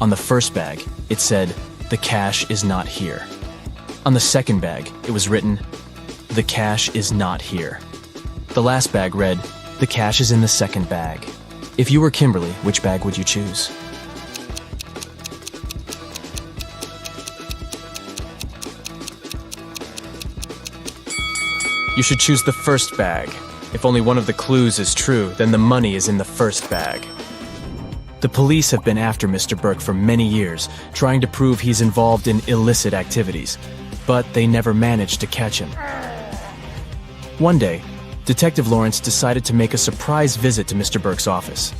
On the first bag, it said, "The cash is not here." On the second bag, it was written, "The cash is not here." The last bag read, "The cash is in the second bag." If you were Kimberly, which bag would you choose? You should choose the first bag. If only one of the clues is true, then the money is in the first bag. The police have been after Mr. Burke for many years, trying to prove he's involved in illicit activities, but they never managed to catch him. One day, Detective Lawrence decided to make a surprise visit to Mr. Burke's office.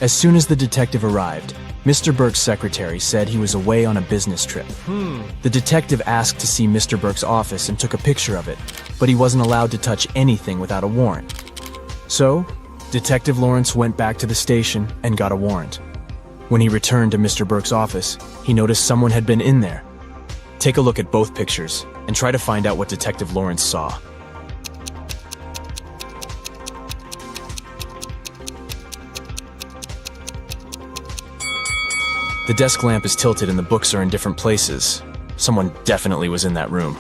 As soon as the detective arrived, Mr. Burke's secretary said he was away on a business trip. The detective asked to see Mr. Burke's office and took a picture of it, but he wasn't allowed to touch anything without a warrant. So, Detective Lawrence went back to the station and got a warrant. When he returned to Mr. Burke's office, he noticed someone had been in there. Take a look at both pictures and try to find out what Detective Lawrence saw. The desk lamp is tilted and the books are in different places. Someone definitely was in that room.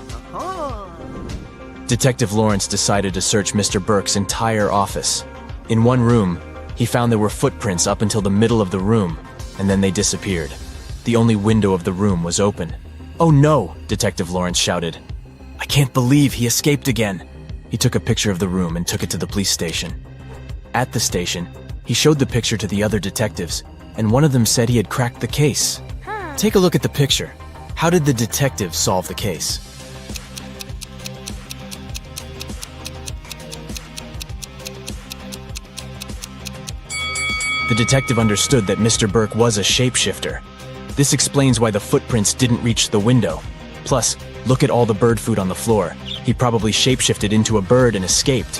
Detective Lawrence decided to search Mr. Burke's entire office. In one room, he found there were footprints up until the middle of the room, and then they disappeared. The only window of the room was open. "Oh no!" Detective Lawrence shouted. "I can't believe he escaped again." He took a picture of the room and took it to the police station. At the station, he showed the picture to the other detectives, and one of them said he had cracked the case. Take a look at the picture. How did the detective solve the case? The detective understood that Mr. Burke was a shapeshifter. This explains why the footprints didn't reach the window. Plus, look at all the bird food on the floor. He probably shapeshifted into a bird and escaped.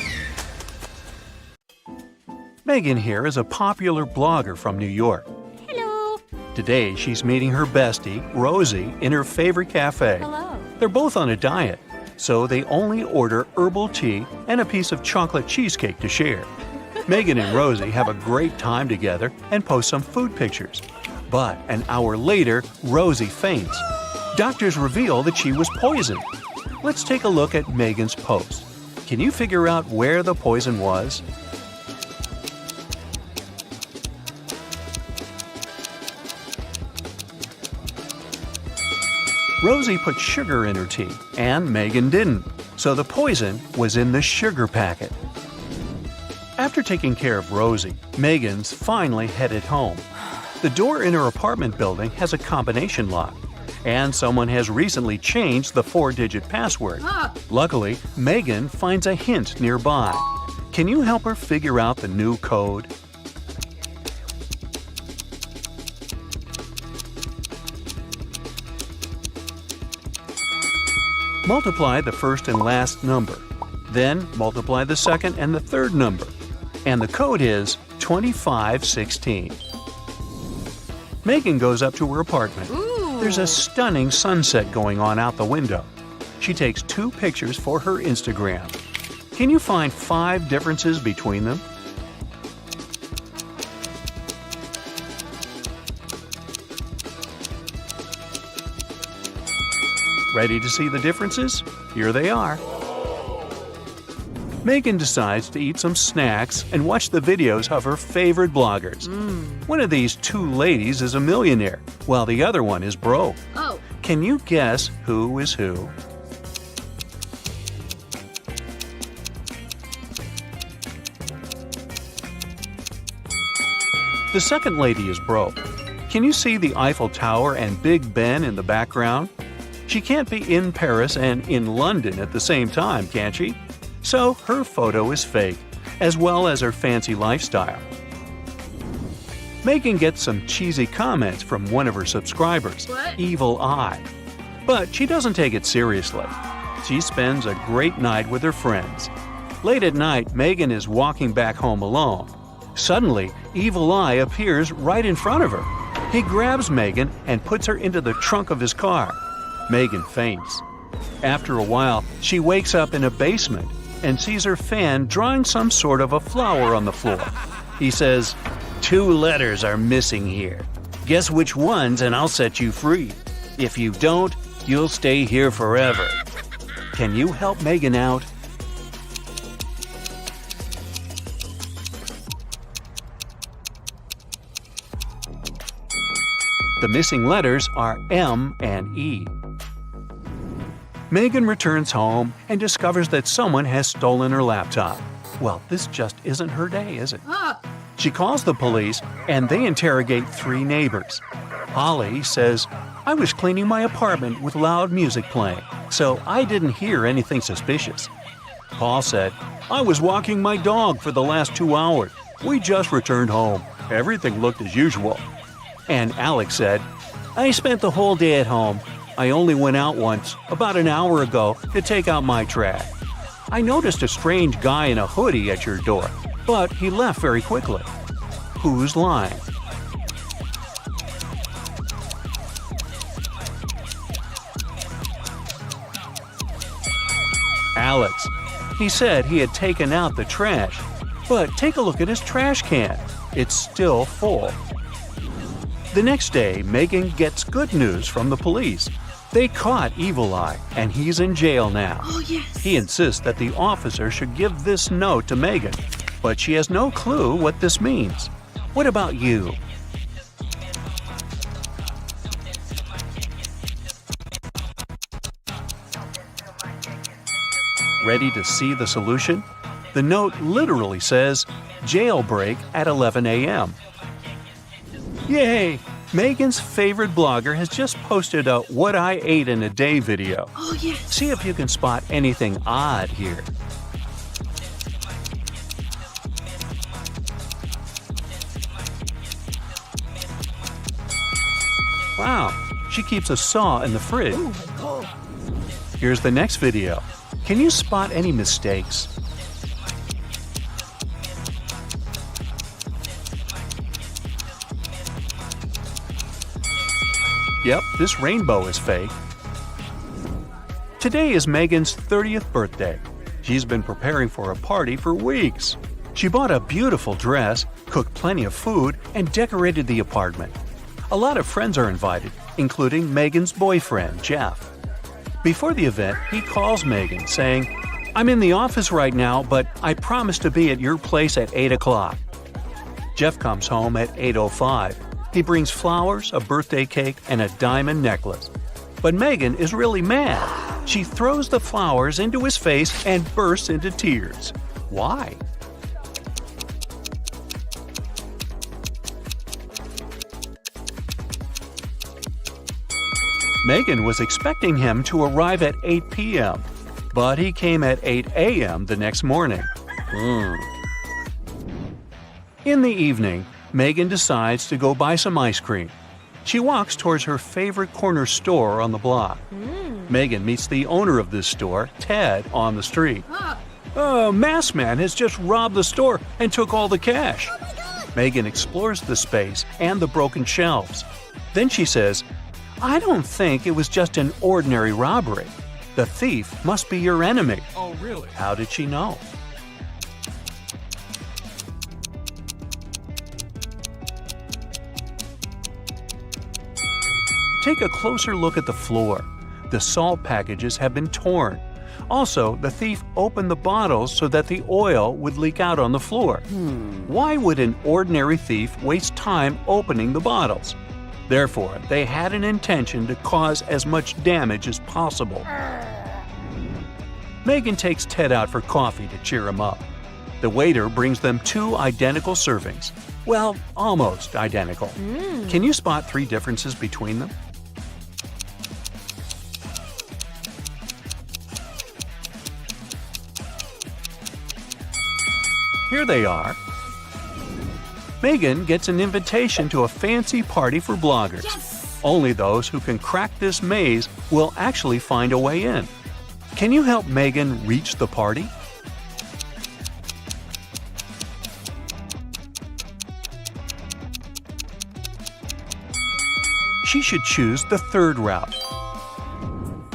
Megan here is a popular blogger from New York. Hello. Today, she's meeting her bestie, Rosie, in her favorite cafe. Hello. They're both on a diet, so they only order herbal tea and a piece of chocolate cheesecake to share. Megan and Rosie have a great time together and post some food pictures. But an hour later, Rosie faints. Doctors reveal that she was poisoned. Let's take a look at Megan's post. Can you figure out where the poison was? Rosie put sugar in her tea, and Megan didn't, so the poison was in the sugar packet. After taking care of Rosie, Megan's finally headed home. The door in her apartment building has a combination lock, and someone has recently changed the 4-digit password. Luckily, Megan finds a hint nearby. Can you help her figure out the new code? Multiply the first and last number. Then multiply the second and the third number. And the code is 2516. Megan goes up to her apartment. There's a stunning sunset going on out the window. She takes 2 pictures for her Instagram. Can you find 5 differences between them? Ready to see the differences? Here they are. Megan decides to eat some snacks and watch the videos of her favorite bloggers. One of these 2 ladies is a millionaire, while the other one is broke. Oh. Can you guess who is who? The second lady is broke. Can you see the Eiffel Tower and Big Ben in the background? She can't be in Paris and in London at the same time, can she? So her photo is fake, as well as her fancy lifestyle. Megan gets some cheesy comments from one of her subscribers, What? Evil Eye. But she doesn't take it seriously. She spends a great night with her friends. Late at night, Megan is walking back home alone. Suddenly, Evil Eye appears right in front of her. He grabs Megan and puts her into the trunk of his car. Megan faints. After a while, she wakes up in a basement and sees her fan drawing some sort of a flower on the floor. He says, "2 letters are missing here. Guess which ones and I'll set you free. If you don't, you'll stay here forever." Can you help Megan out? The missing letters are M and E. Megan returns home and discovers that someone has stolen her laptop. Well, this just isn't her day, is it? She calls the police and they interrogate 3 neighbors. Holly says, "I was cleaning my apartment with loud music playing, so I didn't hear anything suspicious." Paul said, "I was walking my dog for the last 2 hours. We just returned home. Everything looked as usual." And Alex said, "I spent the whole day at home. I only went out once, about an hour ago, to take out my trash. I noticed a strange guy in a hoodie at your door, but he left very quickly." Who's lying? Alex. He said he had taken out the trash, but take a look at his trash can. It's still full. The next day, Megan gets good news from the police. They caught Evil Eye, and he's in jail now. Oh, yes. He insists that the officer should give this note to Megan, but she has no clue what this means. What about you? Ready to see the solution? The note literally says, "Jailbreak at 11 a.m." Yay! Megan's favorite blogger has just posted a "What I Ate in a Day" video. Oh, yes. See if you can spot anything odd here. Wow, she keeps a saw in the fridge. Here's the next video. Can you spot any mistakes? Yep, this rainbow is fake. Today is Megan's 30th birthday. She's been preparing for a party for weeks. She bought a beautiful dress, cooked plenty of food, and decorated the apartment. A lot of friends are invited, including Megan's boyfriend, Jeff. Before the event, he calls Megan saying, "I'm in the office right now, but I promise to be at your place at 8 o'clock. Jeff comes home at 8:05. He brings flowers, a birthday cake, and a diamond necklace. But Megan is really mad. She throws the flowers into his face and bursts into tears. Why? Megan was expecting him to arrive at 8 p.m., but he came at 8 a.m. the next morning. In the evening, Megan decides to go buy some ice cream. She walks towards her favorite corner store on the block. Megan meets the owner of this store, Ted, on the street. Masked Man has just robbed the store and took all the cash. Megan explores the space and the broken shelves. Then she says, "I don't think it was just an ordinary robbery. The thief must be your enemy." Oh, really? How did she know? Take a closer look at the floor. The salt packages have been torn. Also, the thief opened the bottles so that the oil would leak out on the floor. Why would an ordinary thief waste time opening the bottles? Therefore, they had an intention to cause as much damage as possible. Megan takes Ted out for coffee to cheer him up. The waiter brings them 2 identical servings. Well, almost identical. Can you spot 3 differences between them? Here they are. Megan gets an invitation to a fancy party for bloggers. Yes! Only those who can crack this maze will actually find a way in. Can you help Megan reach the party? She should choose the third route.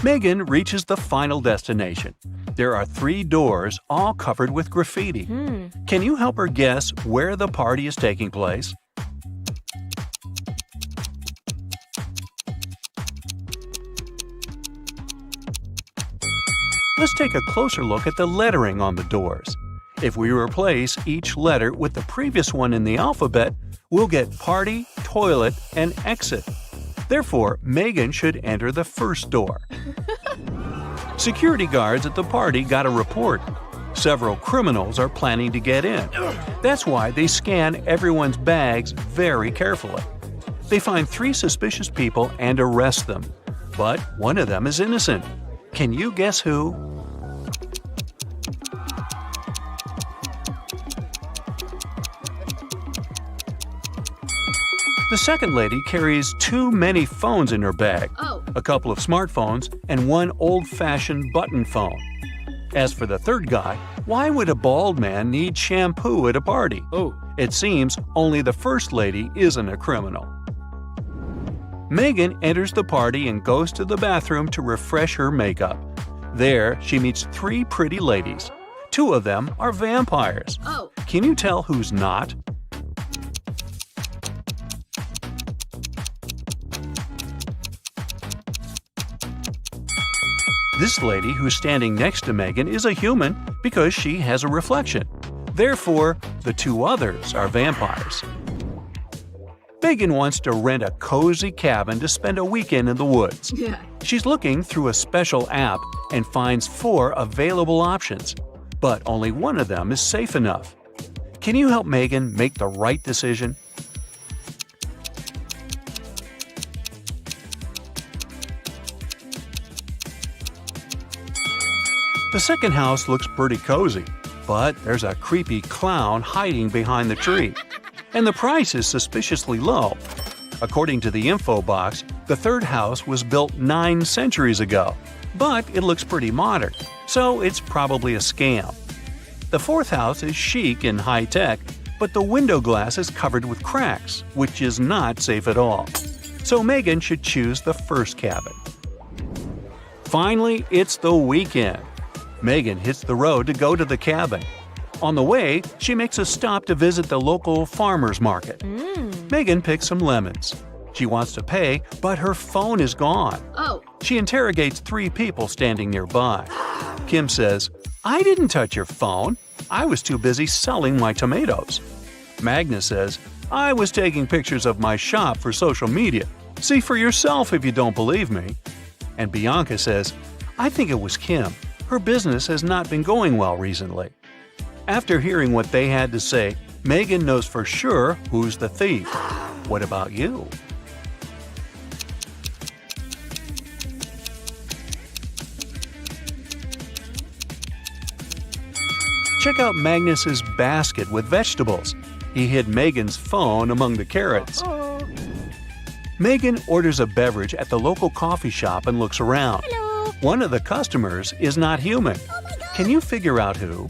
Megan reaches the final destination. There are 3 doors, all covered with graffiti. Can you help her guess where the party is taking place? Let's take a closer look at the lettering on the doors. If we replace each letter with the previous one in the alphabet, we'll get party, toilet, and exit. Therefore, Megan should enter the first door. Security guards at the party got a report. Several criminals are planning to get in. That's why they scan everyone's bags very carefully. They find 3 suspicious people and arrest them. But one of them is innocent. Can you guess who? The second lady carries too many phones in her bag. Oh. A couple of smartphones and one old-fashioned button phone. As for the third guy, why would a bald man need shampoo at a party? Oh. It seems only the first lady isn't a criminal. Megan enters the party and goes to the bathroom to refresh her makeup. There, she meets 3 pretty ladies. 2 of them are vampires. Oh. Can you tell who's not? This lady who's standing next to Megan is a human because she has a reflection. Therefore, the 2 others are vampires. Megan wants to rent a cozy cabin to spend a weekend in the woods. Yeah. She's looking through a special app and finds 4 available options, but only one of them is safe enough. Can you help Megan make the right decision? The second house looks pretty cozy, but there's a creepy clown hiding behind the tree. And the price is suspiciously low. According to the info box, the third house was built 9 centuries ago, but it looks pretty modern, so it's probably a scam. The fourth house is chic and high-tech, but the window glass is covered with cracks, which is not safe at all. So Megan should choose the first cabin. Finally, it's the weekend. Megan hits the road to go to the cabin. On the way, she makes a stop to visit the local farmer's market. Megan picks some lemons. She wants to pay, but her phone is gone. Oh. She interrogates 3 people standing nearby. Kim says, "I didn't touch your phone. I was too busy selling my tomatoes." Magnus says, "I was taking pictures of my shop for social media. See for yourself if you don't believe me." And Bianca says, "I think it was Kim. Her business has not been going well recently." After hearing what they had to say, Megan knows for sure who's the thief. What about you? Check out Magnus's basket with vegetables. He hid Megan's phone among the carrots. Megan orders a beverage at the local coffee shop and looks around. Hello. One of the customers is not human. Oh my God. Can you figure out who?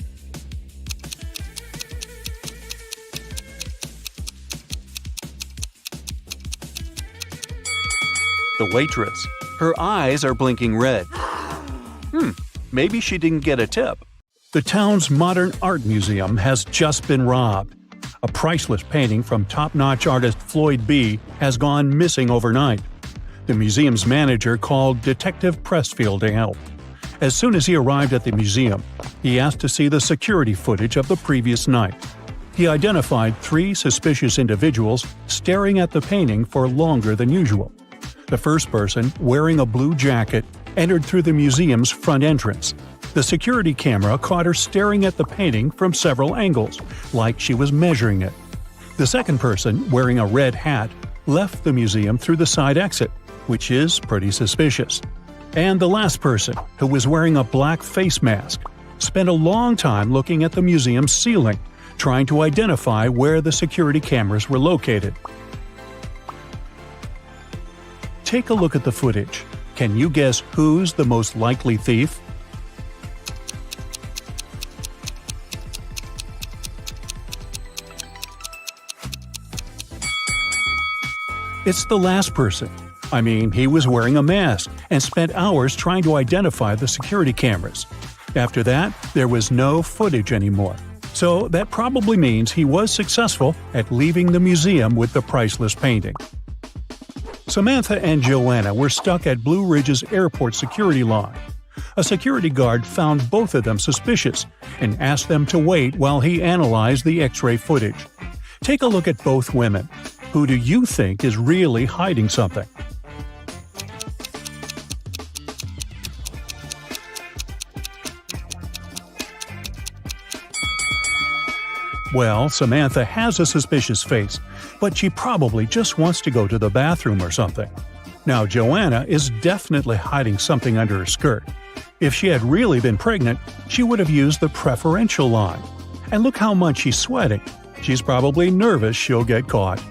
The waitress. Her eyes are blinking red. Maybe she didn't get a tip. The town's modern art museum has just been robbed. A priceless painting from top-notch artist Floyd B. has gone missing overnight. The museum's manager called Detective Pressfield to help. As soon as he arrived at the museum, he asked to see the security footage of the previous night. He identified 3 suspicious individuals staring at the painting for longer than usual. The first person, wearing a blue jacket, entered through the museum's front entrance. The security camera caught her staring at the painting from several angles, like she was measuring it. The second person, wearing a red hat, left the museum through the side exit, which is pretty suspicious. And the last person, who was wearing a black face mask, spent a long time looking at the museum's ceiling, trying to identify where the security cameras were located. Take a look at the footage. Can you guess who's the most likely thief? It's the last person. I mean, he was wearing a mask and spent hours trying to identify the security cameras. After that, there was no footage anymore. So that probably means he was successful at leaving the museum with the priceless painting. Samantha and Joanna were stuck at Blue Ridge's airport security line. A security guard found both of them suspicious and asked them to wait while he analyzed the X-ray footage. Take a look at both women. Who do you think is really hiding something? Well, Samantha has a suspicious face, but she probably just wants to go to the bathroom or something. Now, Joanna is definitely hiding something under her skirt. If she had really been pregnant, she would have used the preferential line. And look how much she's sweating. She's probably nervous she'll get caught.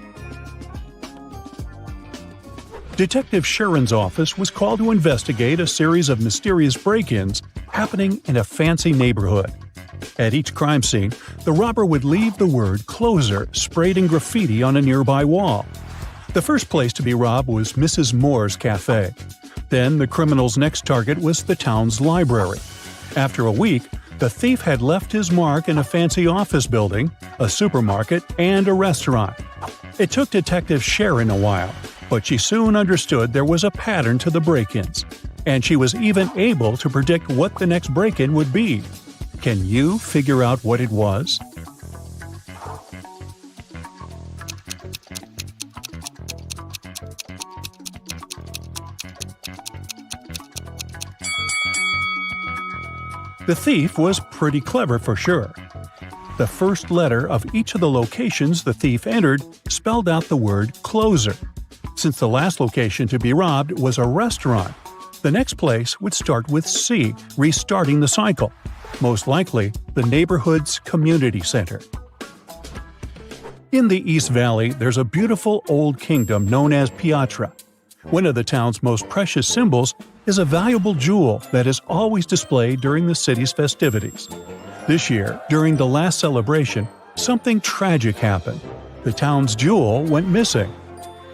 Detective Sharon's office was called to investigate a series of mysterious break-ins happening in a fancy neighborhood. At each crime scene, the robber would leave the word "closer" sprayed in graffiti on a nearby wall. The first place to be robbed was Mrs. Moore's cafe. Then the criminal's next target was the town's library. After a week, the thief had left his mark in a fancy office building, a supermarket, and a restaurant. It took Detective Sharon a while, but she soon understood there was a pattern to the break-ins, and she was even able to predict what the next break-in would be. Can you figure out what it was? The thief was pretty clever for sure. The first letter of each of the locations the thief entered spelled out the word "closer." Since the last location to be robbed was a restaurant, the next place would start with C, restarting the cycle. Most likely, the neighborhood's community center. In the East Valley, there's a beautiful old kingdom known as Piatra. One of the town's most precious symbols is a valuable jewel that is always displayed during the city's festivities. This year, during the last celebration, something tragic happened. The town's jewel went missing.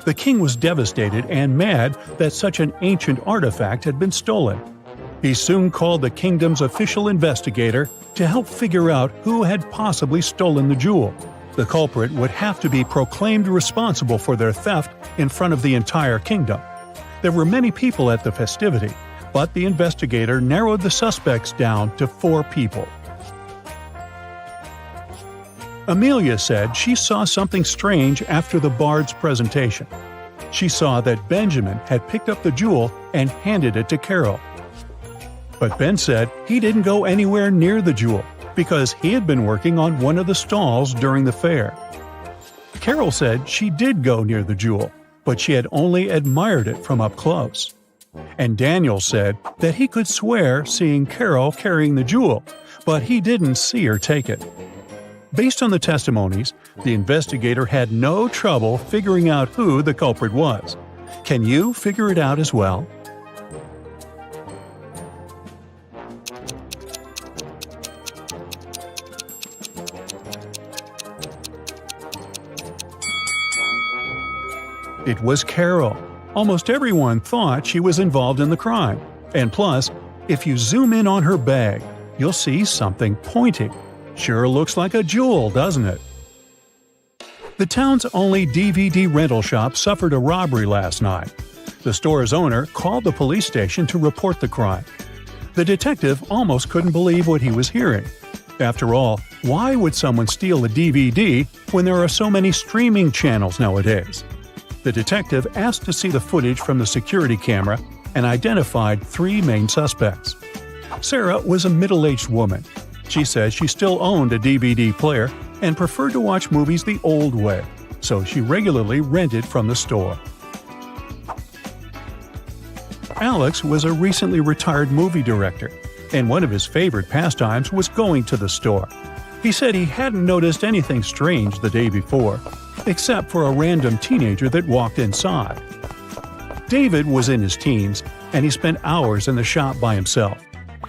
The king was devastated and mad that such an ancient artifact had been stolen. He soon called the kingdom's official investigator to help figure out who had possibly stolen the jewel. The culprit would have to be proclaimed responsible for their theft in front of the entire kingdom. There were many people at the festivity, but the investigator narrowed the suspects down to 4 people. Amelia said she saw something strange after the bard's presentation. She saw that Benjamin had picked up the jewel and handed it to Carol. But Ben said he didn't go anywhere near the jewel because he had been working on one of the stalls during the fair. Carol said she did go near the jewel, but she had only admired it from up close. And Daniel said that he could swear seeing Carol carrying the jewel, but he didn't see her take it. Based on the testimonies, the investigator had no trouble figuring out who the culprit was. Can you figure it out as well? It was Carol. Almost everyone thought she was involved in the crime. And plus, if you zoom in on her bag, you'll see something pointing. Sure looks like a jewel, doesn't it? The town's only DVD rental shop suffered a robbery last night. The store's owner called the police station to report the crime. The detective almost couldn't believe what he was hearing. After all, why would someone steal a DVD when there are so many streaming channels nowadays? The detective asked to see the footage from the security camera and identified 3 main suspects. Sarah was a middle-aged woman. She said she still owned a DVD player and preferred to watch movies the old way, so she regularly rented from the store. Alex was a recently retired movie director, and one of his favorite pastimes was going to the store. He said he hadn't noticed anything strange the day before, except for a random teenager that walked inside. David was in his teens, and he spent hours in the shop by himself.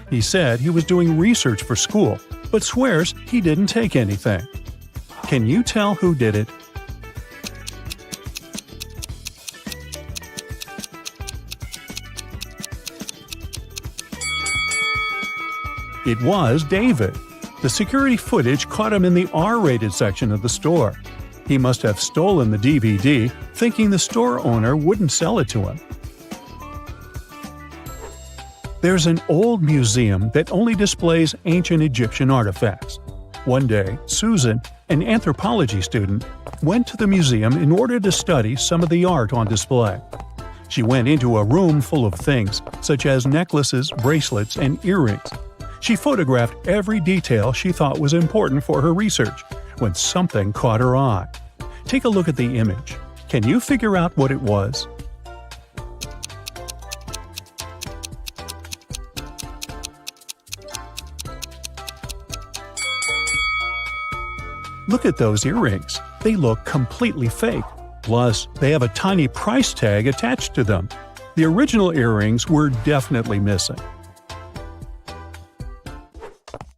He said he was doing research for school, but swears he didn't take anything. Can you tell who did it? It was David. The security footage caught him in the R-rated section of the store. He must have stolen the DVD, thinking the store owner wouldn't sell it to him. There's an old museum that only displays ancient Egyptian artifacts. One day, Susan, an anthropology student, went to the museum in order to study some of the art on display. She went into a room full of things, such as necklaces, bracelets, and earrings. She photographed every detail she thought was important for her research, when something caught her eye. Take a look at the image. Can you figure out what it was? Look at those earrings. They look completely fake. Plus, they have a tiny price tag attached to them. The original earrings were definitely missing.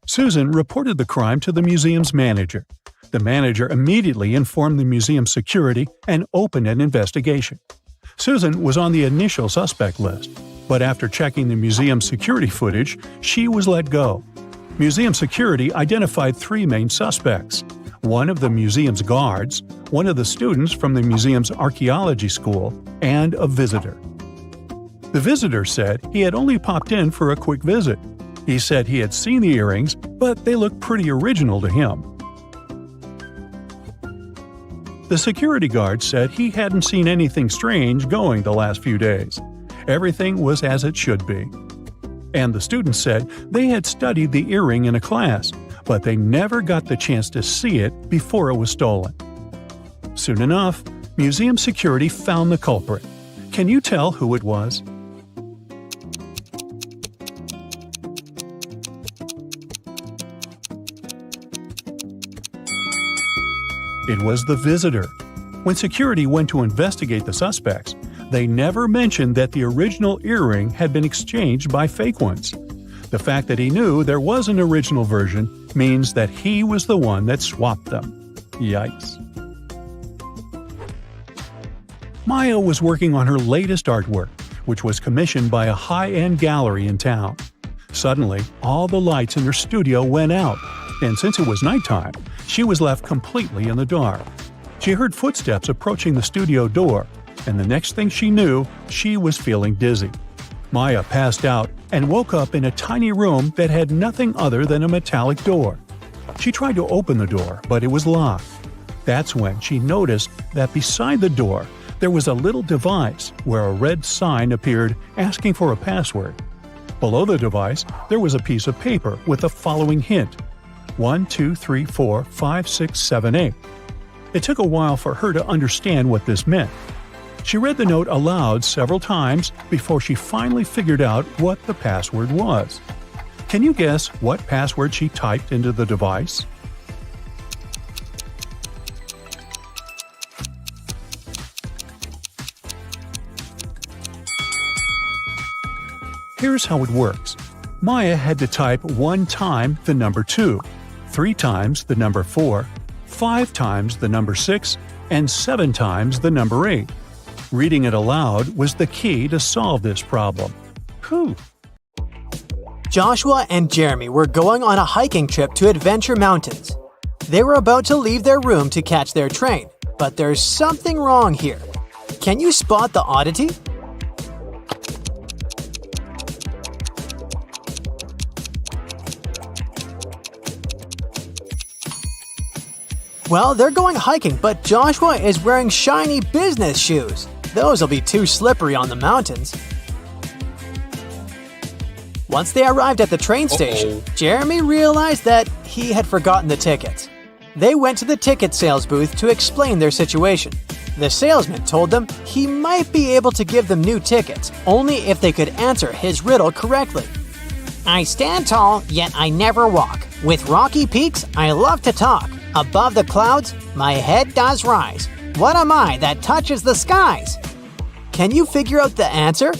Susan reported the crime to the museum's manager. The manager immediately informed the museum security and opened an investigation. Susan was on the initial suspect list, but after checking the museum security footage, she was let go. Museum security identified 3 main suspects: one of the museum's guards, one of the students from the museum's archaeology school, and a visitor. The visitor said he had only popped in for a quick visit. He said he had seen the earrings, but they looked pretty original to him. The security guard said he hadn't seen anything strange going the last few days. Everything was as it should be. And the students said they had studied the earring in a class, but they never got the chance to see it before it was stolen. Soon enough, museum security found the culprit. Can you tell who it was? It was the visitor. When security went to investigate the suspects, they never mentioned that the original earring had been exchanged by fake ones. The fact that he knew there was an original version means that he was the one that swapped them. Yikes. Maya was working on her latest artwork, which was commissioned by a high-end gallery in town. Suddenly, all the lights in her studio went out, and since it was nighttime, she was left completely in the dark. She heard footsteps approaching the studio door, and the next thing she knew, she was feeling dizzy. Maya passed out and woke up in a tiny room that had nothing other than a metallic door. She tried to open the door, but it was locked. That's when she noticed that beside the door, there was a little device where a red sign appeared asking for a password. Below the device, there was a piece of paper with the following hint: 1, 2, 3, 4, 5, 6, 7, 8. It took a while for her to understand what this meant. She read the note aloud several times before she finally figured out what the password was. Can you guess what password she typed into the device? Here's how it works. Maya had to type 1 time the number 2, 3 times the number 4, 5 times the number 6, and 7 times the number 8. Reading it aloud was the key to solve this problem. Whew! Joshua and Jeremy were going on a hiking trip to Adventure Mountains. They were about to leave their room to catch their train, but there's something wrong here. Can you spot the oddity? Well, they're going hiking, but Joshua is wearing shiny business shoes. Those will be too slippery on the mountains. Once they arrived at the train station, Jeremy realized that he had forgotten the tickets. They went to the ticket sales booth to explain their situation. The salesman told them he might be able to give them new tickets, only if they could answer his riddle correctly. I stand tall, yet I never walk. With rocky peaks, I love to talk. Above the clouds, my head does rise. What am I that touches the skies? Can you figure out the answer?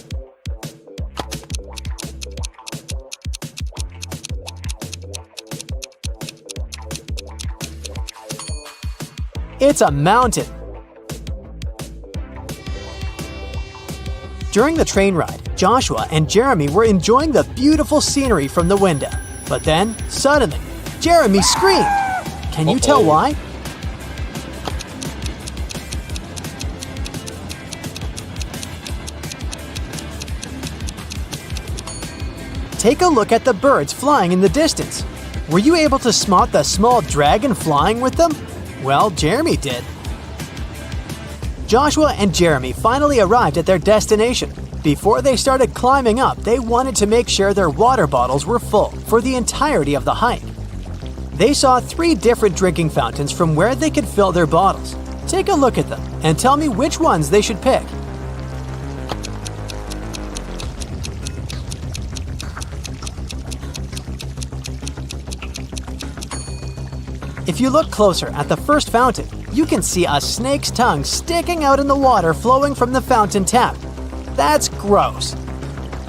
It's a mountain. During the train ride, Joshua and Jeremy were enjoying the beautiful scenery from the window. But then, suddenly, Jeremy screamed. Can you tell why? Take a look at the birds flying in the distance. Were you able to spot the small dragon flying with them? Well, Jeremy did. Joshua and Jeremy finally arrived at their destination. Before they started climbing up, they wanted to make sure their water bottles were full for the entirety of the hike. They saw 3 different drinking fountains from where they could fill their bottles. Take a look at them and tell me which ones they should pick. If you look closer at the first fountain, you can see a snake's tongue sticking out in the water flowing from the fountain tap. That's gross.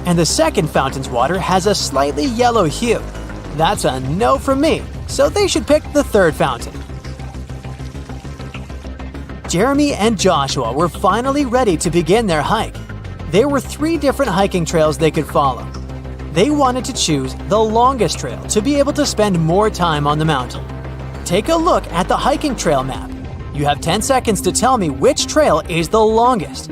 And the second fountain's water has a slightly yellow hue. That's a no from me, so they should pick the third fountain. Jeremy and Joshua were finally ready to begin their hike. There were 3 different hiking trails they could follow. They wanted to choose the longest trail to be able to spend more time on the mountain. Take a look at the hiking trail map. You have 10 seconds to tell me which trail is the longest.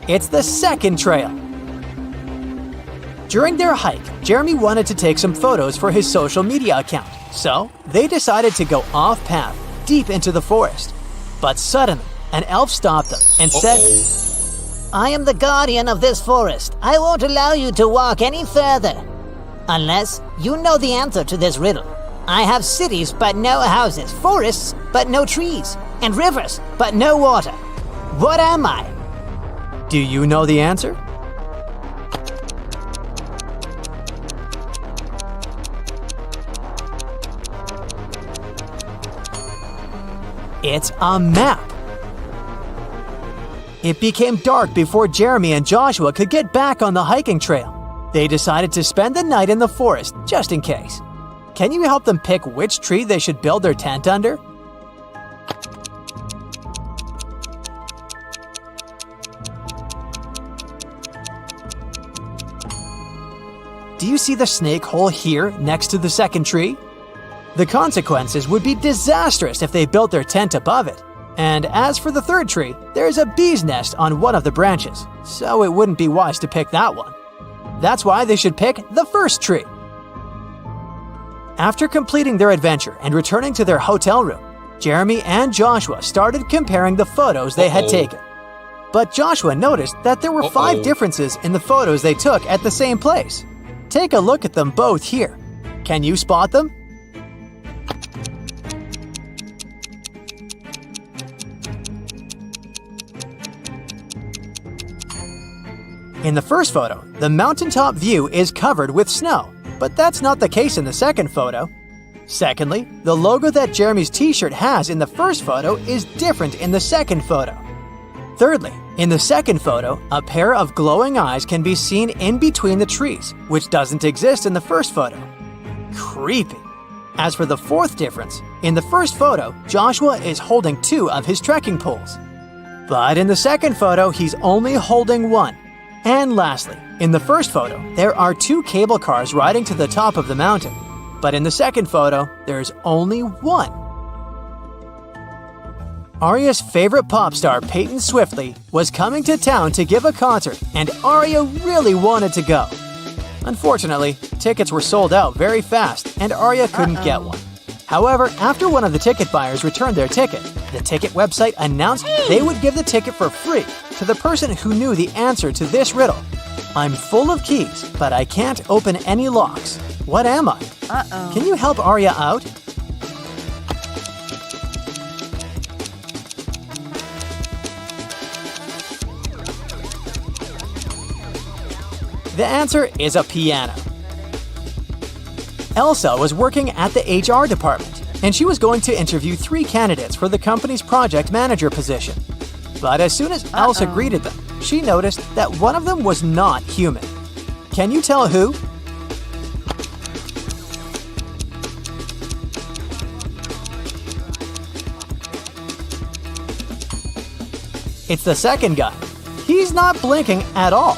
It's the second trail. During their hike, Jeremy wanted to take some photos for his social media account, so they decided to go off-path, deep into the forest. But suddenly, an elf stopped them and said, I am the guardian of this forest. I won't allow you to walk any further. Unless you know the answer to this riddle. I have cities but no houses, forests but no trees, and rivers but no water. What am I? Do you know the answer? It's a map. It became dark before Jeremy and Joshua could get back on the hiking trail. They decided to spend the night in the forest, just in case. Can you help them pick which tree they should build their tent under? Do you see the snake hole here next to the second tree? The consequences would be disastrous if they built their tent above it. And as for the third tree, there's a bee's nest on one of the branches, so it wouldn't be wise to pick that one. That's why they should pick the first tree. After completing their adventure and returning to their hotel room, Jeremy and Joshua started comparing the photos they had taken. But Joshua noticed that there were 5 differences in the photos they took at the same place. Take a look at them both here. Can you spot them? In the first photo, the mountaintop view is covered with snow, but that's not the case in the second photo. Secondly, the logo that Jeremy's t-shirt has in the first photo is different in the second photo. Thirdly, in the second photo, a pair of glowing eyes can be seen in between the trees, which doesn't exist in the first photo. Creepy. As for the fourth difference, in the first photo, Joshua is holding 2 of his trekking poles. But in the second photo, he's only holding 1. And lastly, in the first photo, there are 2 cable cars riding to the top of the mountain. But in the second photo, there's only 1. Arya's favorite pop star, Peyton Swiftly, was coming to town to give a concert, and Arya really wanted to go. Unfortunately, tickets were sold out very fast, and Arya couldn't get one. However, after one of the ticket buyers returned their ticket, the ticket website announced they would give the ticket for free to the person who knew the answer to this riddle. I'm full of keys, but I can't open any locks. What am I? Can you help Arya out? The answer is a piano. Elsa was working at the HR department, and she was going to interview 3 candidates for the company's project manager position. But as soon as Elsa greeted them, she noticed that one of them was not human. Can you tell who? It's the second guy. He's not blinking at all.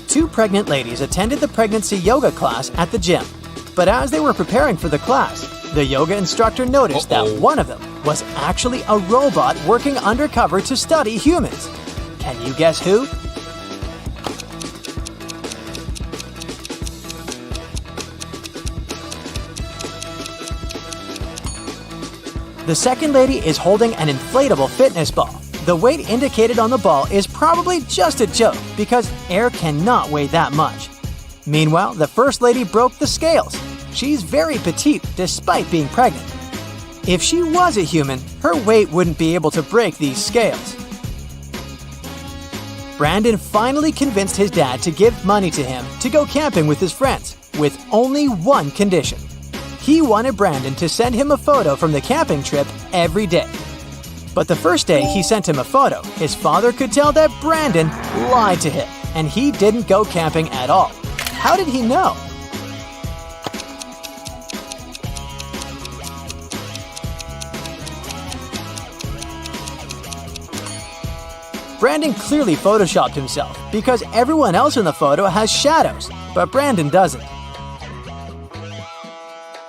2 pregnant ladies attended the pregnancy yoga class at the gym. But as they were preparing for the class, the yoga instructor noticed that one of them was actually a robot working undercover to study humans. Can you guess who? The second lady is holding an inflatable fitness ball. The weight indicated on the ball is probably just a joke because air cannot weigh that much. Meanwhile, the first lady broke the scales. She's very petite despite being pregnant. If she was a human, her weight wouldn't be able to break these scales. Brandon finally convinced his dad to give money to him to go camping with his friends, with only one condition. He wanted Brandon to send him a photo from the camping trip every day. But the first day he sent him a photo, his father could tell that Brandon lied to him, and he didn't go camping at all. How did he know? Brandon clearly photoshopped himself because everyone else in the photo has shadows, but Brandon doesn't.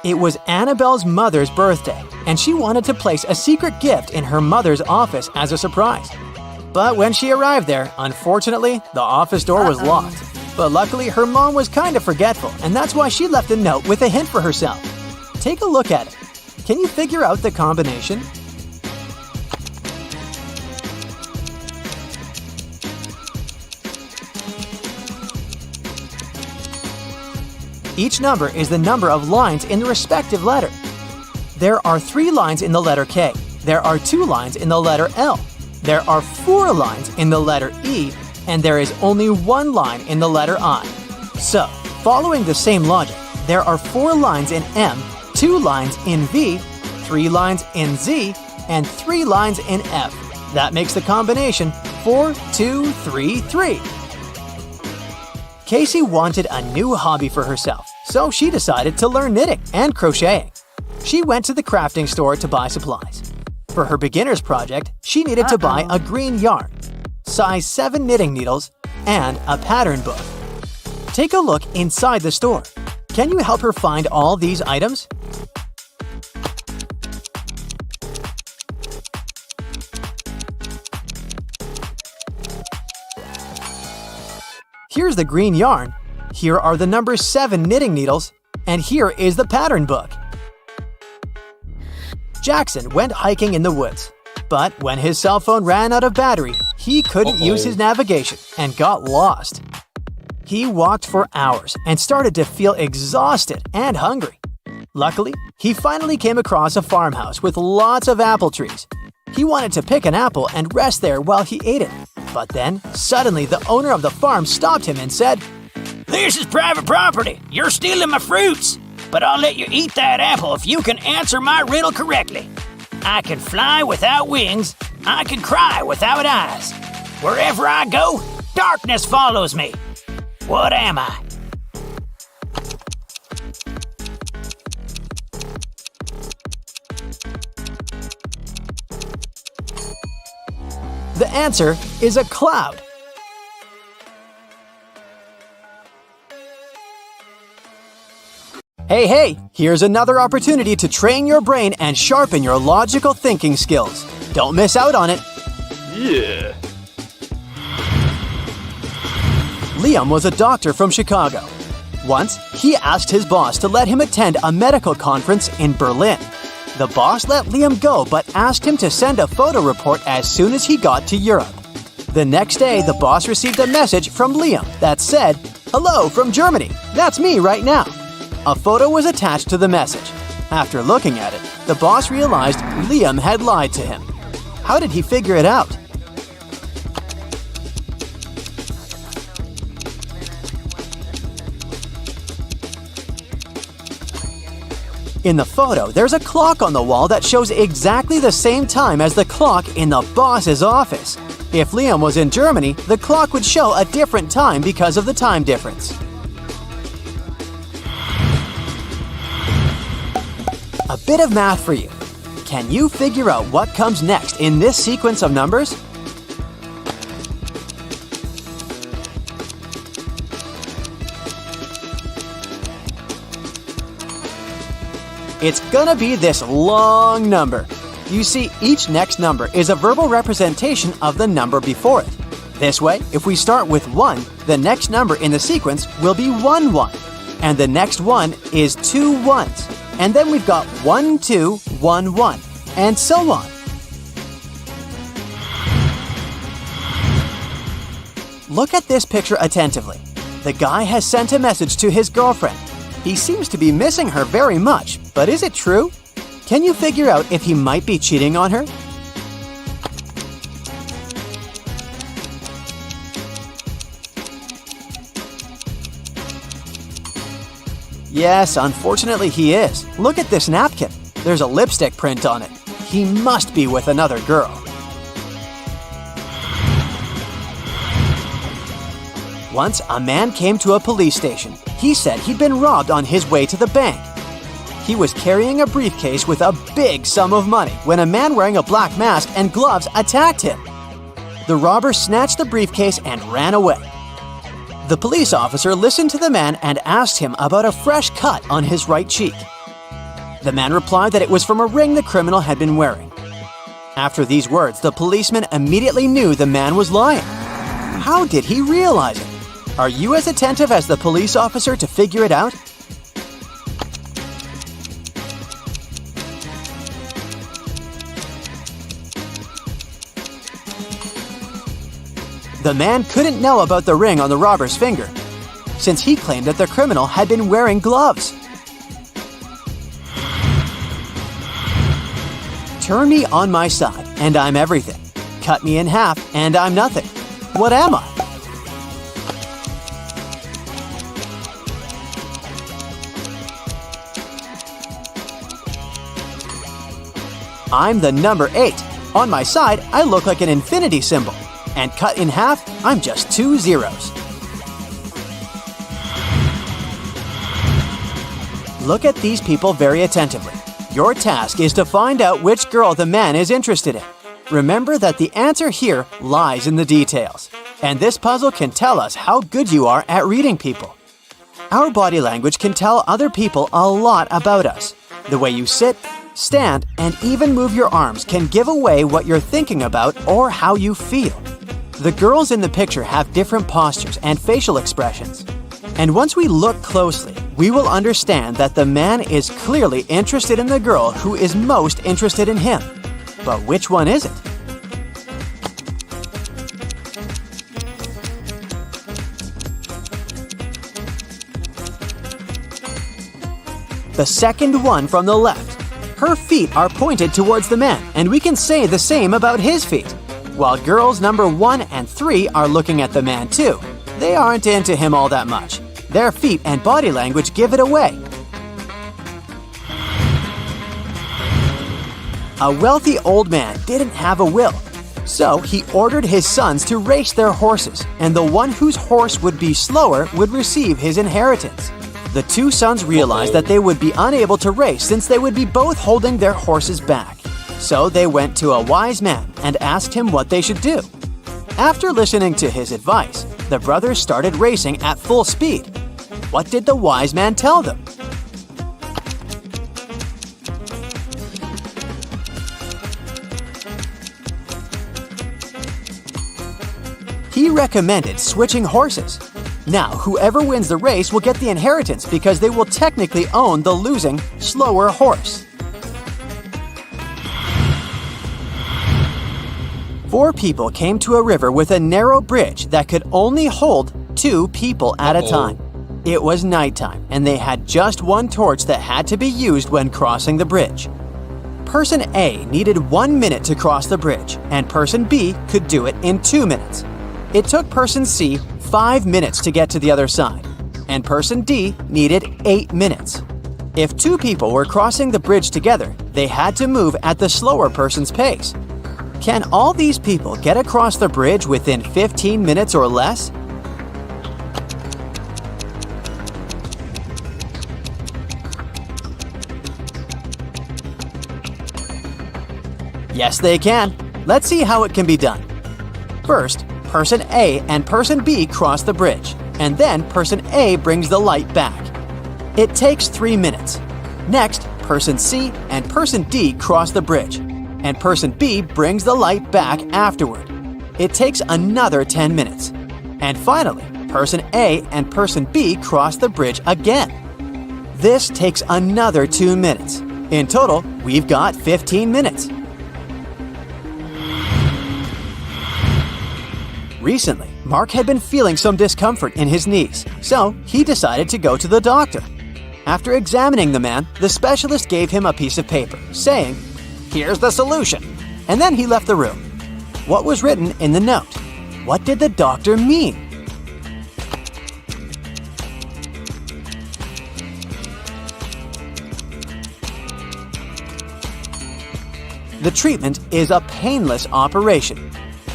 It was Annabelle's mother's birthday, and she wanted to place a secret gift in her mother's office as a surprise. But when she arrived there, unfortunately, the office door was locked. But luckily, her mom was kind of forgetful, and that's why she left a note with a hint for herself. Take a look at it. Can you figure out the combination? Each number is the number of lines in the respective letter. There are 3 lines in the letter K. There are 2 lines in the letter L. There are 4 lines in the letter E, and there is only 1 line in the letter I. So, following the same logic, there are 4 lines in M, 2 lines in V, 3 lines in Z, and 3 lines in F. That makes the combination 4, 2, 3, 3. Casey wanted a new hobby for herself, so she decided to learn knitting and crocheting. She went to the crafting store to buy supplies. For her beginner's project, she needed to buy a green yarn, size 7 knitting needles, and a pattern book. Take a look inside the store. Can you help her find all these items? Here's the green yarn, here are the number 7 knitting needles, and here is the pattern book. Jackson went hiking in the woods, but when his cell phone ran out of battery, he couldn't use his navigation and got lost. He walked for hours and started to feel exhausted and hungry. Luckily, he finally came across a farmhouse with lots of apple trees. He wanted to pick an apple and rest there while he ate it. But then, suddenly the owner of the farm stopped him and said, This is private property. You're stealing my fruits. But I'll let you eat that apple if you can answer my riddle correctly. I can fly without wings. I can cry without eyes. Wherever I go, darkness follows me. What am I? The answer is a cloud. Hey, here's another opportunity to train your brain and sharpen your logical thinking skills. Don't miss out on it. Yeah. Liam was a doctor from Chicago. Once, he asked his boss to let him attend a medical conference in Berlin. The boss let Liam go but asked him to send a photo report as soon as he got to Europe. The next day, the boss received a message from Liam that said, "Hello from Germany, that's me right now." A photo was attached to the message. After looking at it, the boss realized Liam had lied to him. How did he figure it out? In the photo, there's a clock on the wall that shows exactly the same time as the clock in the boss's office. If Liam was in Germany, the clock would show a different time because of the time difference. A bit of math for you. Can you figure out what comes next in this sequence of numbers? It's gonna be this long number. You see, each next number is a verbal representation of the number before it. This way, if we start with 1, the next number in the sequence will be 1, 1. And the next one is 2 ones. And then we've got 1, 2, 1, 1, and so on. Look at this picture attentively. The guy has sent a message to his girlfriend. He seems to be missing her very much, but is it true? Can you figure out if he might be cheating on her? Yes, unfortunately he is. Look at this napkin. There's a lipstick print on it. He must be with another girl. Once, a man came to a police station. He said he'd been robbed on his way to the bank. He was carrying a briefcase with a big sum of money when a man wearing a black mask and gloves attacked him. The robber snatched the briefcase and ran away. The police officer listened to the man and asked him about a fresh cut on his right cheek. The man replied that it was from a ring the criminal had been wearing. After these words, the policeman immediately knew the man was lying. How did he realize it? Are you as attentive as the police officer to figure it out? The man couldn't know about the ring on the robber's finger, since he claimed that the criminal had been wearing gloves. Turn me on my side, and I'm everything. Cut me in half, and I'm nothing. What am I? I'm the number 8. On my side, I look like an infinity symbol. And cut in half, I'm just 2 zeros. Look at these people very attentively. Your task is to find out which girl the man is interested in. Remember that the answer here lies in the details. And this puzzle can tell us how good you are at reading people. Our body language can tell other people a lot about us. The way you sit, stand, and even move your arms can give away what you're thinking about or how you feel. The girls in the picture have different postures and facial expressions. And once we look closely, we will understand that the man is clearly interested in the girl who is most interested in him. But which one is it? The second one from the left. Her feet are pointed towards the man, and we can say the same about his feet. While girls number 1 and 3 are looking at the man too. They aren't into him all that much. Their feet and body language give it away. A wealthy old man didn't have a will, so he ordered his sons to race their horses, and the one whose horse would be slower would receive his inheritance. The 2 sons realized that they would be unable to race since they would be both holding their horses back. So they went to a wise man and asked him what they should do. After listening to his advice, the brothers started racing at full speed. What did the wise man tell them? He recommended switching horses. Now, whoever wins the race will get the inheritance because they will technically own the losing, slower horse. 4 people came to a river with a narrow bridge that could only hold 2 people at a time. It was nighttime, and they had just one torch that had to be used when crossing the bridge. Person A needed 1 minute to cross the bridge, and Person B could do it in 2 minutes. It took Person C 5 minutes to get to the other side, and Person D needed 8 minutes. If two people were crossing the bridge together, they had to move at the slower person's pace. Can all these people get across the bridge within 15 minutes or less? Yes, they can. Let's see how it can be done. First, person A and person B cross the bridge, and then person A brings the light back. It takes 3 minutes. Next, person C and person D cross the bridge, and person B brings the light back afterward. It takes another 10 minutes. And finally, person A and person B cross the bridge again. This takes another 2 minutes. In total, we've got 15 minutes. Recently, Mark had been feeling some discomfort in his knees, so he decided to go to the doctor. After examining the man, the specialist gave him a piece of paper, saying, "Here's the solution," and then he left the room. What was written in the note? What did the doctor mean? The treatment is a painless operation.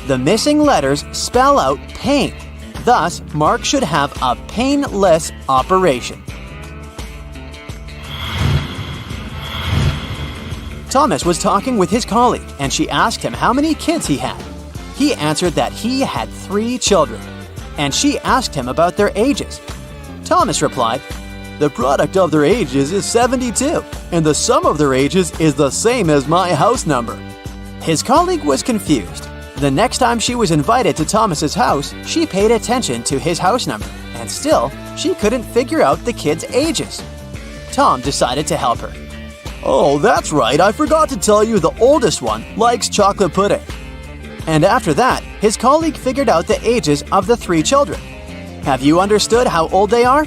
The missing letters spell out pain. Thus, Mark should have a painless operation. Thomas was talking with his colleague, and she asked him how many kids he had. He answered that he had 3 children, and she asked him about their ages. Thomas replied, "The product of their ages is 72, and the sum of their ages is the same as my house number." His colleague was confused. The next time she was invited to Thomas's house, she paid attention to his house number, and still, she couldn't figure out the kids' ages. Tom decided to help her. "Oh, that's right, I forgot to tell you the oldest one likes chocolate pudding." And after that, his colleague figured out the ages of the 3 children. Have you understood how old they are?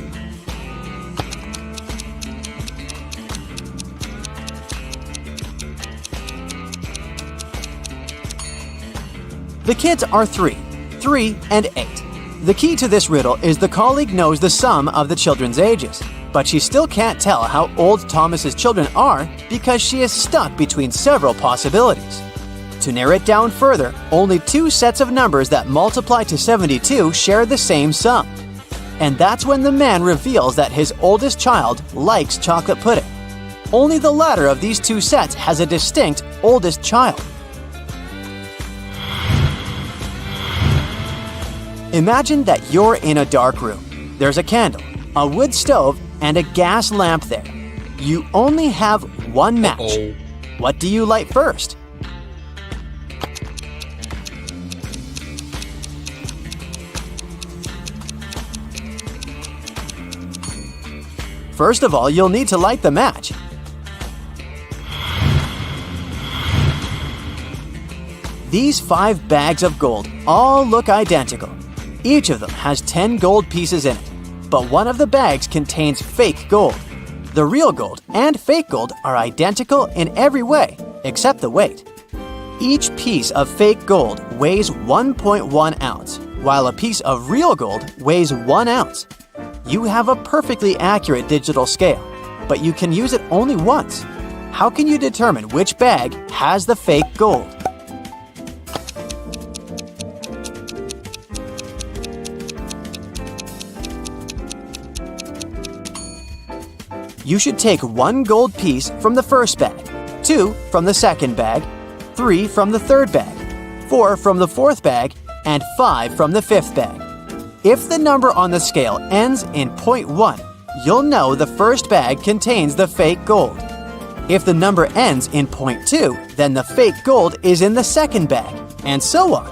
The kids are 3, 3, and 8. The key to this riddle is the colleague knows the sum of the children's ages, but she still can't tell how old Thomas's children are because she is stuck between several possibilities. To narrow it down further, only 2 sets of numbers that multiply to 72 share the same sum. And that's when the man reveals that his oldest child likes chocolate pudding. Only the latter of these 2 sets has a distinct oldest child. Imagine that you're in a dark room. There's a candle, a wood stove, and a gas lamp there. You only have 1 match. What do you light first? First of all, you'll need to light the match. These 5 bags of gold all look identical. Each of them has 10 gold pieces in it, but one of the bags contains fake gold. The real gold and fake gold are identical in every way, except the weight. Each piece of fake gold weighs 1.1 ounce, while a piece of real gold weighs 1 ounce. You have a perfectly accurate digital scale, but you can use it only once. How can you determine which bag has the fake gold? You should take 1 gold piece from the first bag, 2 from the second bag, 3 from the third bag, 4 from the fourth bag, and 5 from the fifth bag. If the number on the scale ends in 0.1, you'll know the first bag contains the fake gold. If the number ends in 0.2, then the fake gold is in the second bag, and so on.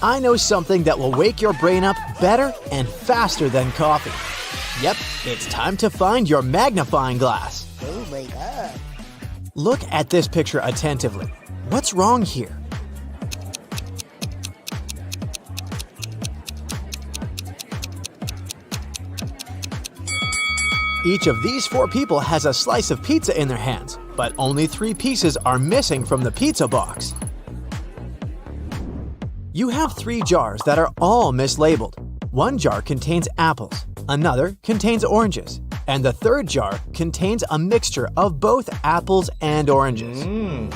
I know something that will wake your brain up better and faster than coffee. Yep, it's time to find your magnifying glass. Oh my god. Look at this picture attentively. What's wrong here? Each of these 4 people has a slice of pizza in their hands, but only 3 pieces are missing from the pizza box. You have 3 jars that are all mislabeled. One jar contains apples, another contains oranges, and the third jar contains a mixture of both apples and oranges.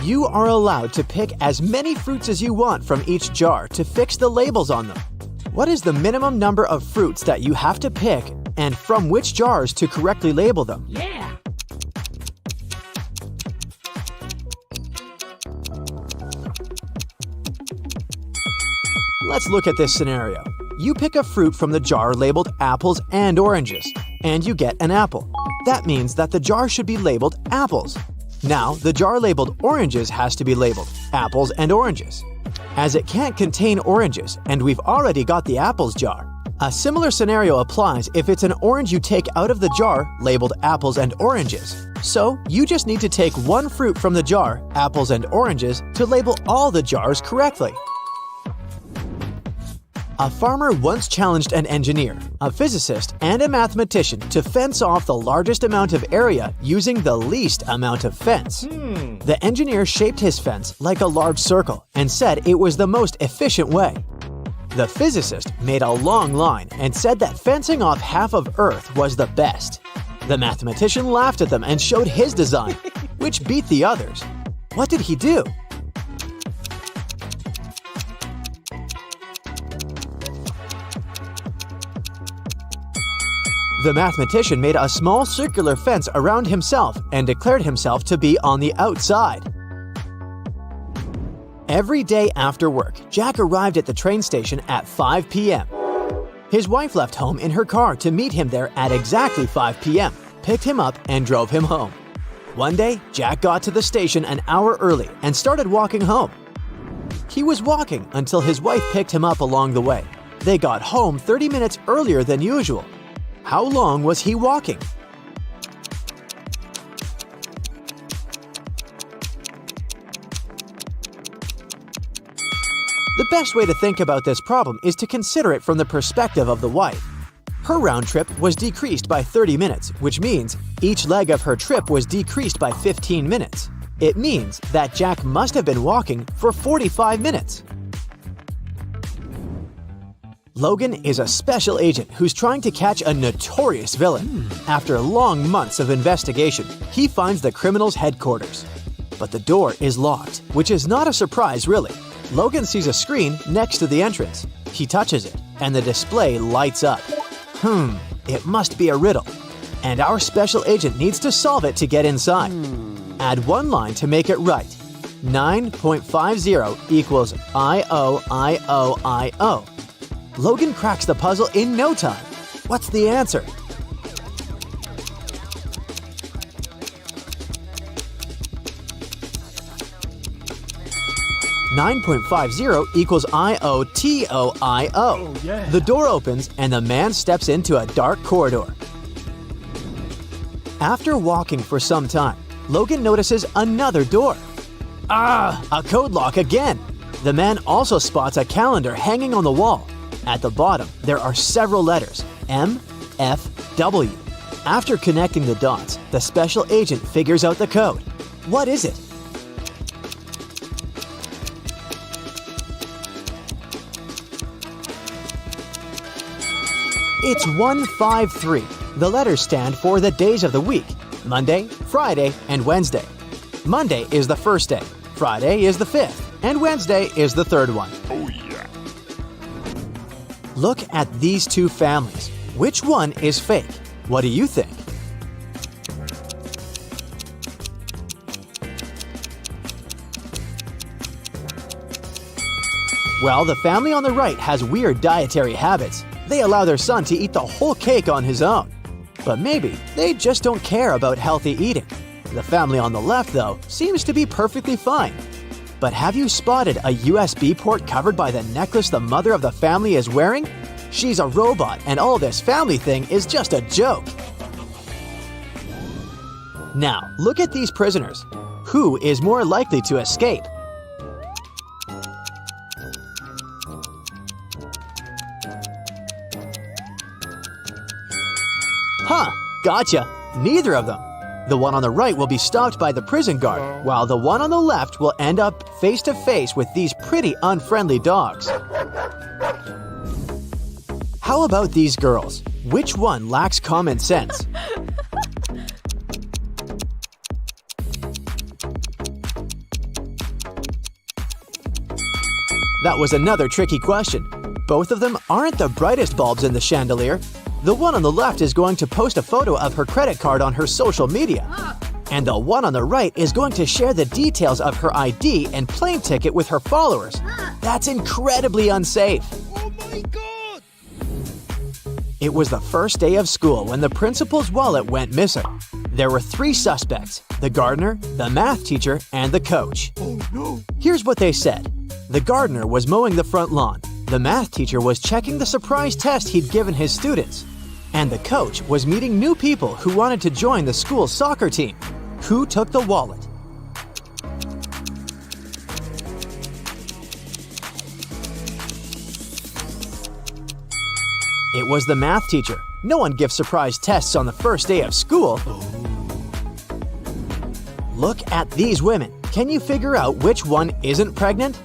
You are allowed to pick as many fruits as you want from each jar to fix the labels on them. What is the minimum number of fruits that you have to pick and from which jars to correctly label them? Yeah. Let's look at this scenario. You pick a fruit from the jar labeled apples and oranges, and you get an apple. That means that the jar should be labeled apples. Now, the jar labeled oranges has to be labeled apples and oranges. As it can't contain oranges, and we've already got the apples jar, a similar scenario applies if it's an orange you take out of the jar labeled apples and oranges. So, you just need to take one fruit from the jar, apples and oranges, to label all the jars correctly. A farmer once challenged an engineer, a physicist, and a mathematician to fence off the largest amount of area using the least amount of fence. The engineer shaped his fence like a large circle and said it was the most efficient way. The physicist made a long line and said that fencing off half of Earth was the best. The mathematician laughed at them and showed his design, which beat the others. What did he do? The mathematician made a small circular fence around himself and declared himself to be on the outside. Every day after work, Jack arrived at the train station at 5 p.m. His wife left home in her car to meet him there at exactly 5 p.m., picked him up, and drove him home. One day, Jack got to the station an hour early and started walking home. He was walking until his wife picked him up along the way. They got home 30 minutes earlier than usual. How long was he walking? The best way to think about this problem is to consider it from the perspective of the wife. Her round trip was decreased by 30 minutes, which means each leg of her trip was decreased by 15 minutes. It means that Jack must have been walking for 45 minutes. Logan is a special agent who's trying to catch a notorious villain. After long months of investigation, he finds the criminal's headquarters. But the door is locked, which is not a surprise really. Logan sees a screen next to the entrance. He touches it, and the display lights up. It must be a riddle. And our special agent needs to solve it to get inside. Add one line to make it right. 9.50 equals IOIOIO. Logan cracks the puzzle in no time. What's the answer? $9.50 equals IOTOIO. The door opens and the man steps into a dark corridor. After walking for some time, Logan notices another door. A code lock again. The man also spots a calendar hanging on the wall. At the bottom, there are several letters, M, F, W. After connecting the dots, the special agent figures out the code. What is it? It's 153. The letters stand for the days of the week: Monday, Friday, and Wednesday. Monday is the first day, Friday is the fifth, and Wednesday is the third one. Look at these two families. Which one is fake? What do you think? Well, the family on the right has weird dietary habits. They allow their son to eat the whole cake on his own. But maybe they just don't care about healthy eating. The family on the left, though, seems to be perfectly fine. But have you spotted a USB port covered by the necklace the mother of the family is wearing? She's a robot, and all this family thing is just a joke. Now, look at these prisoners. Who is more likely to escape? Gotcha! Neither of them. The one on the right will be stopped by the prison guard, while the one on the left will end up face to face with these pretty unfriendly dogs. How about these girls? Which one lacks common sense? That was another tricky question. Both of them aren't the brightest bulbs in the chandelier. The one on the left is going to post a photo of her credit card on her social media. And the one on the right is going to share the details of her ID and plane ticket with her followers. That's incredibly unsafe. Oh my god! It was the first day of school when the principal's wallet went missing. There were 3 suspects: the gardener, the math teacher, and the coach. Oh no! Here's what they said. The gardener was mowing the front lawn. The math teacher was checking the surprise test he'd given his students. And the coach was meeting new people who wanted to join the school's soccer team. Who took the wallet? It was the math teacher. No one gives surprise tests on the first day of school. Look at these women. Can you figure out which one isn't pregnant?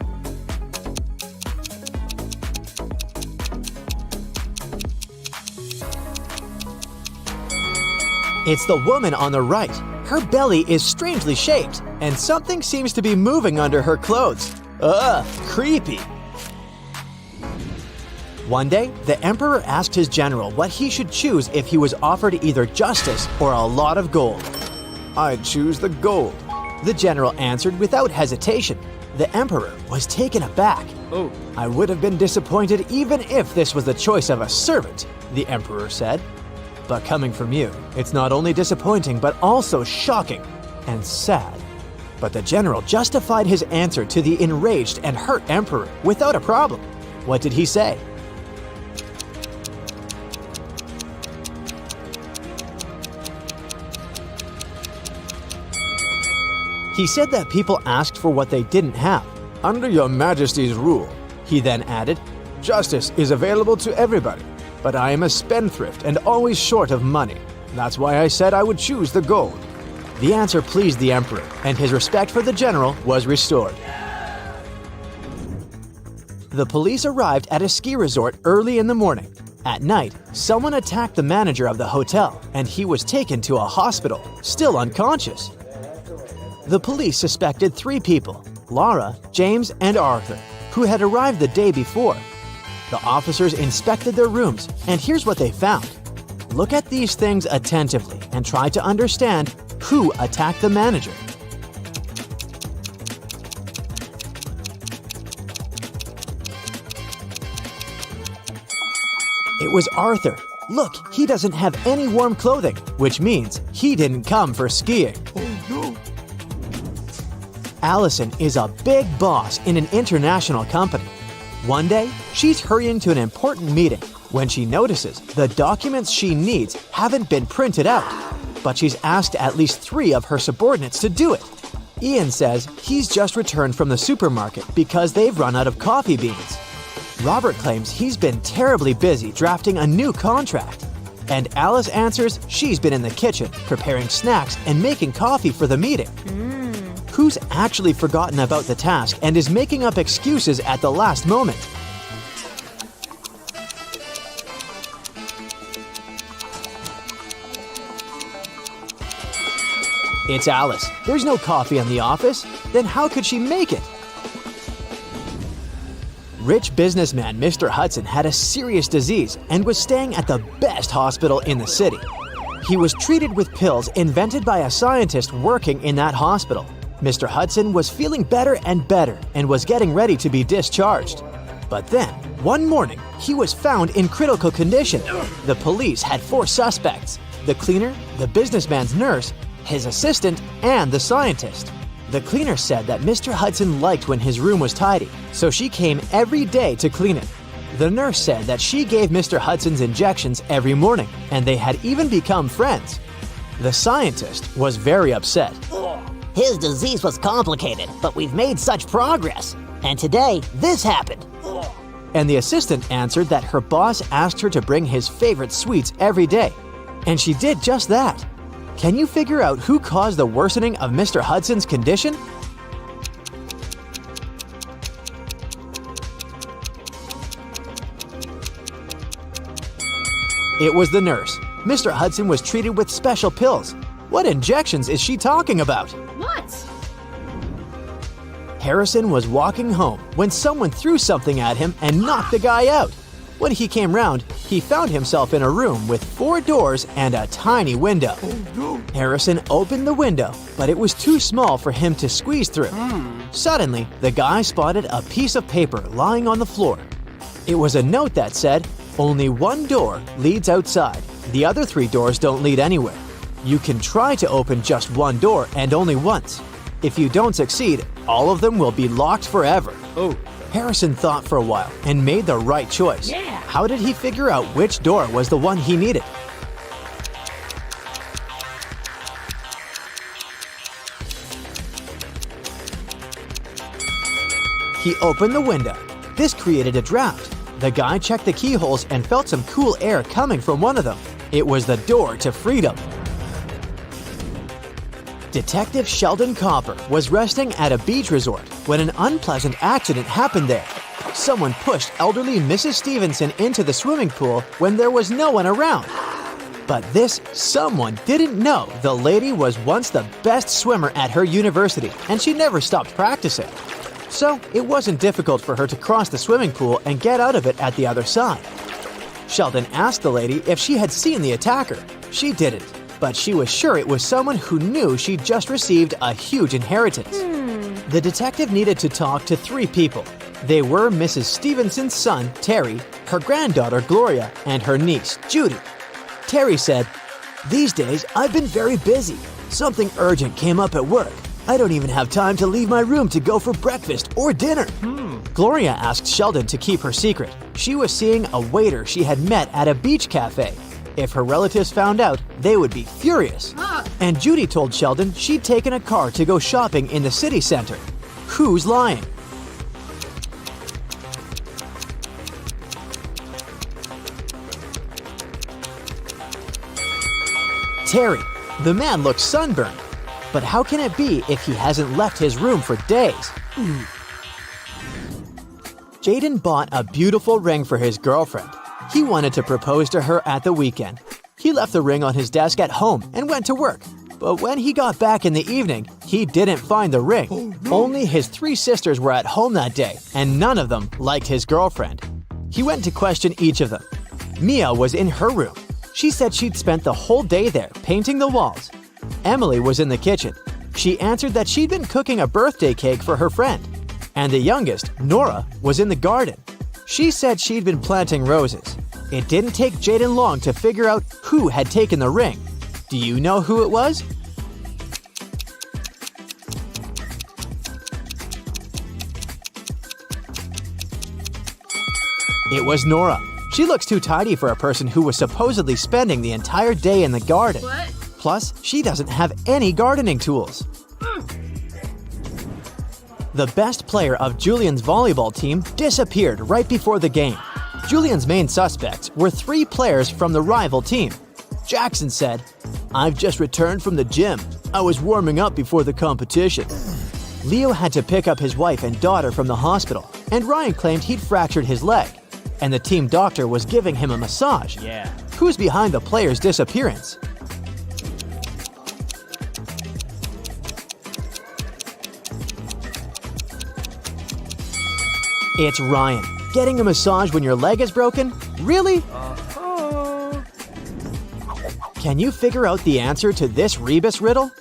It's the woman on the right. Her belly is strangely shaped, and something seems to be moving under her clothes. Ugh, creepy. One day, the emperor asked his general what he should choose if he was offered either justice or a lot of gold. "I'd choose the gold," the general answered without hesitation. The emperor was taken aback. Oh. "I would have been disappointed even if this was the choice of a servant," the emperor said. "But coming from you, it's not only disappointing but also shocking and sad." But the general justified his answer to the enraged and hurt emperor without a problem. What did he say? He said that people asked for what they didn't have. "Under your majesty's rule," he then added, "justice is available to everybody. But I am a spendthrift and always short of money. That's why I said I would choose the gold." The answer pleased the emperor, and his respect for the general was restored. The police arrived at a ski resort early in the morning. At night, someone attacked the manager of the hotel, and he was taken to a hospital, still unconscious. The police suspected 3 people, Laura, James, and Arthur, who had arrived the day before. The officers inspected their rooms, and here's what they found. Look at these things attentively and try to understand who attacked the manager. It was Arthur. Look, he doesn't have any warm clothing, which means he didn't come for skiing. Oh no! Allison is a big boss in an international company. One day, she's hurrying to an important meeting when she notices the documents she needs haven't been printed out, but she's asked at least 3 of her subordinates to do it. Ian says he's just returned from the supermarket because they've run out of coffee beans. Robert claims he's been terribly busy drafting a new contract. And Alice answers she's been in the kitchen preparing snacks and making coffee for the meeting. Who's actually forgotten about the task and is making up excuses at the last moment? It's Alice. There's no coffee in the office. Then how could she make it? Rich businessman Mr. Hudson had a serious disease and was staying at the best hospital in the city. He was treated with pills invented by a scientist working in that hospital. Mr. Hudson was feeling better and better and was getting ready to be discharged. But then, one morning, he was found in critical condition. The police had 4 suspects: the cleaner, the businessman's nurse, his assistant, and the scientist. The cleaner said that Mr. Hudson liked when his room was tidy, so she came every day to clean it. The nurse said that she gave Mr. Hudson's injections every morning, and they had even become friends. The scientist was very upset. His disease was complicated, but we've made such progress. And today, this happened. And the assistant answered that her boss asked her to bring his favorite sweets every day. And she did just that. Can you figure out who caused the worsening of Mr. Hudson's condition? It was the nurse. Mr. Hudson was treated with special pills. What injections is she talking about? What? Harrison was walking home when someone threw something at him and knocked the guy out. When he came round, he found himself in a room with 4 doors and a tiny window. Harrison opened the window, but it was too small for him to squeeze through. Suddenly, the guy spotted a piece of paper lying on the floor. It was a note that said, "Only one door leads outside. The other 3 doors don't lead anywhere. You can try to open just one door and only once. If you don't succeed, all of them will be locked forever." Harrison thought for a while and made the right choice. How did he figure out which door was the one he needed? He opened the window. This created a draft. The guy checked the keyholes and felt some cool air coming from one of them. It was the door to freedom. Detective Sheldon Copper was resting at a beach resort when an unpleasant accident happened there. Someone pushed elderly Mrs. Stevenson into the swimming pool when there was no one around. But this someone didn't know the lady was once the best swimmer at her university and she never stopped practicing. So it wasn't difficult for her to cross the swimming pool and get out of it at the other side. Sheldon asked the lady if she had seen the attacker. She didn't, but she was sure it was someone who knew she'd just received a huge inheritance. The detective needed to talk to 3 people. They were Mrs. Stevenson's son, Terry, her granddaughter, Gloria, and her niece, Judy. Terry said, "These days, I've been very busy. Something urgent came up at work. I don't even have time to leave my room to go for breakfast or dinner." Gloria asked Sheldon to keep her secret. She was seeing a waiter she had met at a beach cafe. If her relatives found out, they would be furious. And Judy told Sheldon she'd taken a car to go shopping in the city center. Who's lying? Terry. The man looks sunburned. But how can it be if he hasn't left his room for days? Jaden bought a beautiful ring for his girlfriend. He wanted to propose to her at the weekend. He left the ring on his desk at home and went to work. But when he got back in the evening, he didn't find the ring. Only his 3 sisters were at home that day, and none of them liked his girlfriend. He went to question each of them. Mia was in her room. She said she'd spent the whole day there painting the walls. Emily was in the kitchen. She answered that she'd been cooking a birthday cake for her friend. And the youngest, Nora, was in the garden. She said she'd been planting roses. It didn't take Jaden long to figure out who had taken the ring. Do you know who it was? It was Nora. She looks too tidy for a person who was supposedly spending the entire day in the garden. What? Plus, she doesn't have any gardening tools. The best player of Julian's volleyball team disappeared right before the game. Julian's main suspects were 3 players from the rival team. Jackson said, "I've just returned from the gym. I was warming up before the competition." Leo had to pick up his wife and daughter from the hospital, and Ryan claimed he'd fractured his leg. And the team doctor was giving him a massage. Who's behind the player's disappearance? It's Ryan. Getting a massage when your leg is broken? Really? Can you figure out the answer to this Rebus riddle?